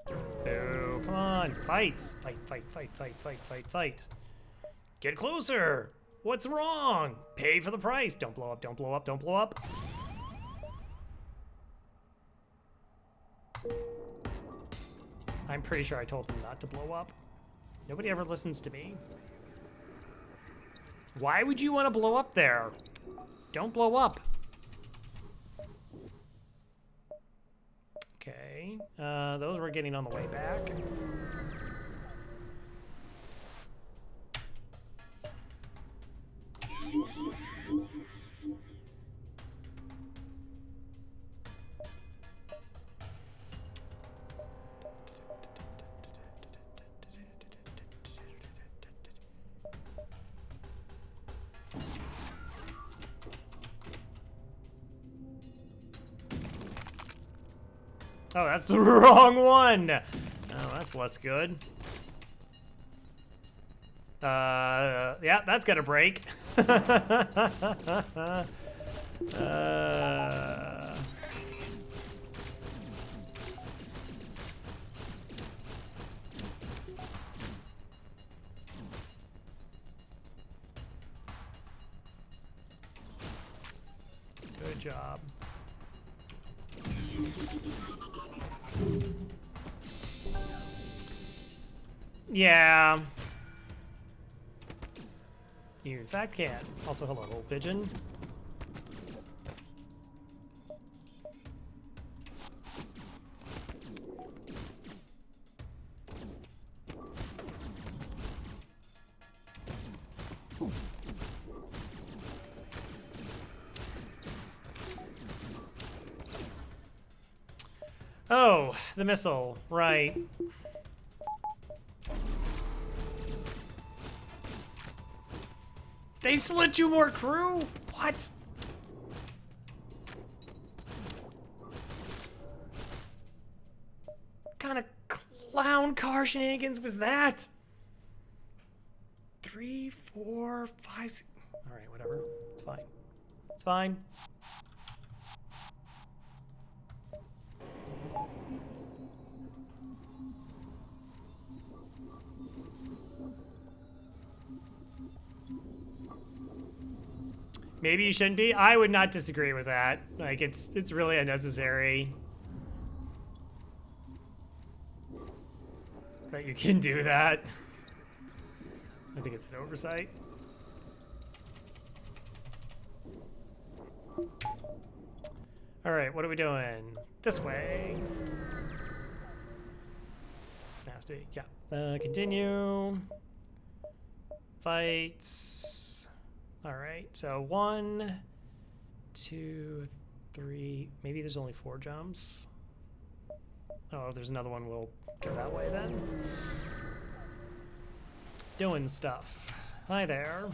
Oh, come on. Fights. Fight. Get closer. What's wrong? Pay for the price. Don't blow up. I'm pretty sure I told them not to blow up. Nobody ever listens to me. Why would you want to blow up there? Don't blow up. Okay, those we're getting on the way back. Oh, that's the wrong one. Oh, that's less good. Yeah, that's gonna break. Good job. Yeah. You in fact can. Also, hello, little pigeon. Oh, the missile, right. They slid you more crew? What? What kind of clown car shenanigans was that? 3, 4, 5, 6. All right, whatever. It's fine. It's fine. Maybe you shouldn't be. I would not disagree with that. Like, it's really unnecessary that you can do that. I think it's an oversight. All right, what are we doing? This way. Nasty, yeah. Continue. Fights. All right, so 1, 2, 3. Maybe there's only 4 jumps. Oh, if there's another one, we'll go that way then. Doing stuff. Hi there.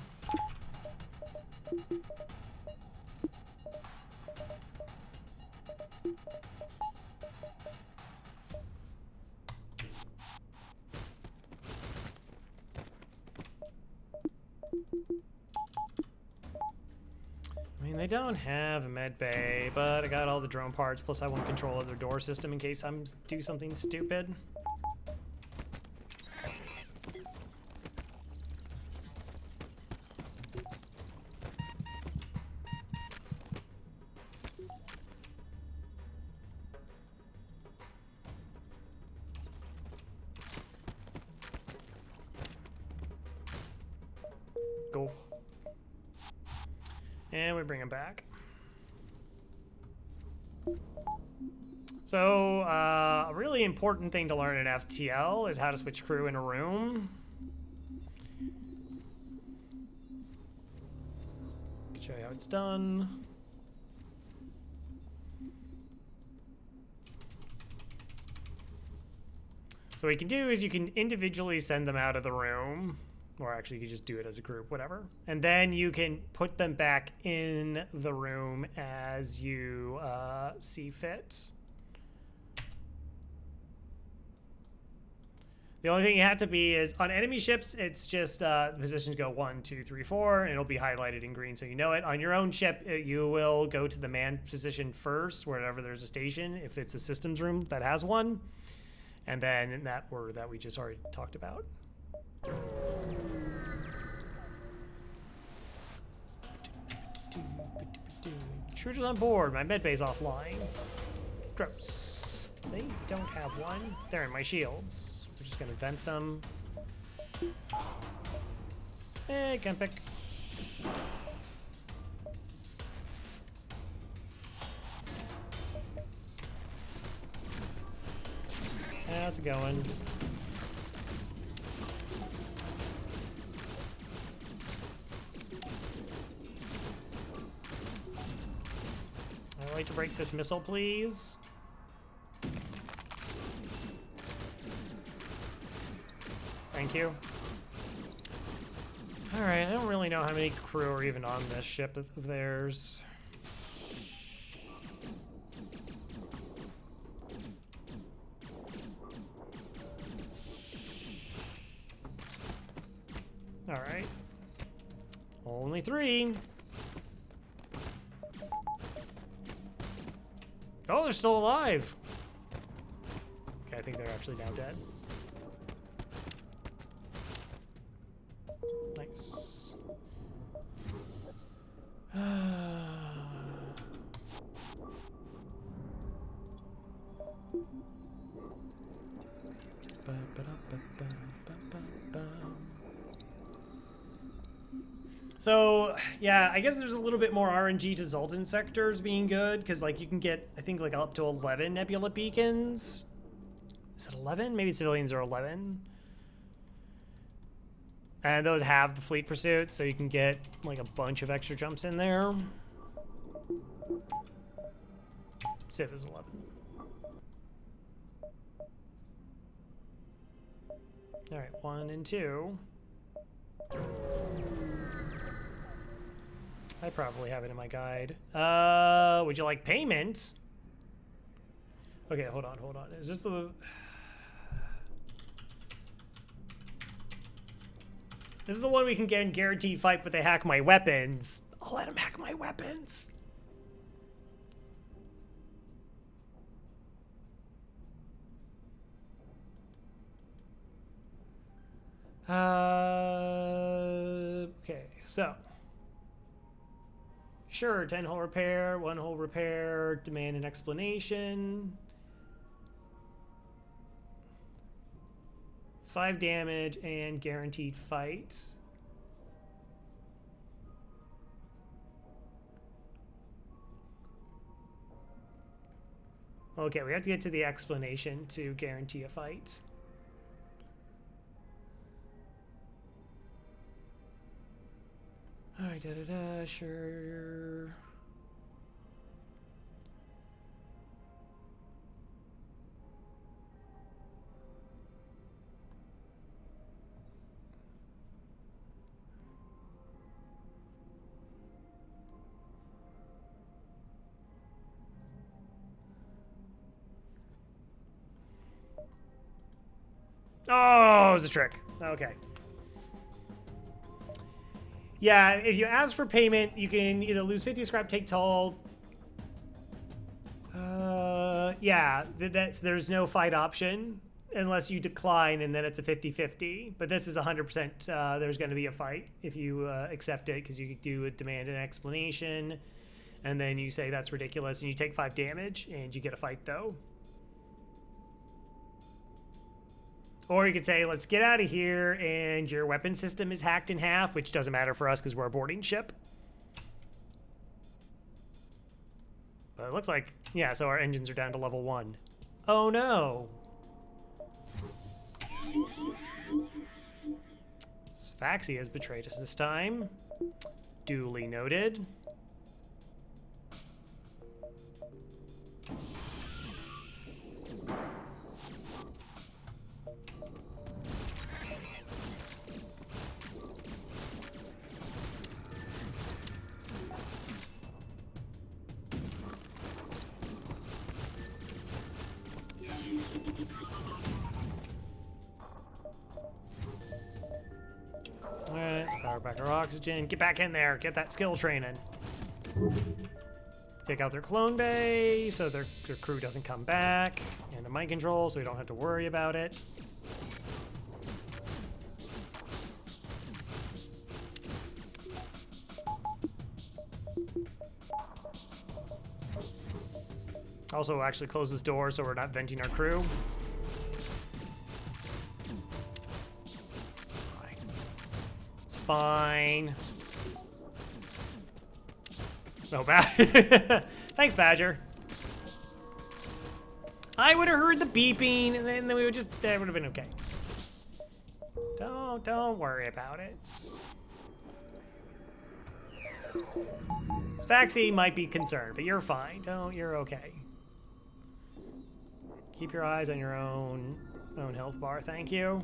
I mean, they don't have a med bay, but I got all the drone parts, plus I want control of their door system in case I'm do something stupid. Cool. And we bring him back. So, a really important thing to learn in FTL is how to switch crew in a room. I can show you how it's done. So what you can do is you can individually send them out of the room. Or actually, you could just do it as a group, whatever. And then you can put them back in the room as you see fit. The only thing you have to be is on enemy ships, it's just the positions go 1, 2, 3, 4, and it'll be highlighted in green so you know it. On your own ship, you will go to the man position first, wherever there's a station, if it's a systems room that has one. And then in that order that we just already talked about. Intruders on board. My medbay's offline. Gross. They don't have one. They're in my shields. We're just gonna vent them. Hey, gun pick. How's it going? I'd like to break this missile, please. Thank you. Alright, I don't really know how many crew are even on this ship of theirs. Alright. Only 3. Oh, they're still alive. Okay, I think they're actually now dead. Nice. So, yeah, I guess there's a little bit more RNG to Zoltan sectors being good, because, like, you can get, I think, like, up to 11 Nebula beacons. Is it 11? Maybe civilians are 11. And those have the fleet pursuit, so you can get, like, a bunch of extra jumps in there. Civ is 11. Alright, 1 and 2. I probably have it in my guide. Would you like payment? Okay, hold on. Is this the... This is the one we can get in guaranteed fight, but they hack my weapons. I'll let them hack my weapons. Okay, so. Sure, 10 hull repair, 1 hull repair, demand an explanation. 5 damage and guaranteed fight. Okay, we have to get to the explanation to guarantee a fight. Alright, sure. Oh, it was a trick. Okay. Yeah, if you ask for payment, you can either lose 50 scrap, take toll. Yeah, there's no fight option unless you decline, and then it's a 50-50. But this is 100%. There's going to be a fight if you accept it, because you could do a demand and explanation, and then you say that's ridiculous, and you take 5 damage, and you get a fight though. Or you could say, let's get out of here, and your weapon system is hacked in half, which doesn't matter for us because we're a boarding ship. But it looks like, yeah, so our engines are down to level 1. Oh no! Sphaxi has betrayed us this time. Duly noted. power back our oxygen. Get back in there. Get that skill training. Take out their clone bay so their crew doesn't come back. And the mind control so we don't have to worry about it. Also, actually close this door so we're not venting our crew. It's fine. It's fine. No, bad. Thanks, Badger. I would have heard the beeping, and then we would just, that would have been okay. Don't worry about it. Sfaxy might be concerned, but you're fine. You're okay. Keep your eyes on your own health bar, thank you.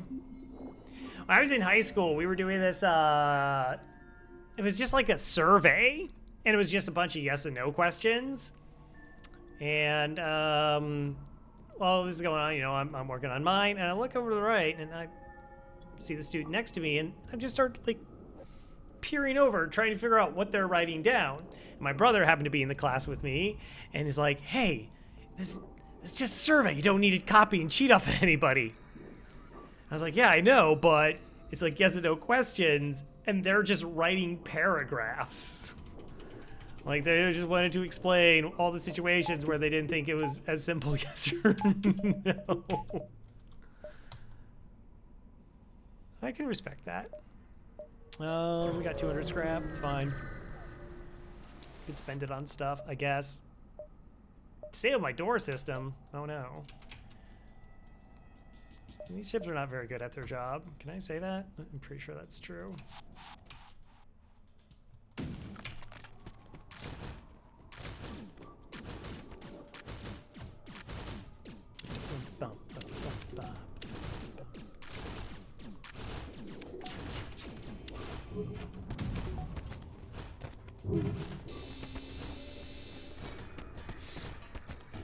When I was in high school, we were doing this, it was just like a survey, and it was just a bunch of yes and no questions. And, while this is going on, you know, I'm working on mine, and I look over to the right, and I see the student next to me, and I just start, like, peering over, trying to figure out what they're writing down. And my brother happened to be in the class with me, and he's like, hey, it's just a survey. You don't need to copy and cheat off of anybody. I was like, yeah, I know, but it's like yes and no questions, and they're just writing paragraphs. Like, they just wanted to explain all the situations where they didn't think it was as simple yes or no. I can respect that. We got 200 scrap. It's fine. Could spend it on stuff, I guess. Disable my door system. Oh no. These ships are not very good at their job. Can I say that? I'm pretty sure that's true.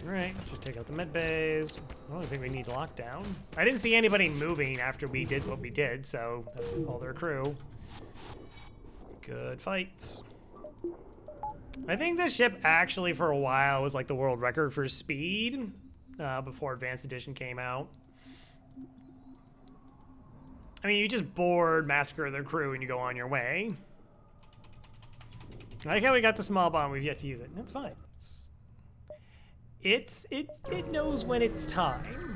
Alright, just take out the med bays. I don't think we need lockdown. I didn't see anybody moving after we did what we did, so that's all their crew. Good fights. I think this ship actually for a while was like the world record for speed before Advanced Edition came out. I mean, you just board, massacre their crew, and you go on your way. I like how we got the small bomb, we've yet to use it. That's fine. It knows when it's time.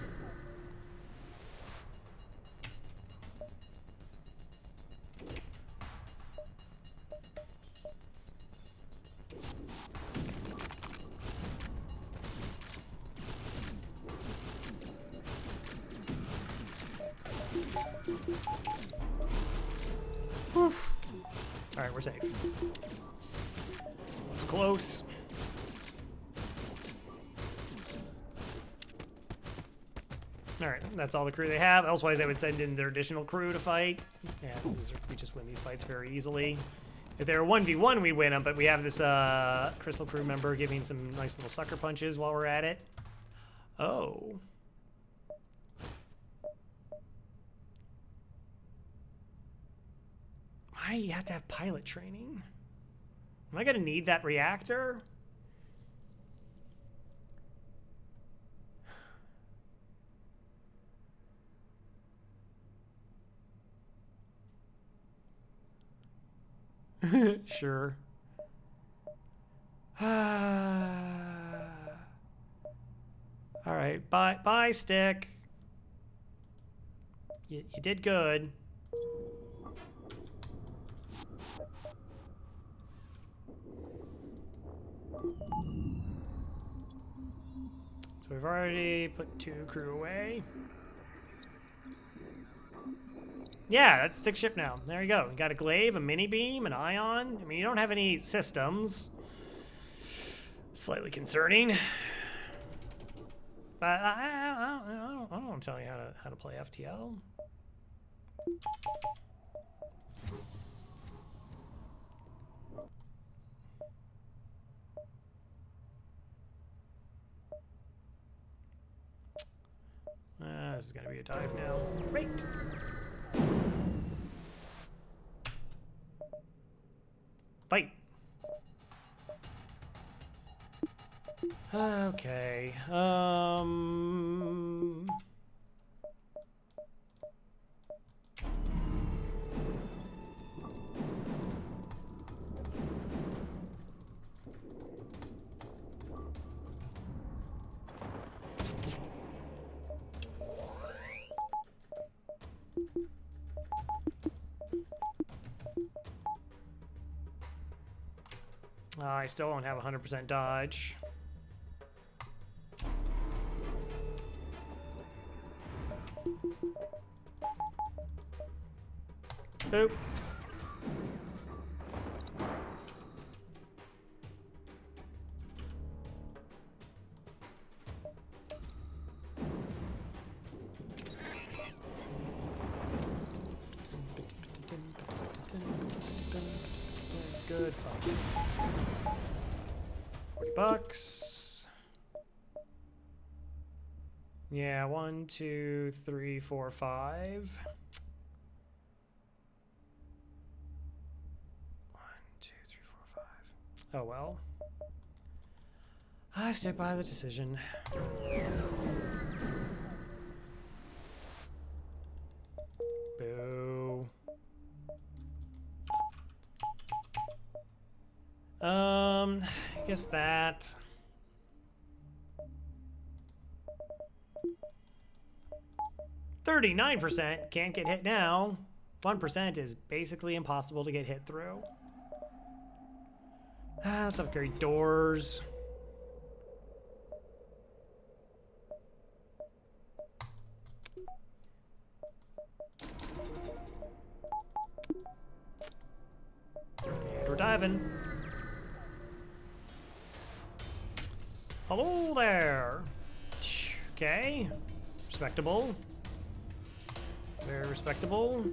Oof. All right, we're safe. It's close. Alright, that's all the crew they have. Elsewise, they would send in their additional crew to fight. Yeah, we just win these fights very easily. If they were 1v1, we'd win them, but we have this Crystal crew member giving some nice little sucker punches while we're at it. Oh. Why do you have to have pilot training? Am I going to need that reactor? Sure. All right, bye, Stick. You did good. So we've already put 2 crew away. Yeah, that's Stick ship now. There you go. You got a glaive, a mini beam, an ion. I mean, you don't have any systems. Slightly concerning. But I don't want to tell you how to play FTL. This is gonna be a dive now. Great. Okay. I still don't have 100% dodge. Oop. Good fun. $40. Yeah, 1, 2, 3, 4, 5. 1, 2, 3, 4, 5. Oh well. I stick by the decision. Boo. I guess that. $39% can't get hit now. 1% is basically impossible to get hit through. Let's upgrade doors. And we're diving. Hello there. Okay. Respectable. Very respectable.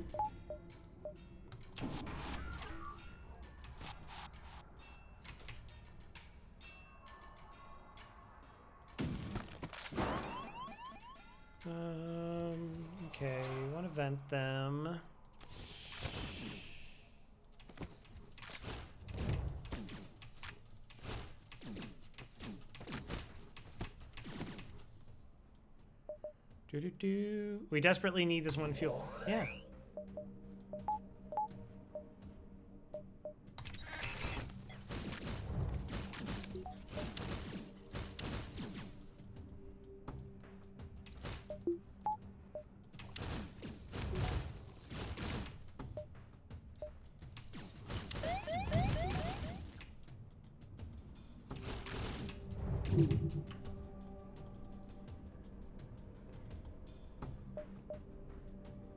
Okay, we want to vent them. We desperately need this one fuel. Yeah.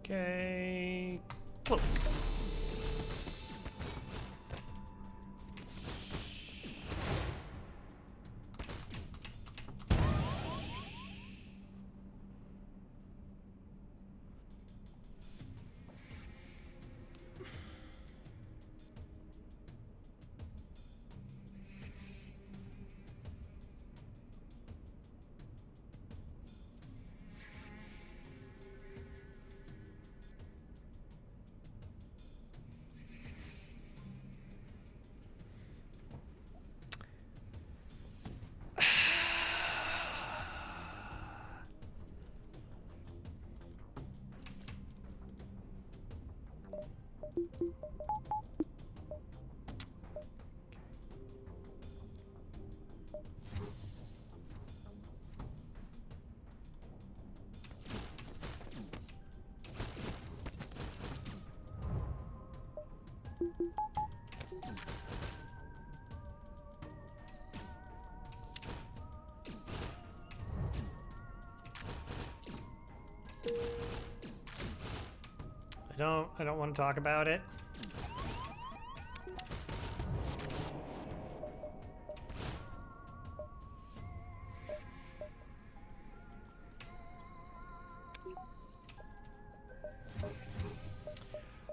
Okay. Whoa. I don't want to talk about it.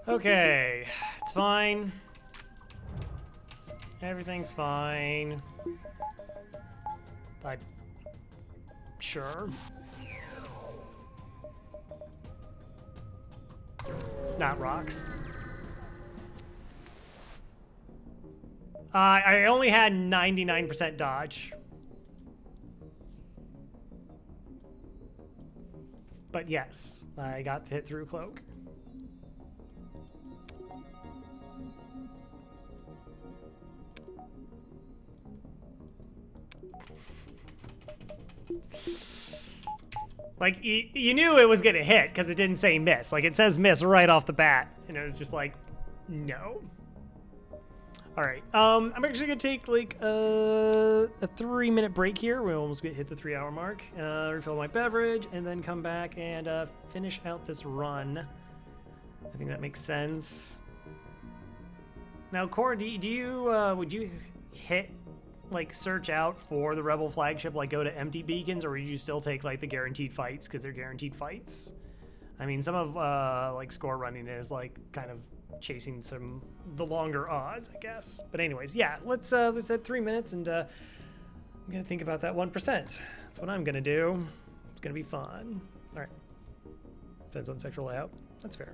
Okay, it's fine. Everything's fine. Sure. Not rocks. I only had 99% dodge. But yes, I got hit through cloak. Like, you knew it was gonna hit because it didn't say miss. Like, it says miss right off the bat, and it was just like, no. All right, I'm actually gonna take like a 3-minute break here. We almost hit the 3-hour mark. Refill my beverage, and then come back and finish out this run. I think that makes sense. Now, Cora, do you would you hit, like, search out for the Rebel flagship, like go to empty beacons, or would you still take like the guaranteed fights because they're guaranteed fights? I mean, some of like score running is like kind of chasing the longer odds, I guess. But anyways, yeah, let's hit 3 minutes, and I'm gonna think about that 1%. That's what I'm gonna do. It's gonna be fun. All right. Depends on sexual layout. That's fair.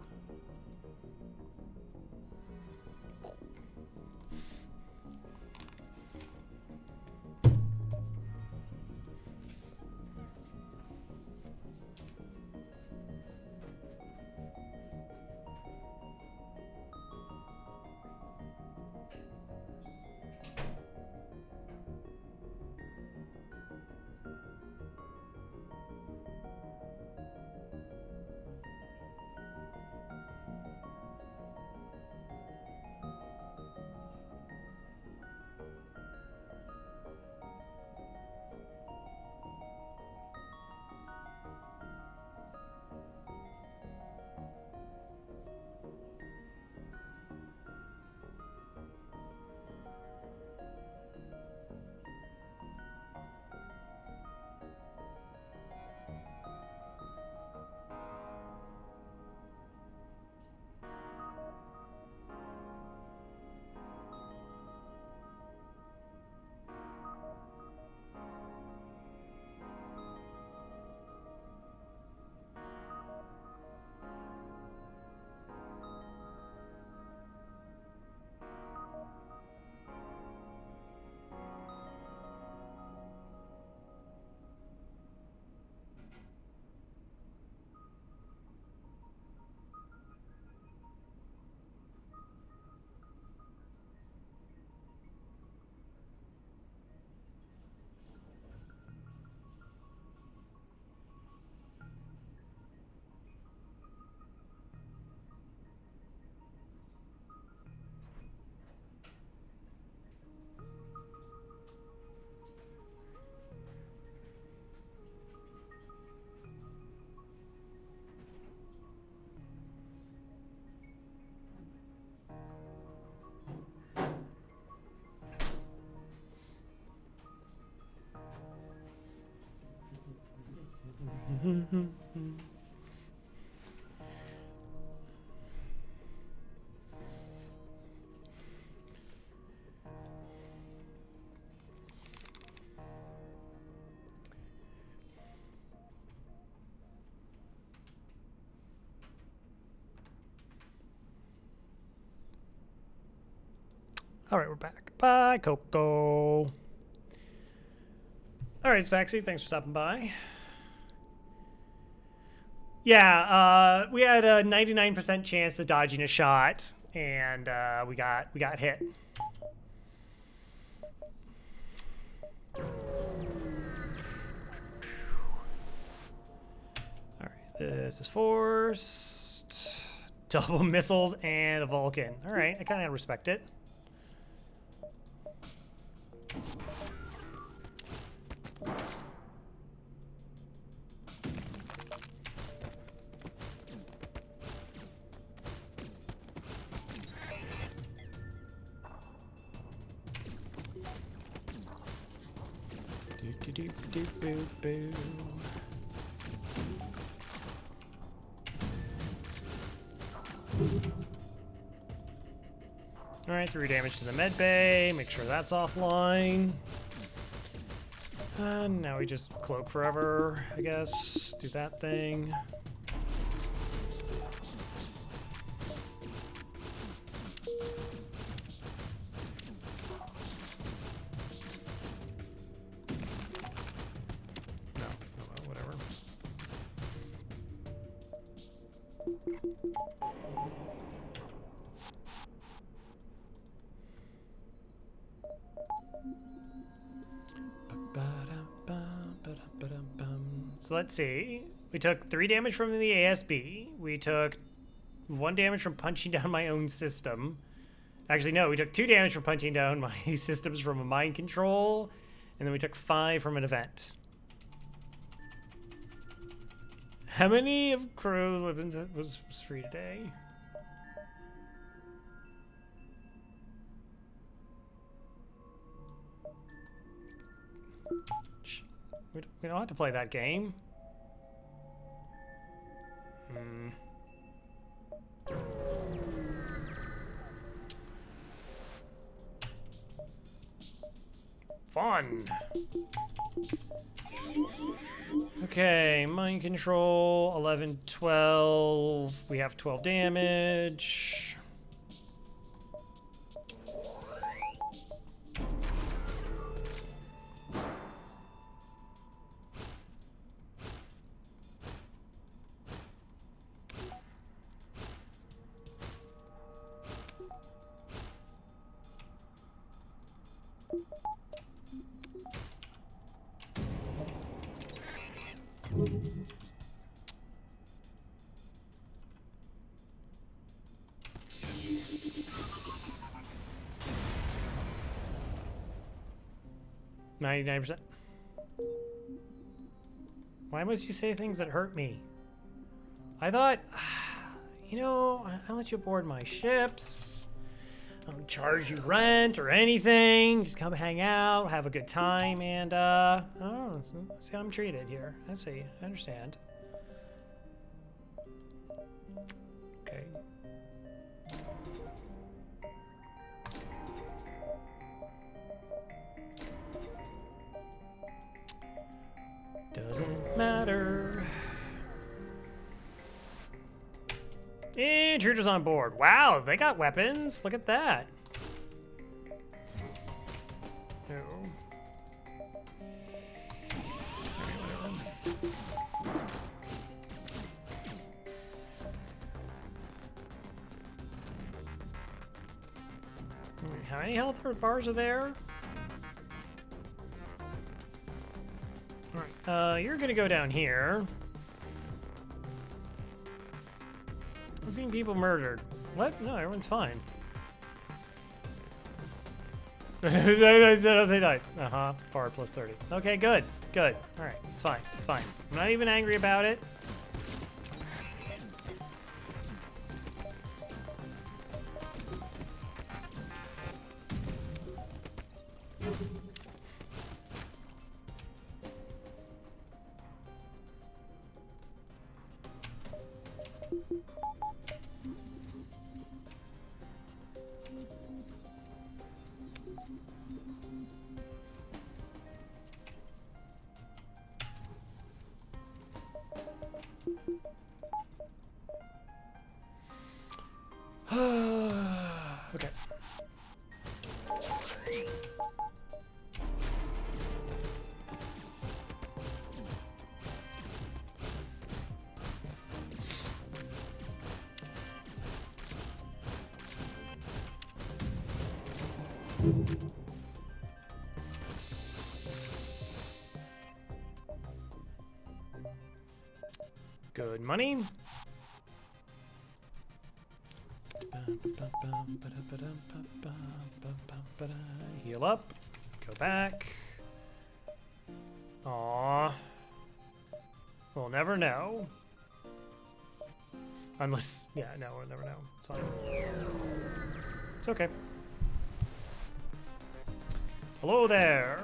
All right, we're back. Bye, Coco. All right, Svaxi, thanks for stopping by. Yeah, we had a 99% chance of dodging a shot, and we got hit. All right, this is forced. Double missiles and a Vulcan. All right, I kind of respect it. Alright, 3 damage to the med bay. Make sure that's offline. Now we just cloak forever, I guess. Do that thing. So let's see. We took 3 damage from the ASB. We took 1 damage from punching down my own system. Actually, no, we took 2 damage from punching down my systems from a mind control. And then we took 5 from an event. How many of Crow's weapons was free today? We don't have to play that game. Fun. Okay, mind control, 11, 12. We have 12 damage. %. Why must you say things that hurt me? I thought, you know, I'll let you board my ships. I don't charge you rent or anything. Just come hang out, have a good time, and I don't know, see how I'm treated here. I see. I understand. Okay. Doesn't matter. Intruders on board. Wow, they got weapons. Look at that. Oh. How many health bars are there? Alright, you're gonna go down here. I've seen people murdered. What? No, everyone's fine. Don't say dice. Bar plus 30. Okay, good. Good. Alright, it's fine. It's fine. I'm not even angry about it. Okay. Good money. Heal up. Go back. Aww. We'll never know. Unless, yeah, no, we'll never know. It's fine. It's okay. Hello there.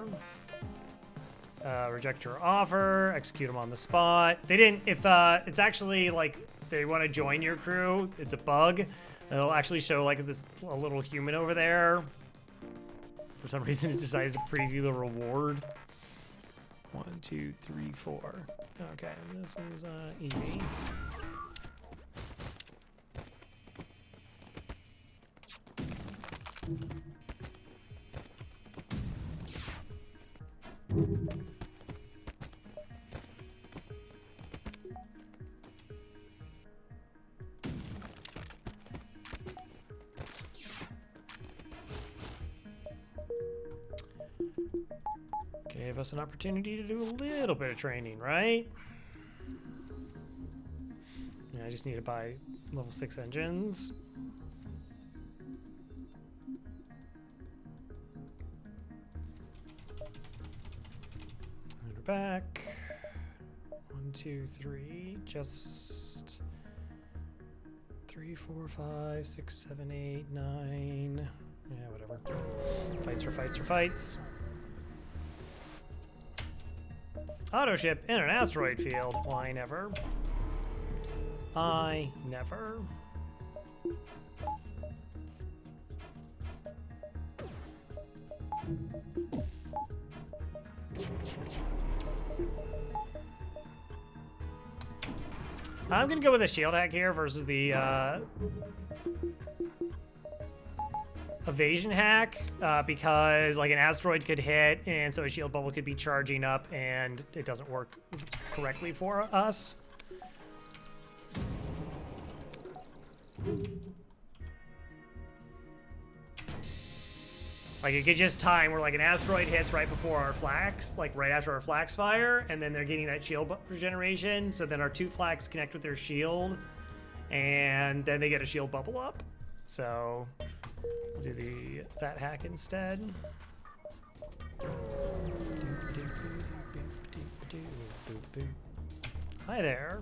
Reject your offer. Execute them on the spot. They didn't, if it's actually like they want to join your crew, it's a bug. It'll actually show like this a little human over there. For some reason, it decides to preview the reward. 1, 2, 3, 4. Okay, this is Evie. Gave us an opportunity to do a little bit of training, right? Yeah, I just need to buy level 6 engines. And we're back. 1, 2, 3. Just 3, 4, 5, 6, 7, 8, 9. Yeah, whatever. Fights are fights are fights. Auto ship in an asteroid field. Why never? I never. I'm gonna go with a shield hack here versus the evasion hack because like an asteroid could hit and so a shield bubble could be charging up and it doesn't work correctly for us. Like it could just time where like an asteroid hits right before our flax, like right after our flax fire, and then they're getting that shield regeneration. So then our 2 flax connect with their shield, and then they get a shield bubble up. So we'll do that hack instead. Hi there.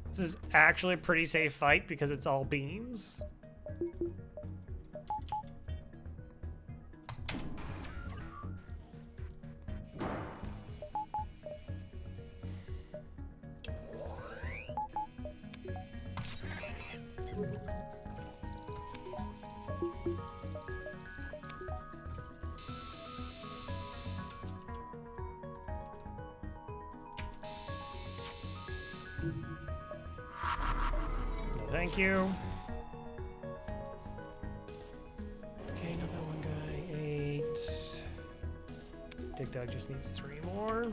This is actually a pretty safe fight because it's all beams. Thank you. Okay, another one guy, 8. Dig Dug just needs 3 more.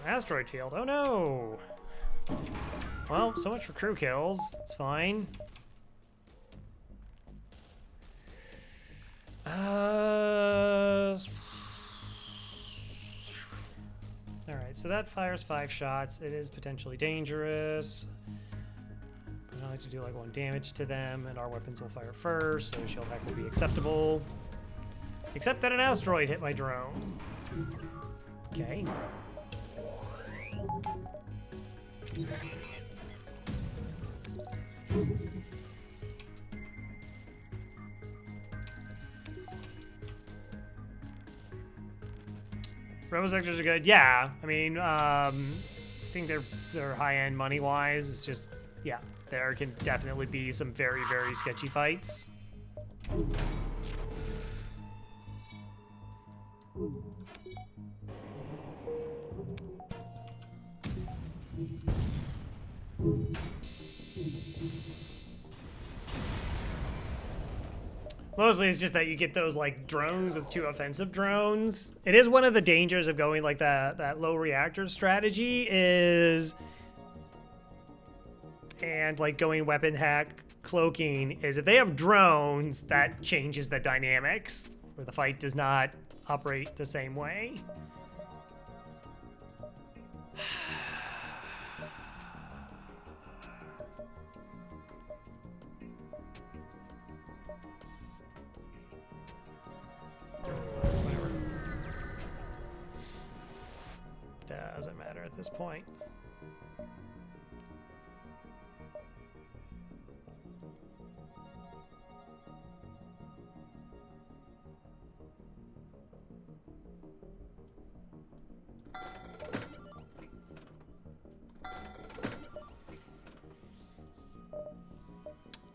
Asteroid field. Oh no! Well, so much for crew kills. It's fine. Alright, so that fires 5 shots. It is potentially dangerous. But I like to do like 1 damage to them, and our weapons will fire first, so shield hack will be acceptable. Except that an asteroid hit my drone. Okay. Robo sectors are good. Yeah, I mean, I think they're high-end money-wise. It's just, yeah, there can definitely be some very, very sketchy fights. Mostly it's just that you get those like drones with 2 offensive drones. It is one of the dangers of going like that low reactor strategy is, and like going weapon hack cloaking is if they have drones, that changes the dynamics where the fight does not operate the same way. Doesn't matter at this point.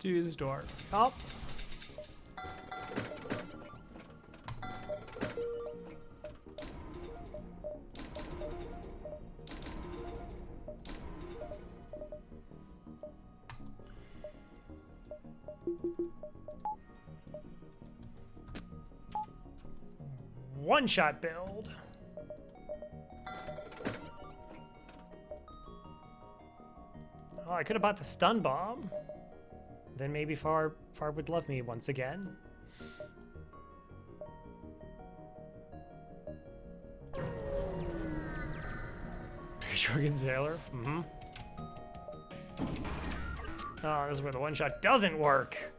To this door. Oh. one-shot build. Oh, I could have bought the stun bomb. Then maybe Far would love me once again. Drunken Sailor. Mm-hmm. Oh, this is where the one-shot doesn't work.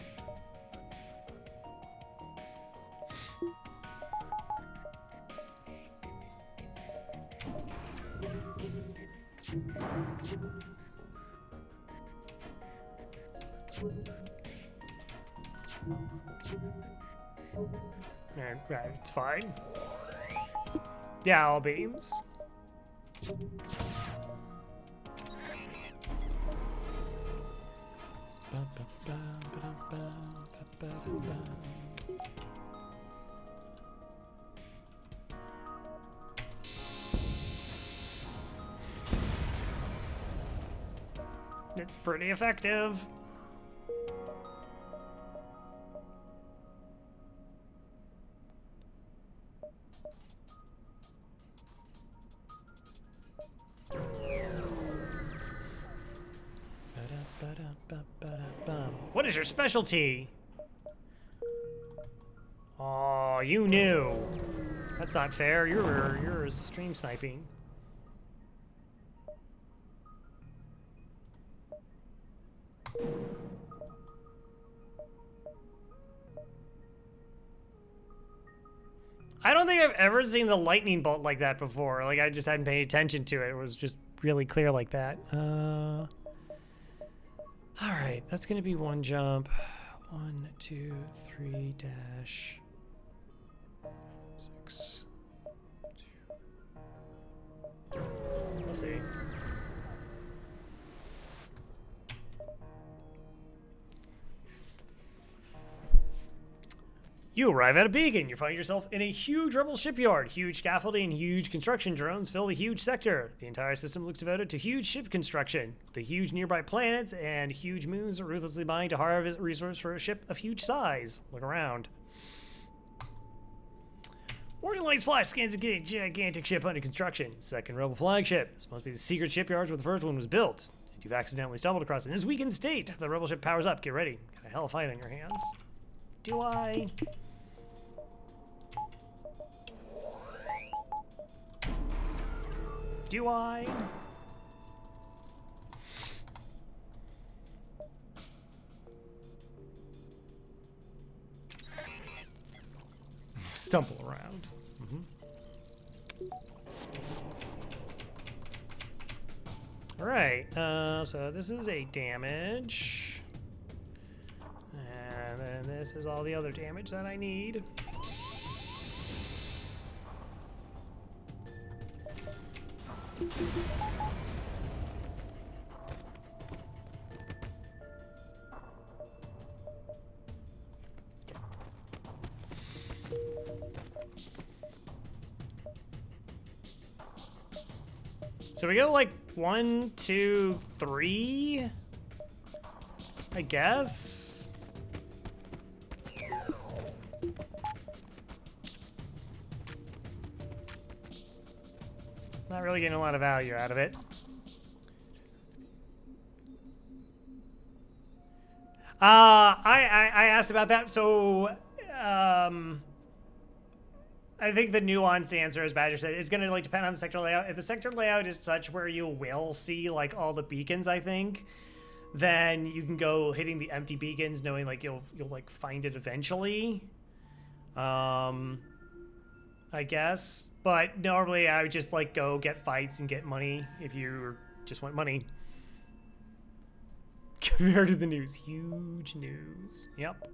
Right, it's fine. Yeah, all beams. It's pretty effective. What is your specialty? Oh, you knew. That's not fair. You're stream sniping. I don't think I've ever seen the lightning bolt like that before. Like, I just hadn't paid attention to it. It was just really clear like that. All right, that's gonna be one jump. 1, 2, 3 dash 6. We'll see. You arrive at a beacon. You find yourself in a huge rebel shipyard. Huge scaffolding and huge construction drones fill the huge sector. The entire system looks devoted to huge ship construction. The huge nearby planets and huge moons are ruthlessly mining to harvest resources for a ship of huge size. Look around. Warning lights flash, scans a gigantic ship under construction. Second rebel flagship. This must be the secret shipyards where the first one was built. You've accidentally stumbled across it. In its weakened state, the rebel ship powers up. Get ready. Got a hell of a fight on your hands. Do I? Do I? Stumble around. All right, so this is a damage. And then this is all the other damage that I need. So we go like 1, 2, 3, I guess. Not really getting a lot of value out of it. I asked about that. So, I think the nuanced answer, as Badger said, is going to like depend on the sector layout. If the sector layout is such where you will see like all the beacons, I think, then you can go hitting the empty beacons, knowing like you'll like find it eventually. I guess. But normally I would just like go get fights and get money if you just want money. Compared to the news. Huge news. Yep.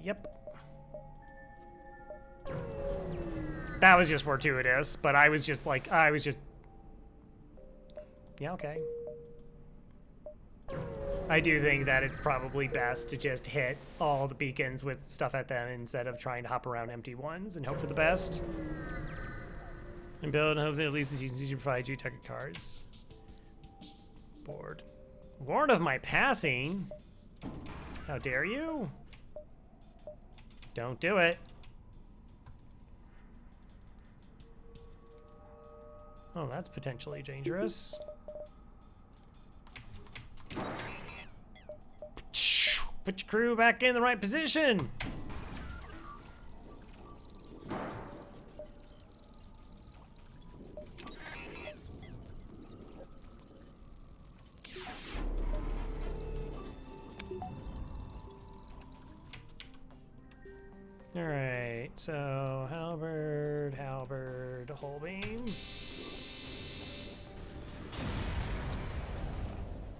Yep. That was just fortuitous, but I was just... Yeah, okay. I do think that it's probably best to just hit all the beacons with stuff at them instead of trying to hop around empty ones and hope for the best. And build and hope that at least the GCC provide you ticket cards. Board. Warned of my passing? How dare you? Don't do it. Oh, that's potentially dangerous. Put your crew back in the right position. All right, so halberd, whole beam.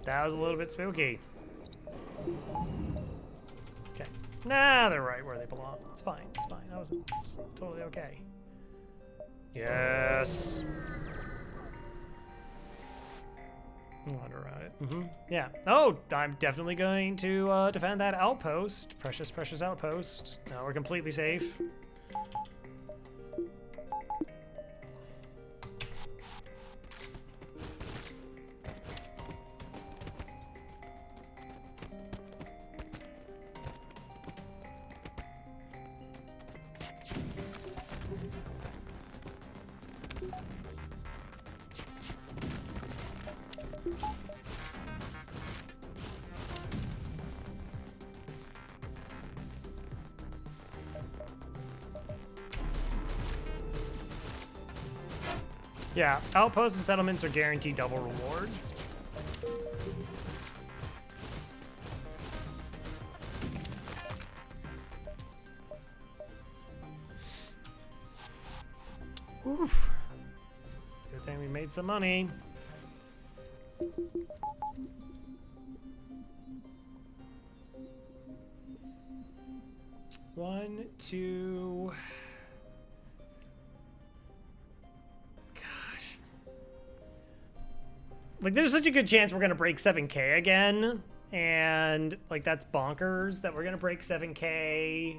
That was a little bit spooky. Okay, nah, they're right where they belong. It's fine, it's fine. It's totally okay. Yes. Wander around it. Yeah. Oh, I'm definitely going to defend that outpost. Precious, precious outpost. Now we're completely safe. Yeah, outposts and settlements are guaranteed double rewards. Oof. Good thing we made some money. One, two... Like, there's such a good chance we're gonna break 7K again, and like that's bonkers that we're gonna break 7K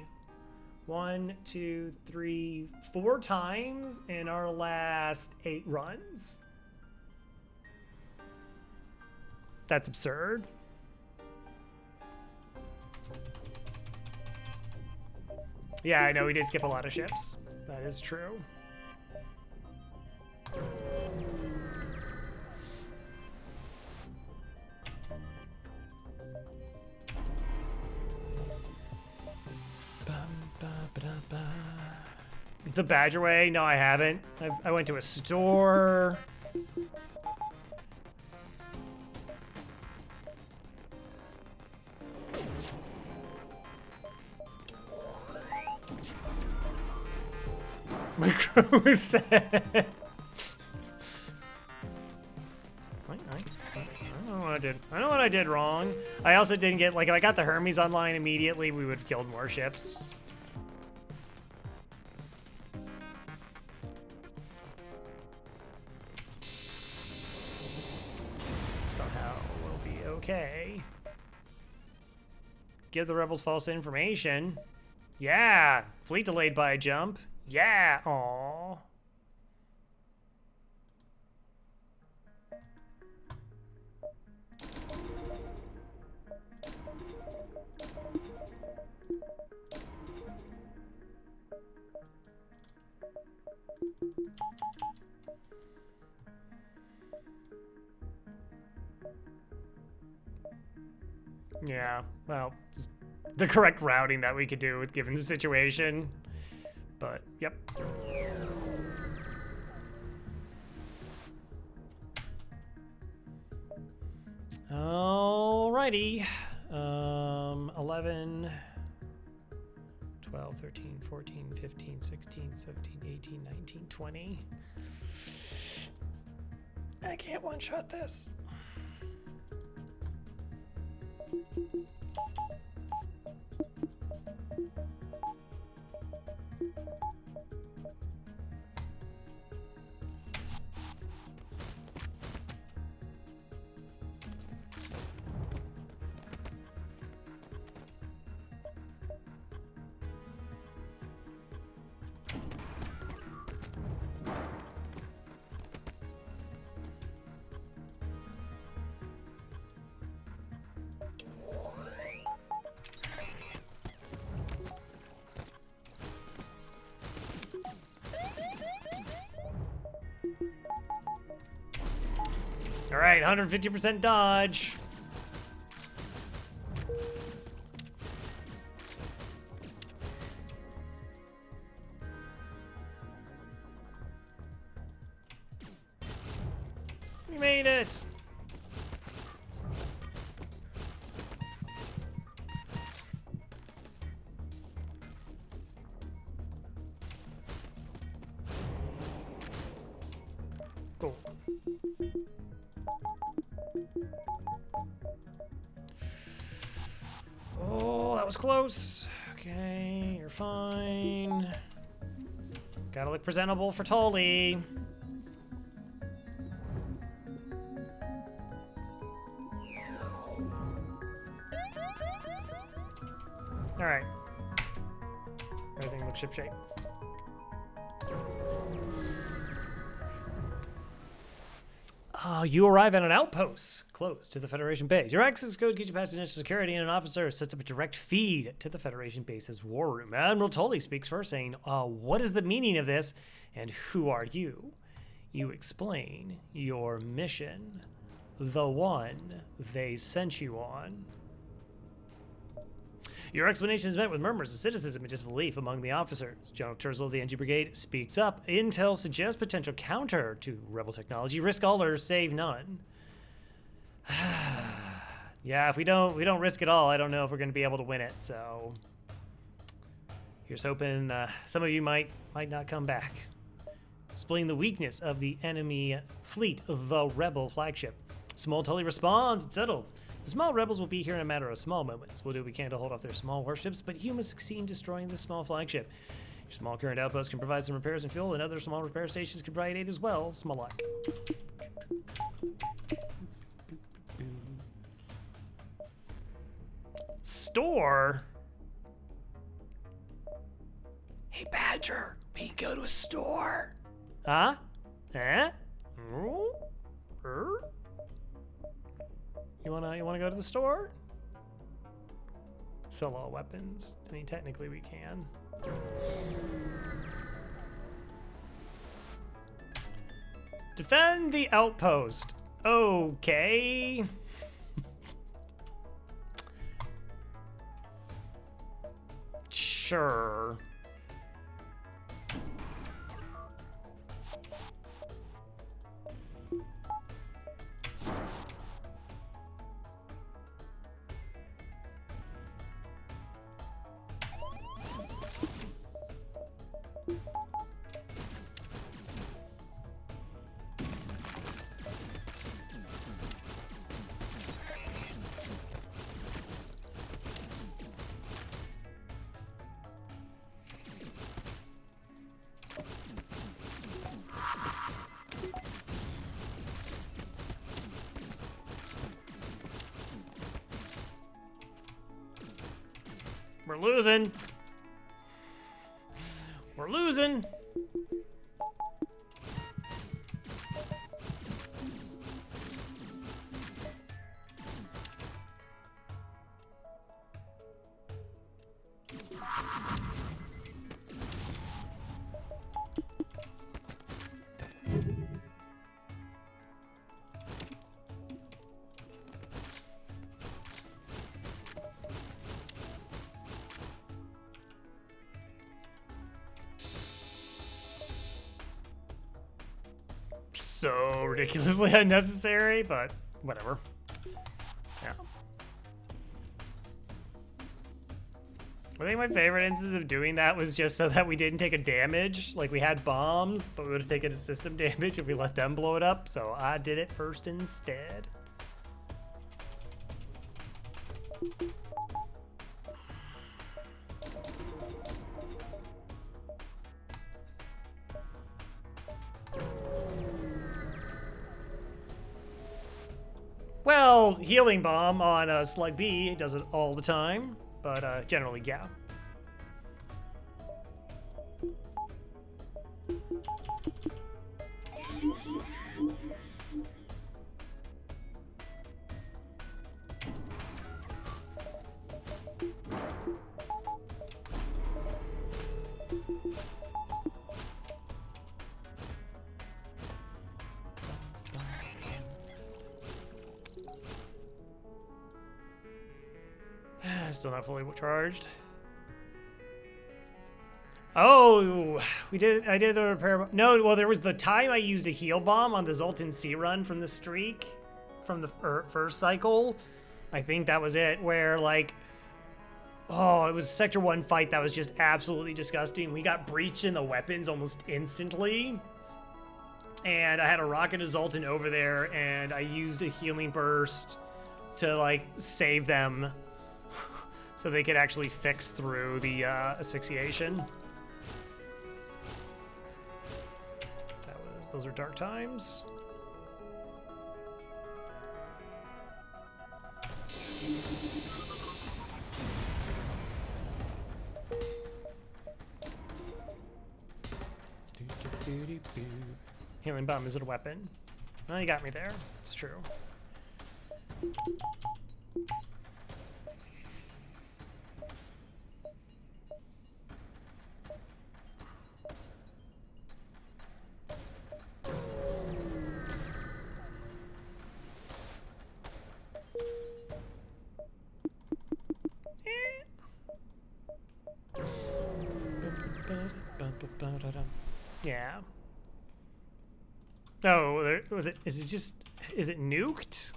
1, 2, 3, 4 times in our last 8 runs. That's absurd. Yeah, I know we did skip a lot of ships. That is true. The Badger Way? No, I haven't. I went to a store. My crew said. I don't know what I did. I know what I did wrong. I also didn't get, like, if I got the Hermes online immediately, we would have killed more ships. Somehow we'll be okay. Give the rebels false information. Yeah! Fleet delayed by a jump. Yeah! Aww. Yeah, well, it's the correct routing that we could do with given the situation. But, yep. Alrighty. 11, 12, 13, 14, 15, 16, 17, 18, 19, 20. I can't one-shot this. All right, 150% dodge. We made it. Cool. Oh, that was close. Okay, you're fine. Gotta look presentable for Tully. All right. Everything looks shipshape. You arrive at an outpost close to the Federation base. Your access code gets you past initial security, and an officer sets up a direct feed to the Federation base's war room. Admiral Tully speaks first, saying, what is the meaning of this, and who are you? You explain your mission, the one they sent you on. Your explanation is met with murmurs of cynicism and disbelief among the officers. General Terzel of the NG Brigade speaks up. Intel suggests potential counter to rebel technology. Risk all or save none. Yeah, if we don't risk it all, I don't know if we're going to be able to win it. So here's hoping some of you might not come back. Explain the weakness of the enemy fleet, the rebel flagship. Small Tully responds. It's settled. The small rebels will be here in a matter of small moments. We'll do what we can to hold off their small warships, but you must succeed in destroying this small flagship. Your small current outpost can provide some repairs and fuel, and other small repair stations can provide aid as well. Small luck. Store? Hey, Badger, we can go to a store. Huh? Huh? You wanna go to the store? Sell all weapons. I mean, technically we can. Defend the outpost. Okay. Sure. We're losing. We're losing. So ridiculously unnecessary, but whatever. Yeah. I think my favorite instance of doing that was just so that we didn't take a damage. Like, we had bombs, but we would have taken a system damage if we let them blow it up, so I did it first instead. Well, healing bomb on Slug B does it all the time, but generally, yeah. Still not fully charged. Oh, I did the repair. No, well, there was the time I used a heal bomb on the Zoltan Sea run from the streak, from the first cycle. I think that was it, where like, oh, it was Sector 1 fight that was just absolutely disgusting. We got breached in the weapons almost instantly. And I had a rock and a Zoltan over there, and I used a healing burst to like save them so they could actually fix through the asphyxiation. Those are dark times. Healing bomb, is it a weapon? Well, you got me there. It's true. Yeah. Oh, was it? Is it nuked?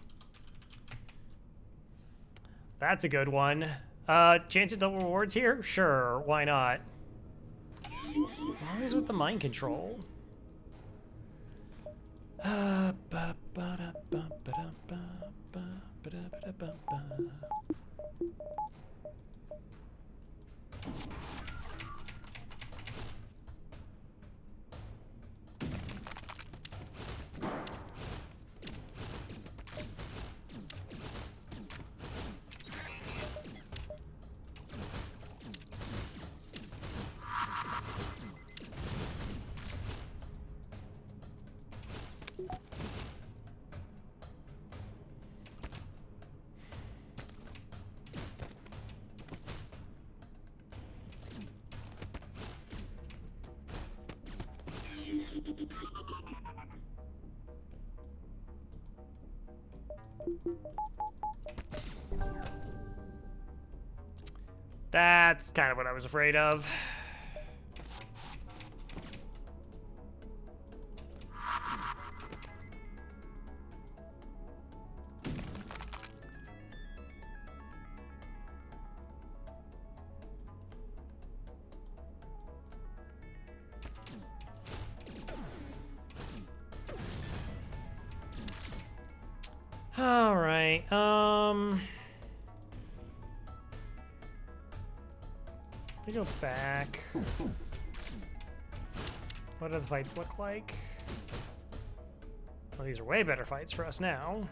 That's a good one. Chance of double rewards here? Sure, why not? Always with the mind control. That's kind of what I was afraid of. All right. We go back. What do the fights look like? Well, these are way better fights for us now.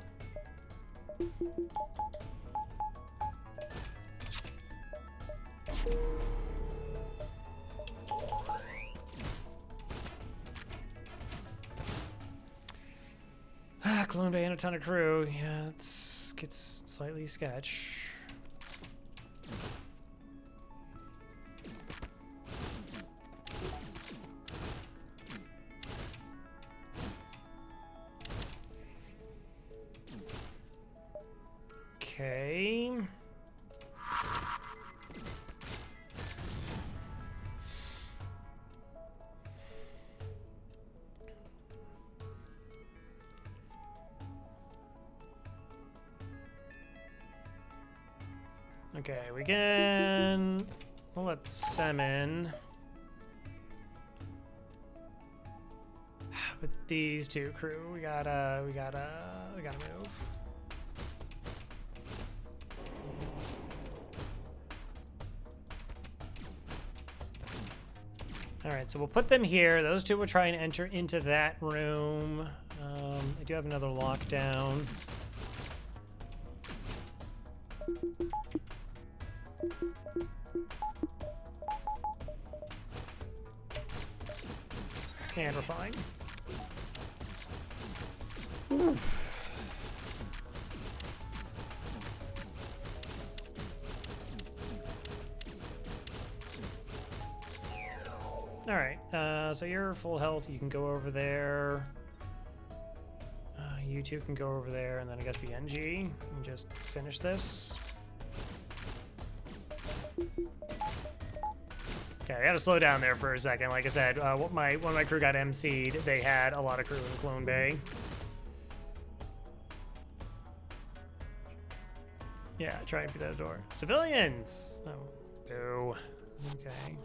Clone Bay and a ton of crew. Yeah, it gets slightly sketch. Okay. Okay, we can. We'll let Sem in. With these two crew, we gotta move. All right, so we'll put them here. Those two will try and enter into that room. I do have another lockdown. And we're fine. All right, so you're full health. You can go over there. You two can go over there, and then I guess the NG and just finish this. Okay, I gotta slow down there for a second. Like I said, when my crew got MC'd, they had a lot of crew in Clone Bay. Yeah, try and beat that door. Civilians! Oh, no. Okay.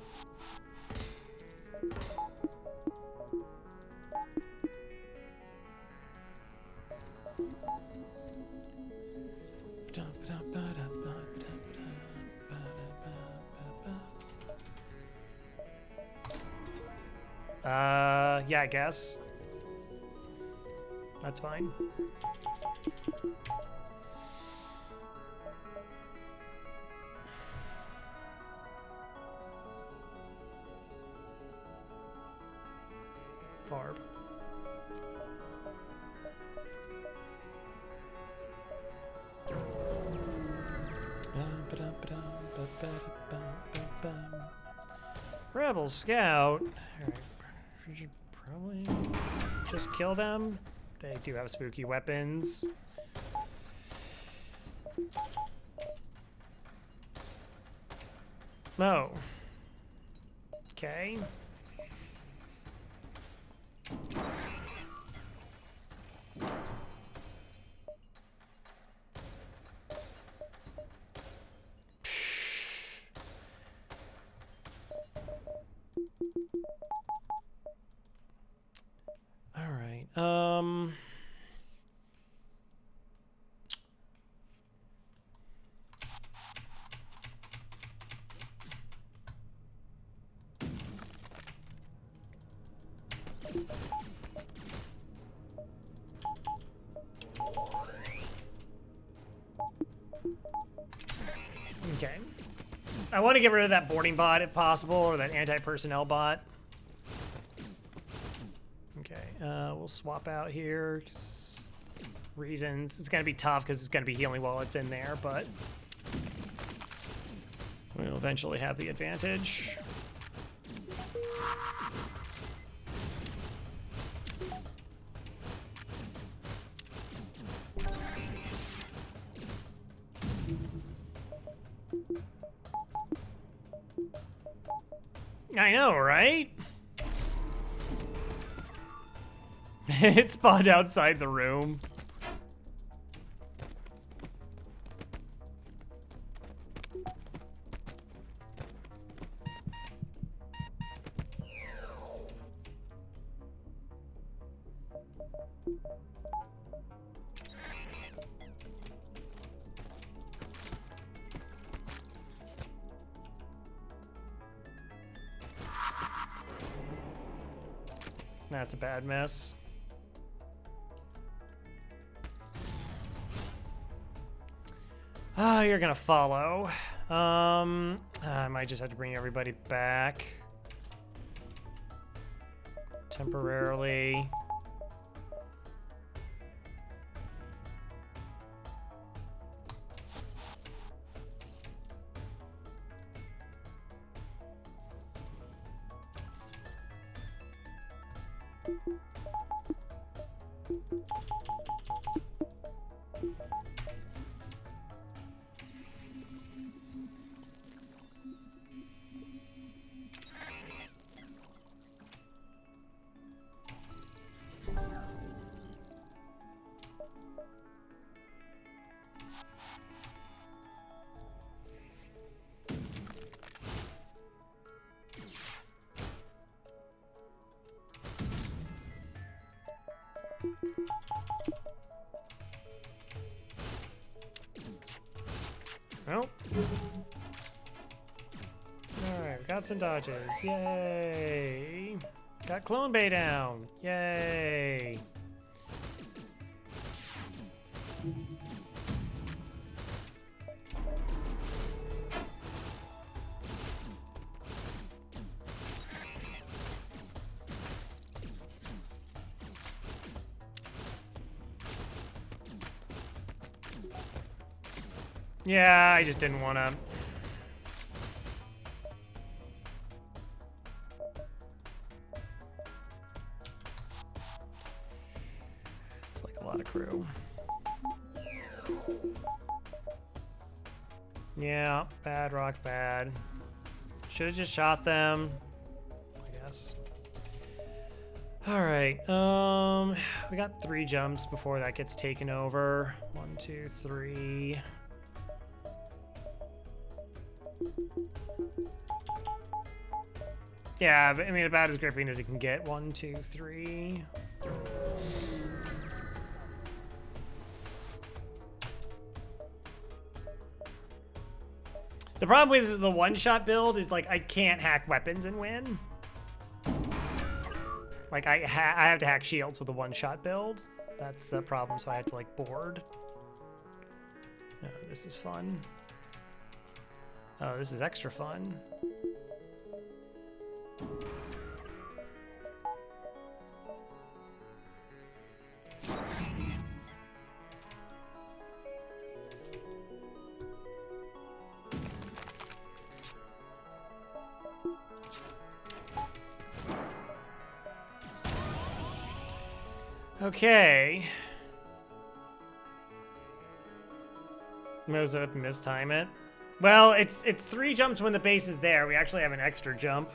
Yeah, I guess. That's fine. Farb. Rebel Scout. Alright. We should probably just kill them. They do have spooky weapons. Oh. Okay. All right. Okay. I want to get rid of that boarding bot if possible, or that anti-personnel bot. Okay, we'll swap out here. 'Cause reasons. It's going to be tough because it's going to be healing while it's in there, but we'll eventually have the advantage. I know, right? It spawned outside the room. That's a bad mess. Ah, you're gonna follow. I might just have to bring everybody back. Temporarily. Well. Alright, we got some dodges. Yay! Got Clone Bay down. Yay! Yeah, I just didn't want to. It's like a lot of crew. Yeah, bad rock, bad. Should have just shot them, I guess. All right, we got 3 jumps before that gets taken over. 1, 2, 3. Yeah, I mean, about as gripping as it can get. 1, 2, 3. The problem with the one-shot build is, like, I can't hack weapons and win. Like, I have to hack shields with a one-shot build. That's the problem, so I have to, like, board. Oh, this is fun. Oh, this is extra fun. Okay. Moves up, mistime it. Well, it's 3 jumps when the base is there. We actually have an extra jump.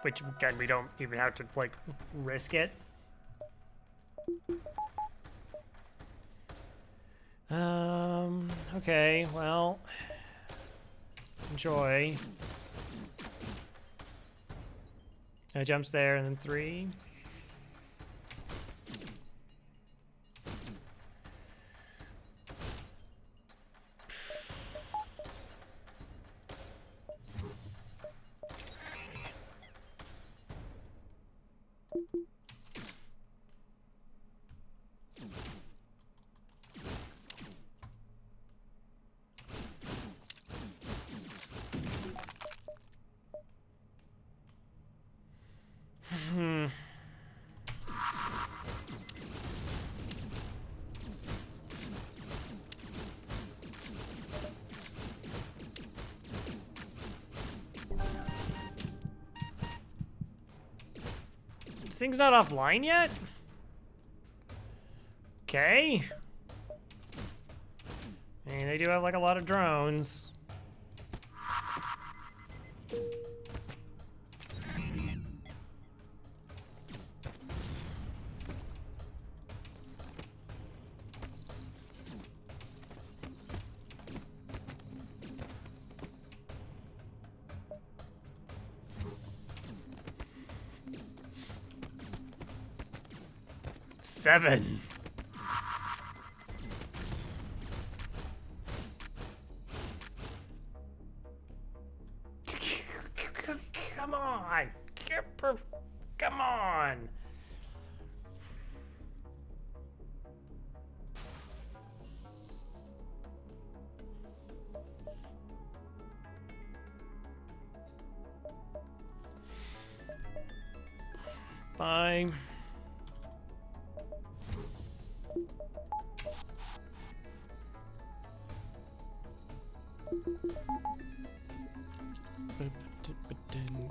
Which, again, we don't even have to, like, risk it. Okay, well. Enjoy. Jumps there, and then 3. This thing's not offline yet? Okay. I mean, they do have, like, a lot of drones. Seven. Come on. Come on. Bye.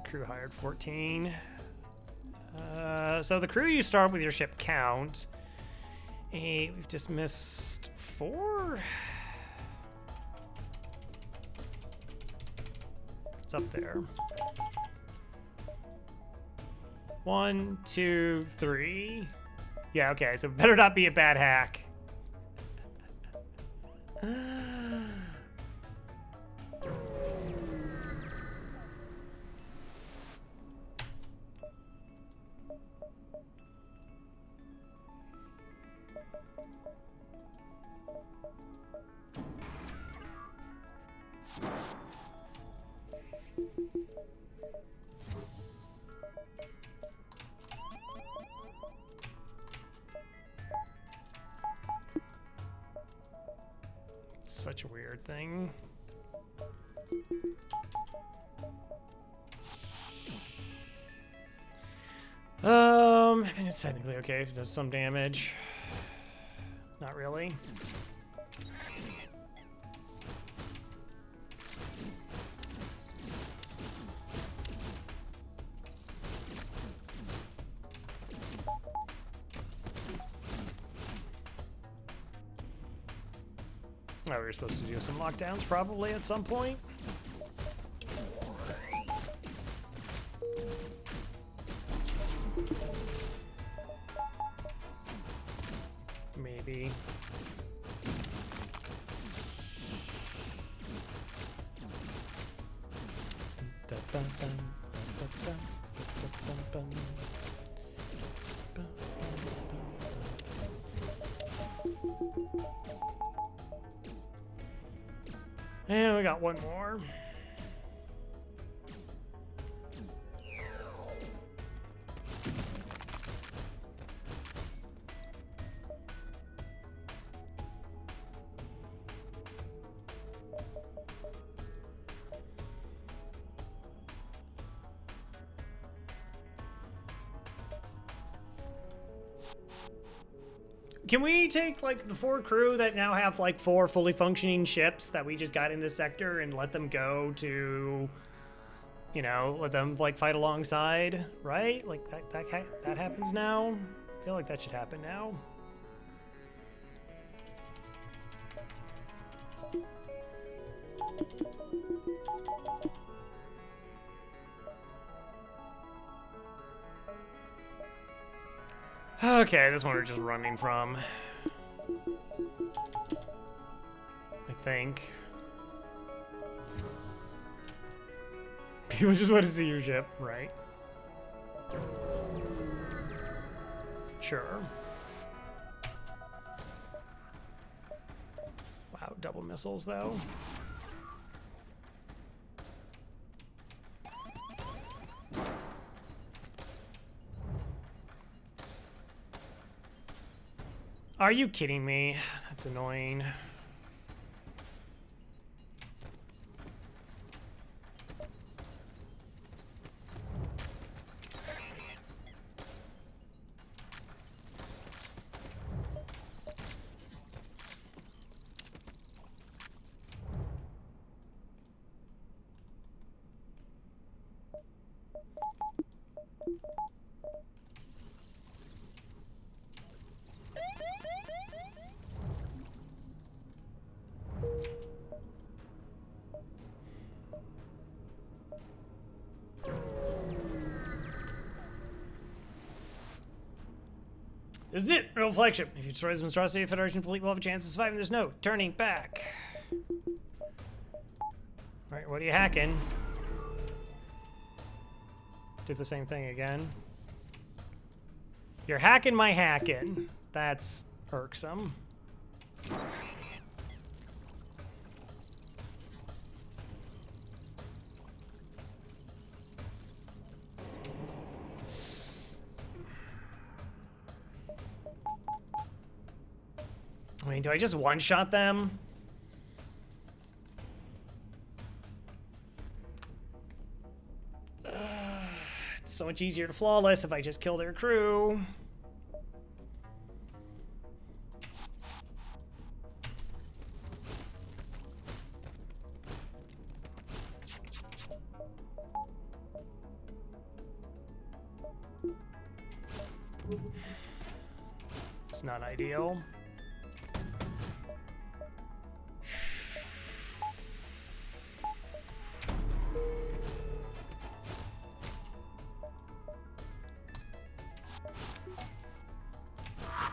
Crew hired 14. So the crew, you start with your ship count. 8, we've just missed 4. It's up there. 1, 2, 3. Yeah, okay, so better not be a bad hack. Such a weird thing. I mean, it's technically okay if it does some damage. Not really. Oh, we were supposed to do some lockdowns probably at some point. Maybe. And we got one more. Can we take, like, the 4 crew that now have, like, 4 fully functioning ships that we just got in this sector and let them go to, you know, let them, like, fight alongside, right? Like, that happens now? I feel like that should happen now. Okay, this one we're just running from. I think. People just want to see your ship, right? Sure. Wow, double missiles though. Are you kidding me? That's annoying. This is it, real flagship. If you destroy this monstrosity, the Federation fleet will have a chance of surviving. There's no turning back. Alright, what are you hacking? Do the same thing again. You're hacking my hacking. That's irksome. I mean, do I just one-shot them? It's so much easier to flawless if I just kill their crew. It's not ideal.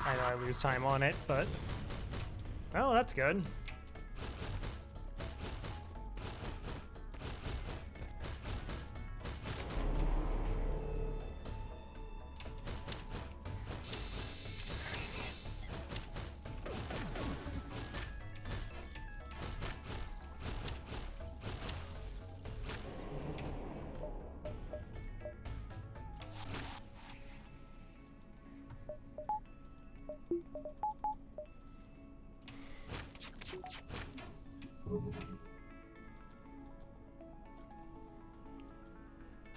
I know I lose time on it, but... Oh, that's good.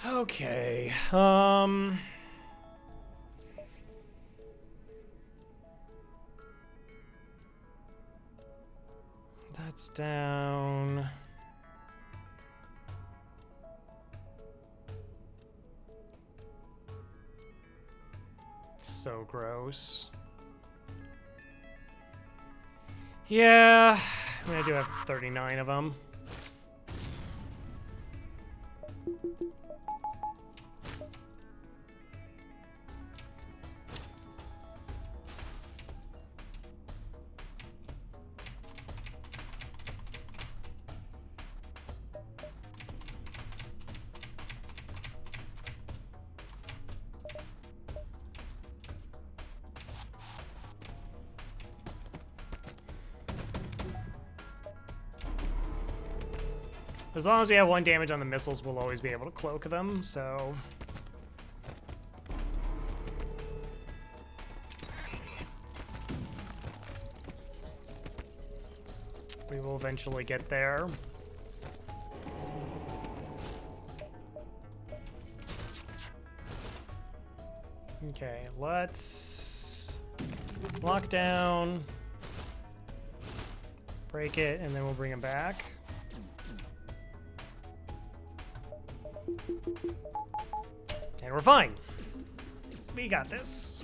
Okay, that's down. So gross. Yeah, I do have 39 of them. As long as we have 1 damage on the missiles, we'll always be able to cloak them, so... we will eventually get there. Okay, let's lock down, break it, and then we'll bring him back. And we're fine. We got this.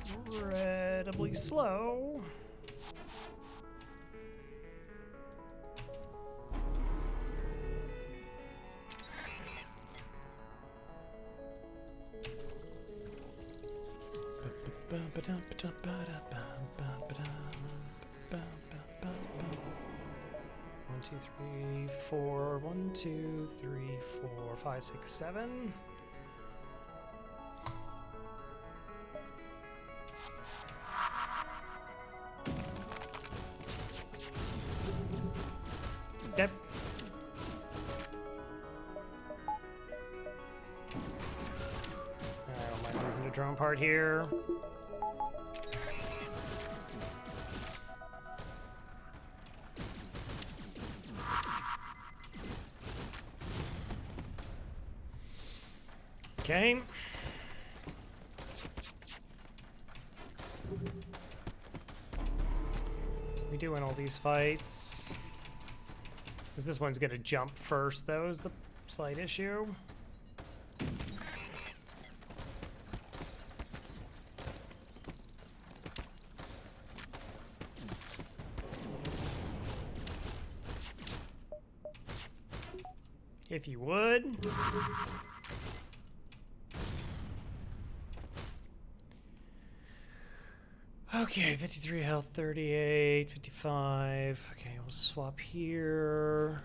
It's incredibly slow. One, two, three, four. 1, 2, 3, 4, 5, 6, 7. Yep. I don't mind losing a drone part here. Okay. We do win all these fights. Because this one's gonna jump first, though, is the slight issue. If you would. Okay, 53 health, 38, 55. Okay, we'll swap here.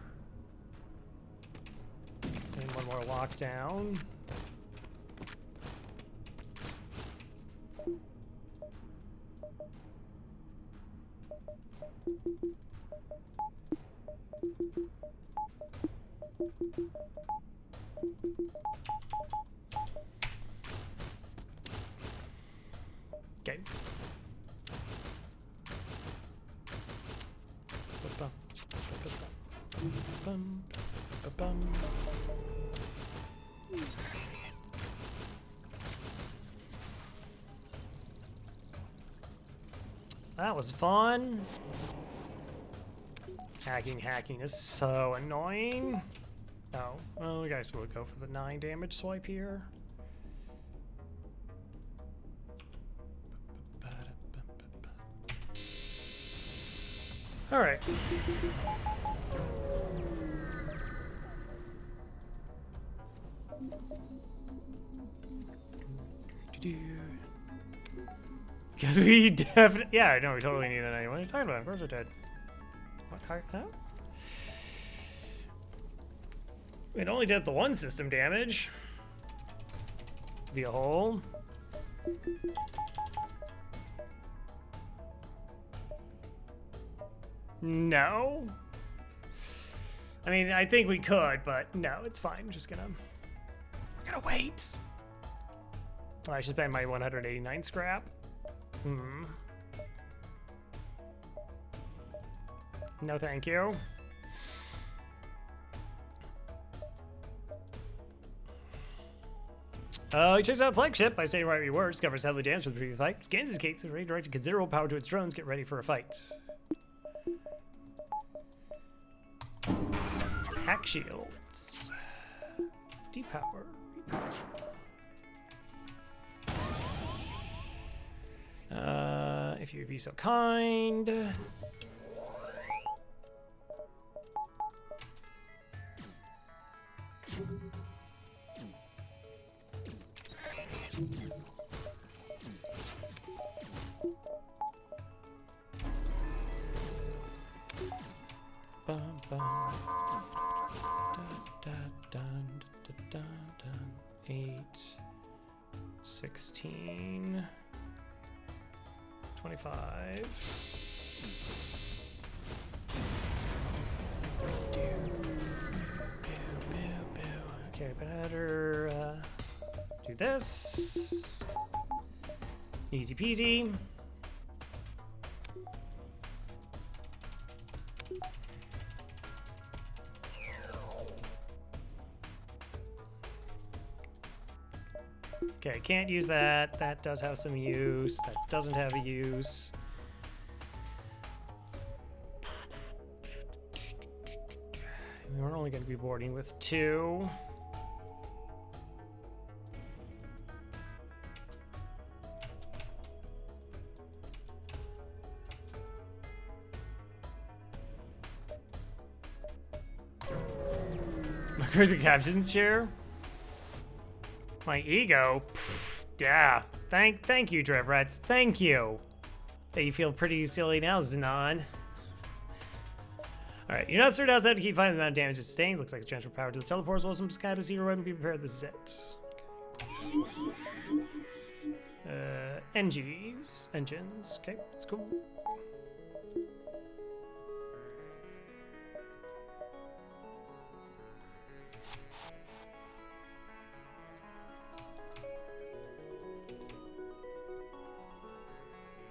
And one more lockdown. Okay. That was fun. Hacking is so annoying. Oh, well, we guys will go for the 9 damage swipe here. All right. Because we definitely, yeah, no, we totally need that anyway. What are you talking about? Of course we did. What? Huh? It only did the 1 system damage. Via hole. No. I mean, I think we could, but no, it's fine. We're gonna wait. Oh, I should spend my 189 scrap. No, thank you. He checks out flagship by staying right where he was. Discovers heavily damaged from the previous fight. Scans his gates and redirected considerable power to its drones. Get ready for a fight. Hack shields. Depower. Repower. if you'd be so kind. Bum, bum. Dun, dun, 8, 16, 25. Okay, better do this. Easy peasy. Okay, can't use that. That does have some use. That doesn't have a use. We're only going to be boarding with 2. Look at the captain's chair. My ego? Pfft, yeah. Thank you, Dread Rats. Thank you. Hey, you feel pretty silly now, Xenon. Alright, you're not certain outside to keep fighting the amount of damage it sustains. Looks like it's transfer power to the teleports. Well, some sky to see your weapon. Be prepared. This is it. Okay. Engines. Okay, that's cool.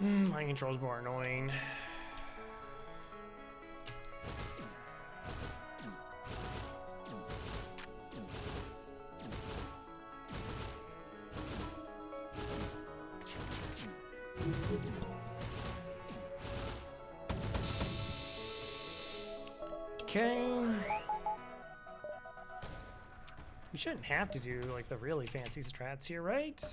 Mind control's more annoying. Okay. We shouldn't have to do like the really fancy strats here, right?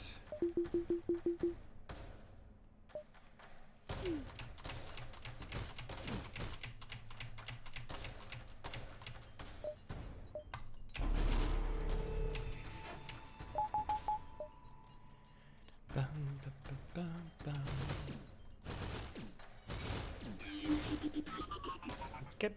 Okay.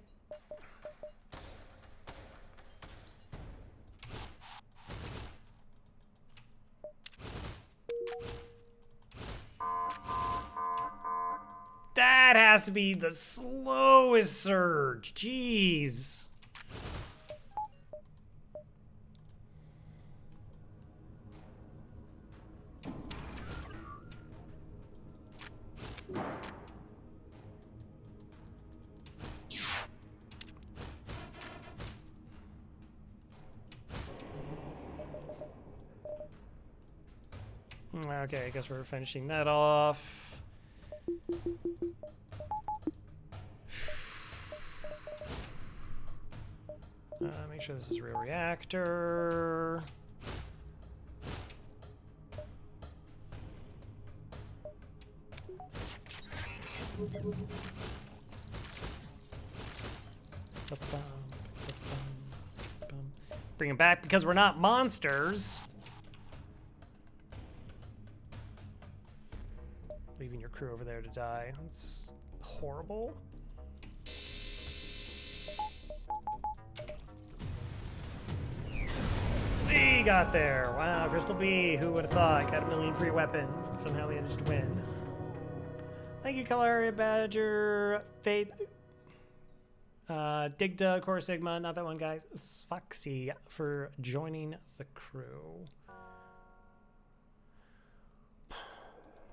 That has to be the slowest surge. Jeez. Okay, I guess we're finishing that off. Make sure this is a real reactor. Bring him back because we're not monsters. Leaving your crew over there to die. That's horrible. We got there. Wow, Crystal B. Who would have thought? Got 1 million free weapons and somehow managed to win. Thank you, Calaria Badger, Faith, Digda, Core Sigma, not that one, guys. Sfoxy for joining the crew.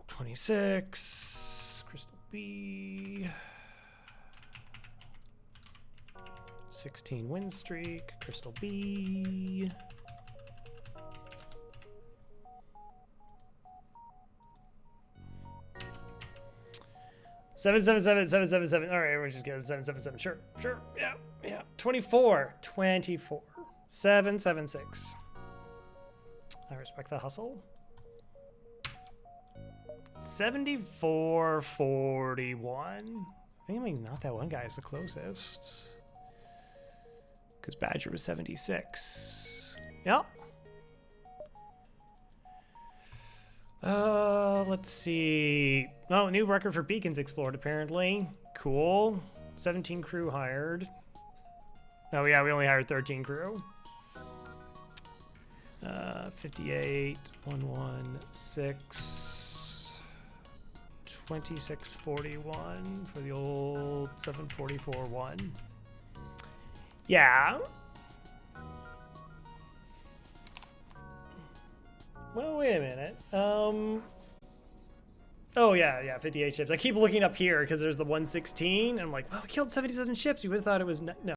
26, Crystal B. 16 win streak, Crystal B. Seven. All right, we're just going 777. Sure. Yeah. 24. 776. I respect the hustle. 7441. I think not that one guy is the closest. Because Badger was 76. Yep. Let's see. Oh, new record for beacons explored, apparently. Cool. 17 crew hired. Oh, yeah, we only hired 13 crew. 58, 116, 2641 for the old 744-1. Yeah. Well, wait a minute. Oh, yeah, 58 ships. I keep looking up here because there's the 116. And I'm like, wow, we killed 77 ships. You would have thought it was... No.